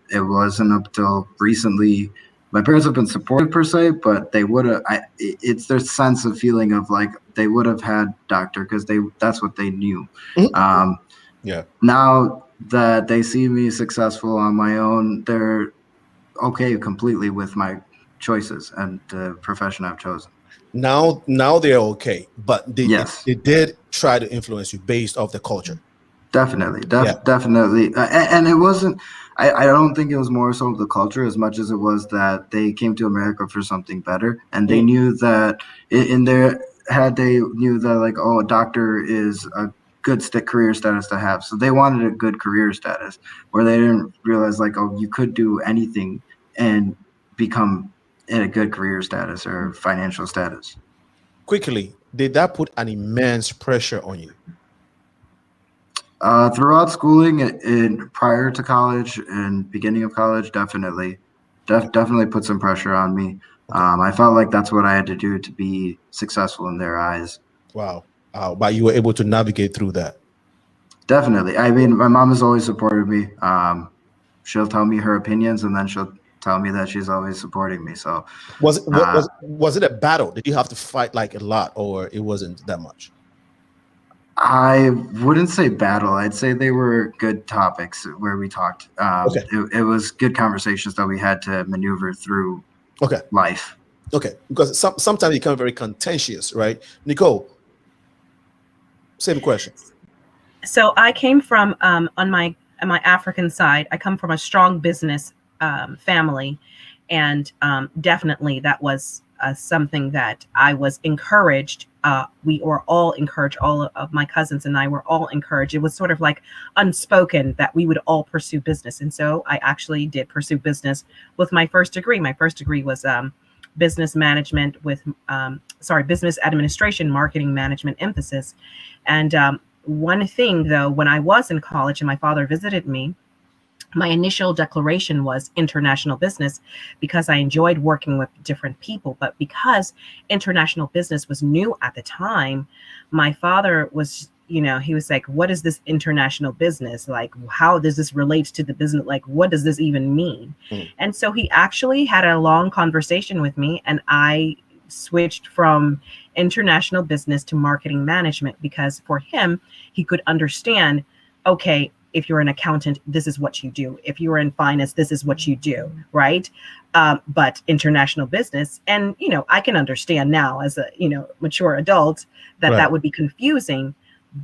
It wasn't up till recently. My parents have been supportive per se, but they would have, it's their sense of feeling of like, they would have had doctor because that's what they knew. Yeah. Now that they see me successful on my own, they're okay completely with my choices and the profession I've chosen. Now they're okay, but they did try to influence you based off the culture. Definitely. And it wasn't, I don't think it was more so the culture as much as it was that they came to America for something better. And they knew that in their head, they knew that like, oh, a doctor is a good career status to have. So they wanted a good career status where they didn't realize like, oh, you could do anything and become in a good career status or financial status. Quickly, did that put an immense pressure on you? Throughout schooling and prior to college and beginning of college, definitely put some pressure on me. I felt like that's what I had to do to be successful in their eyes. Wow. But you were able to navigate through that. Definitely. I mean, my mom has always supported me. She'll tell me her opinions and then she'll tell me that she's always supporting me. So was it a battle? Did you have to fight like a lot, or it wasn't that much? I wouldn't say battle. I'd say they were good topics where we talked. It was good conversations that we had to maneuver through life. Okay, because sometimes you become very contentious, right? Nicole, same question. So I came from on my African side, I come from a strong business family, and definitely that was something that I was encouraged. We were all encouraged. All of my cousins and I were all encouraged. It was sort of like unspoken that we would all pursue business. And so I actually did pursue business with my first degree. My first degree was business management with, business administration, marketing management emphasis. And one thing though, when I was in college and my father visited me, my initial declaration was international business because I enjoyed working with different people. But because international business was new at the time, my father was, he was like, what is this international business? Like, how does this relate to the business? Like, what does this even mean? And so he actually had a long conversation with me, and I switched from international business to marketing management because for him, he could understand, okay, if you're an accountant, this is what you do. If you're in finance, this is what you do, right? But international business, and I can understand now as a mature adult that would be confusing,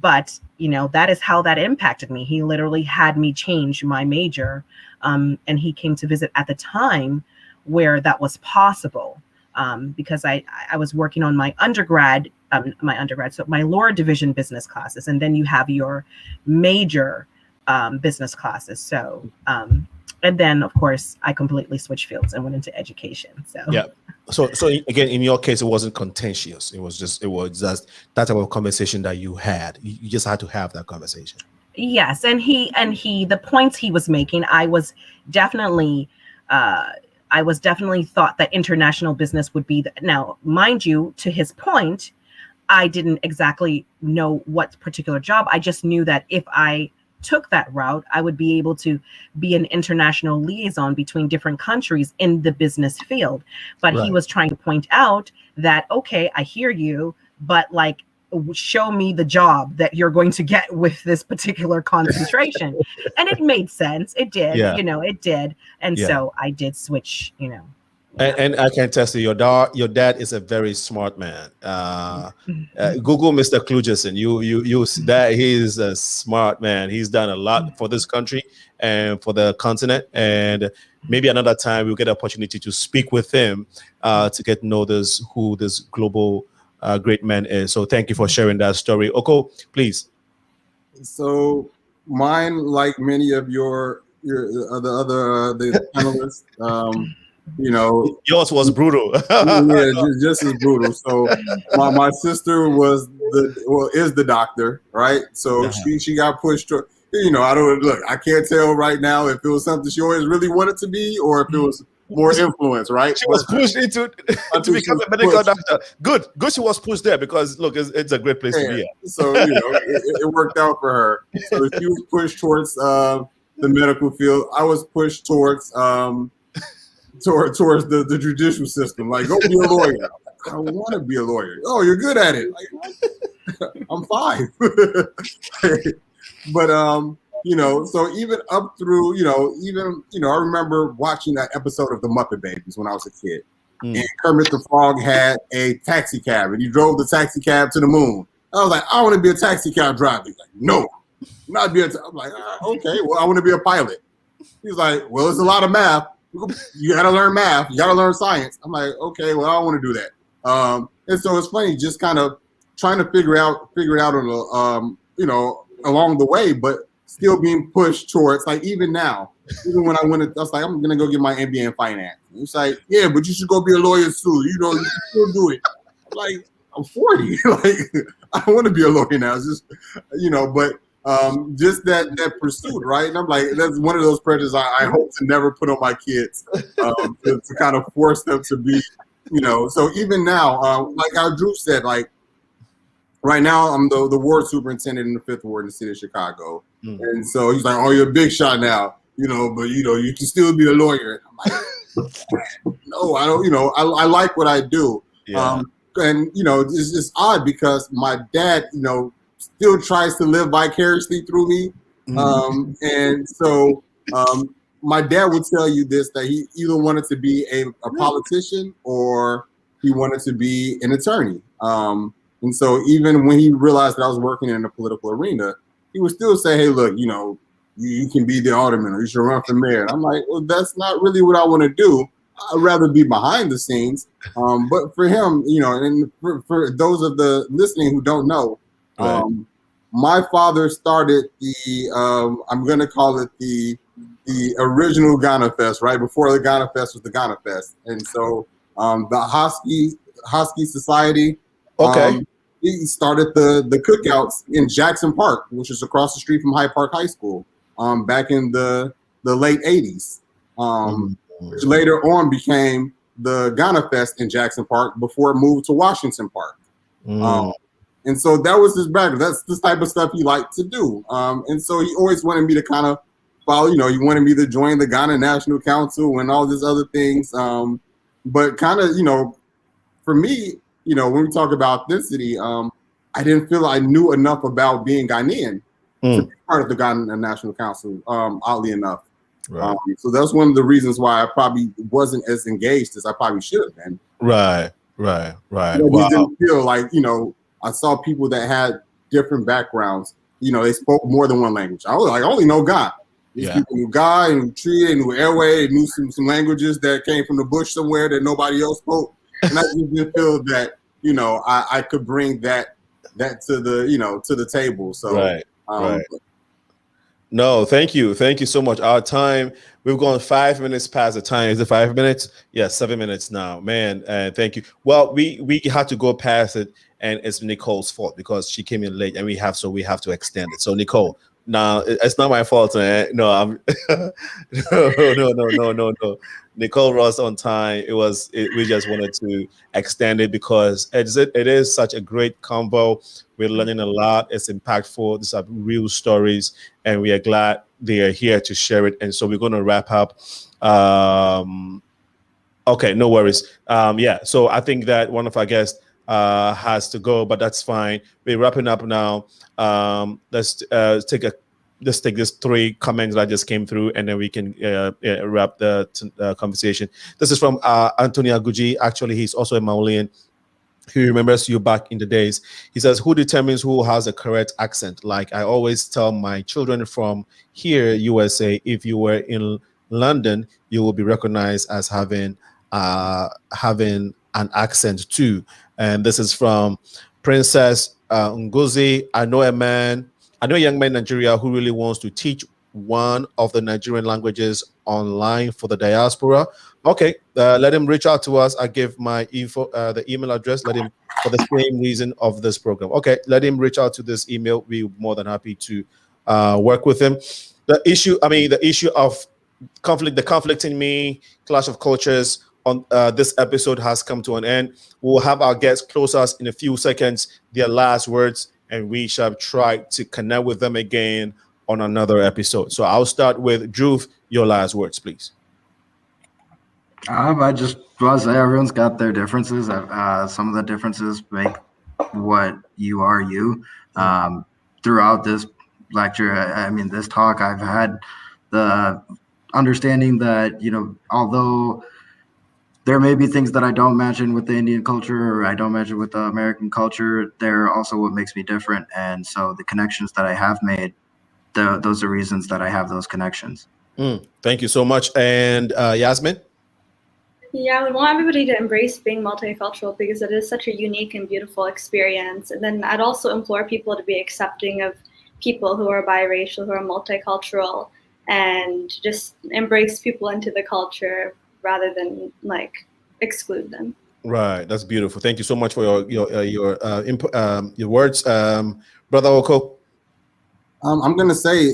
but that is how that impacted me. He literally had me change my major, and he came to visit at the time where that was possible, because I was working on my undergrad, so my lower division business classes, and then you have your major business classes. So, and then of course I completely switched fields and went into education. So yeah. So again, in your case, it wasn't contentious. It was just that type of conversation that you had. You just had to have that conversation. Yes, and the points he was making, I was definitely thought that international business would be now, mind you, to his point, I didn't exactly know what particular job. I just knew that if I took that route, I would be able to be an international liaison between different countries in the business field. But he was trying to point out that, okay, I hear you, but like, show me the job that you're going to get with this particular concentration. And it made sense. It did, it did. And so I did switch, And I can test you, your dad is a very smart man. Google Mr. Klugerson. You that he is a smart man. He's done a lot for this country and for the continent. And maybe another time we'll get an opportunity to speak with him to get to know who this global great man is. So thank you for sharing that story. Oko, please. So mine, like many of the panelists, yours was brutal. Yeah, just as brutal. So my sister was is the doctor, right? So she got pushed to, I can't tell right now if it was something she always really wanted to be or if it was more influence, right? She was pushed into to become a medical doctor. Good. She was pushed there because look, it's a great place to be at. So it worked out for her. So she was pushed towards the medical field. I was pushed towards towards the judicial system. Like, go be a lawyer. I don't want to be a lawyer. Oh, you're good at it. Like, I'm fine. But so even up through, I remember watching that episode of the Muppet Babies when I was a kid. And Kermit the Frog had a taxi cab and he drove the taxi cab to the moon. I was like, I want to be a taxi cab driver. He's like, no, not be I'm like, okay, well, I want to be a pilot. He's like, well, it's a lot of math. You got to learn math. You got to learn science. I'm like, okay, well, I don't want to do that. And so it's funny, just kind of trying to figure it out on along the way, but still being pushed towards, like, even now, even when I was like, I'm gonna go get my MBA in finance. It's like, yeah, but you should go be a lawyer too. You can still do it. Like, I'm 40. Like, I don't want to be a lawyer now. It's just, but just that pursuit, right? And I'm like, that's one of those pressures I hope to never put on my kids, to kind of force them to be, So even now, like how Drew said, like, right now I'm the ward superintendent in the 5th ward in the city of Chicago, and so he's like, "Oh, you're a big shot now, but you can still be a lawyer." I'm like, no, I don't. I like what I do, and it's odd because my dad, still tries to live vicariously through me, and so my dad would tell you this, that he either wanted to be a politician or he wanted to be an attorney. And so even when he realized that I was working in the political arena, he would still say, hey, look, you can be the alderman or you should run for mayor. And I'm like, well, that's not really what I want to do. I'd rather be behind the scenes. But for him, and for those of the listening who don't know, my father started the, I'm going to call it the original Ghana Fest, right? Before the Ghana Fest was the Ghana Fest. And so the Hoskie Society, he started the cookouts in Jackson Park, which is across the street from Hyde Park High School, back in the late 80s, which later on became the Ghana Fest in Jackson Park before it moved to Washington Park. And so that was his background. That's this type of stuff he liked to do. And so he always wanted me to kind of follow, he wanted me to join the Ghana National Council and all these other things. But kind of, for me, when we talk about ethnicity, I didn't feel I knew enough about being Ghanaian to be part of the Ghana National Council, oddly enough. Right. So that's one of the reasons why I probably wasn't as engaged as I probably should have been. Right. Wow. Didn't feel like, I saw people that had different backgrounds. They spoke more than one language. I was like, I only know Ga. These people knew Ga and Tree and knew Airway and knew some languages that came from the bush somewhere that nobody else spoke. And I just didn't feel that, I could bring that to the, to the table. So, right. No, thank you so much. Our time, we've gone 5 minutes past the time. Is it 5 minutes? Yeah, 7 minutes now, man. And thank you. Well, we had to go past it, and it's Nicole's fault because she came in late, and we have to extend it. So Nicole, now it's not my fault. No, I'm no. Nicole was on time. We just wanted to extend it because it is such a great combo. We're learning a lot. It's impactful. These are real stories, and we are glad they are here to share it. And so we're going to wrap up. Okay, no worries. So I think that one of our guests has to go, but that's fine. We're wrapping up now. Let's take these 3 comments that just came through, and then we can wrap the conversation. This is from Anthony Aguji. Actually, he's also a Maulian. He remembers you back in the days. He says, who determines who has a correct accent? Like I always tell my children from here, USA, if you were in London, you will be recognized as having an accent too. And this is from Princess Ngozi. I know a young man in Nigeria who really wants to teach one of the Nigerian languages online for the diaspora. Okay, let him reach out to us. I give my info, the email address. Let him for the same reason of this program. Okay, let him reach out to this email. We're more than happy to work with him. The issue of conflict, the conflict in me, clash of cultures on this episode has come to an end. We'll have our guests close us in a few seconds, their last words, and we shall try to connect with them again on another episode. So I'll start with DHRUV. Your last words, please. I just want to say everyone's got their differences. Some of the differences make what you are you. Throughout this lecture, I mean, this talk, I've had the understanding that, you know, although there may be things that I don't mention with the Indian culture or I don't mention with the American culture, they're also what makes me different. And so the connections that I have made, those are reasons that I have those connections. Thank you so much. And Yasmeen? Yeah, we want everybody to embrace being multicultural because it is such a unique and beautiful experience. And then I'd also implore people to be accepting of people who are biracial, who are multicultural, and just embrace people into the culture rather than like exclude them. Right, that's beautiful. Thank you so much for your words, Brother Oko. I'm gonna say,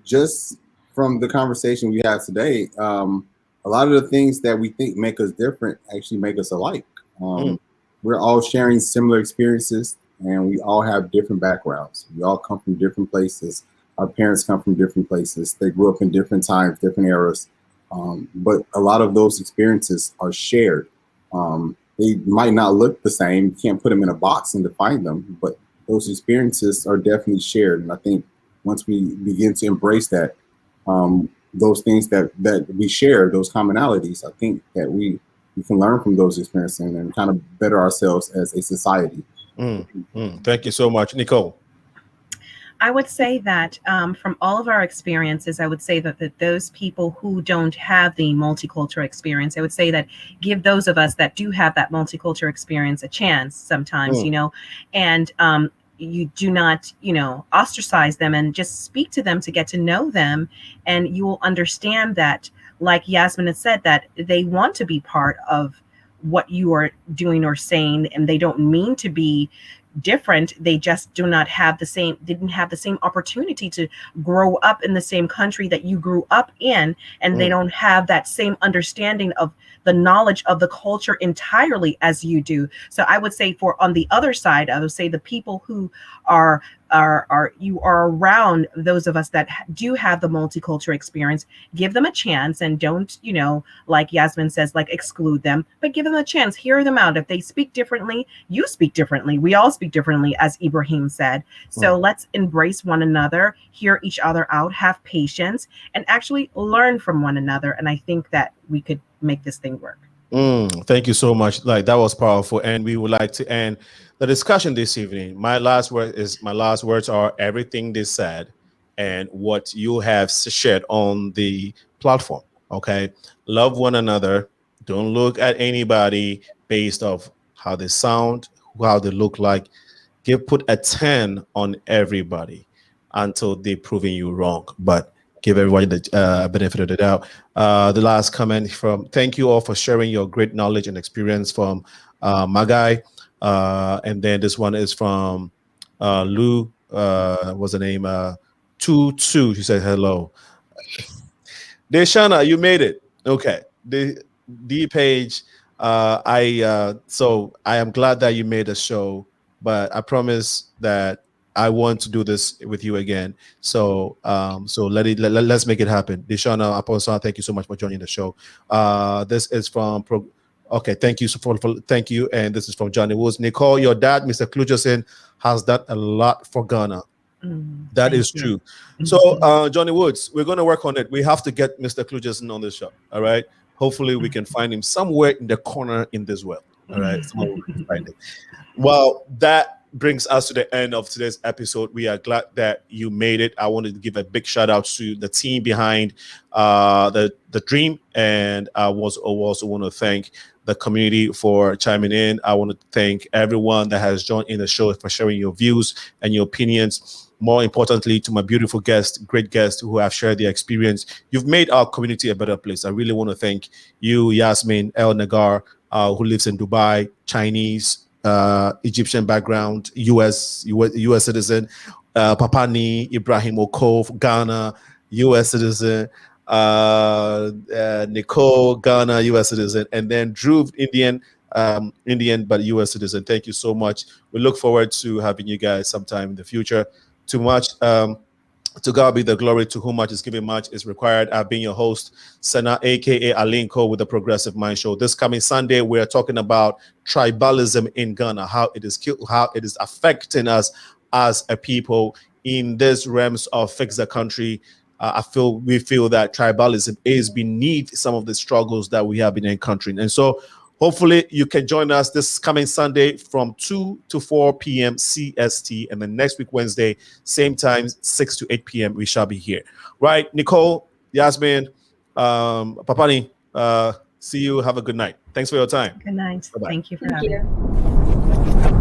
just from the conversation we had today, a lot of the things that we think make us different actually make us alike. We're all sharing similar experiences, and we all have different backgrounds. We all come from different places. Our parents come from different places. They grew up in different times, different eras. But a lot of those experiences are shared. They might not look the same. You can't put them in a box and define them, but those experiences are definitely shared. And I think once we begin to embrace that, those things that we share, those commonalities, I think that we can learn from those experiences and kind of better ourselves as a society. Thank you so much. Nicole? I would say that from all of our experiences, I would say that those people who don't have the multicultural experience, I would say that give those of us that do have that multicultural experience a chance sometimes, you know, and you do not, you know, ostracize them and just speak to them to get to know them. And you will understand that, like Yasmeen had said, that they want to be part of what you are doing or saying, and they don't mean to be different. They just didn't have the same opportunity to grow up in the same country that you grew up in, and they don't have that same understanding of the knowledge of the culture entirely as you do. So I would say, for on the other side, I would say the people who are around those of us that do have the multicultural experience, give them a chance and don't, you know, like Yasmeen says, like exclude them, but give them a chance, hear them out. If they speak differently, you speak differently. We all speak differently, as Ibrahim said. So let's embrace one another, hear each other out, have patience, and actually learn from one another. And I think that we could make this thing work. Thank you so much. Like, that was powerful. And we would like to end the discussion this evening. My last words are everything they said and what you have shared on the platform. Okay. Love one another. Don't look at anybody based off how they sound, how they look like. Put a 10 on everybody until they're proving you wrong. But give everybody the benefit of the doubt. The last comment thank you all for sharing your great knowledge and experience from Magai. And then this one is from Lou, what's the name? 22. She said hello. Deshana, you made it. Okay. D page. So I am glad that you made the show, but I promise that I want to do this with you again. So let's make it happen. Deshana Apostle, thank you so much for joining the show. This is from okay, thank you thank you. And this is from Johnny Woods. Nicole, your dad, Mr. Klugerson, has done a lot for Ghana. That is true. So Johnny Woods, we're going to work on it. We have to get Mr. Klugerson on the show. All right. Hopefully we can find him somewhere in the corner in this world. All right. Somewhere we can find him. Well, that brings us to the end of today's episode. We are glad that you made it. I wanted to give a big shout out to the team behind the dream, and I also want to thank the community for chiming in. I want to thank everyone that has joined in the show for sharing your views and your opinions. More importantly, to my beautiful guests, great guests who have shared their experience. You've made our community a better place. I really want to thank you, Yasmeen, EL-NAGAR, who lives in Dubai, Chinese, Egyptian background, US citizen. Papani Ibrahim OKOE, Ghana, US citizen. Nicole, Ghana, US citizen, and then DHRUV, Indian but US citizen. Thank you so much. We look forward to having you guys sometime in the future. Too much. To God be the glory. To whom much is given, much is required. I've been your host, Sena, aka Alinko, with the Progressive Mind Show. This coming Sunday, we are talking about tribalism in Ghana, how it is affecting us as a people in this realms of fix the country. We feel that tribalism is beneath some of the struggles that we have been encountering, and so hopefully you can join us this coming Sunday from 2 to 4 p.m. CST, and then next week Wednesday, same time, 6 to 8 p.m. we shall be here. Right, Nicole, Yasmeen, Papani, see you. Have a good night. Thanks for your time. Good night. Bye-bye. Thank you for Thank having me. you.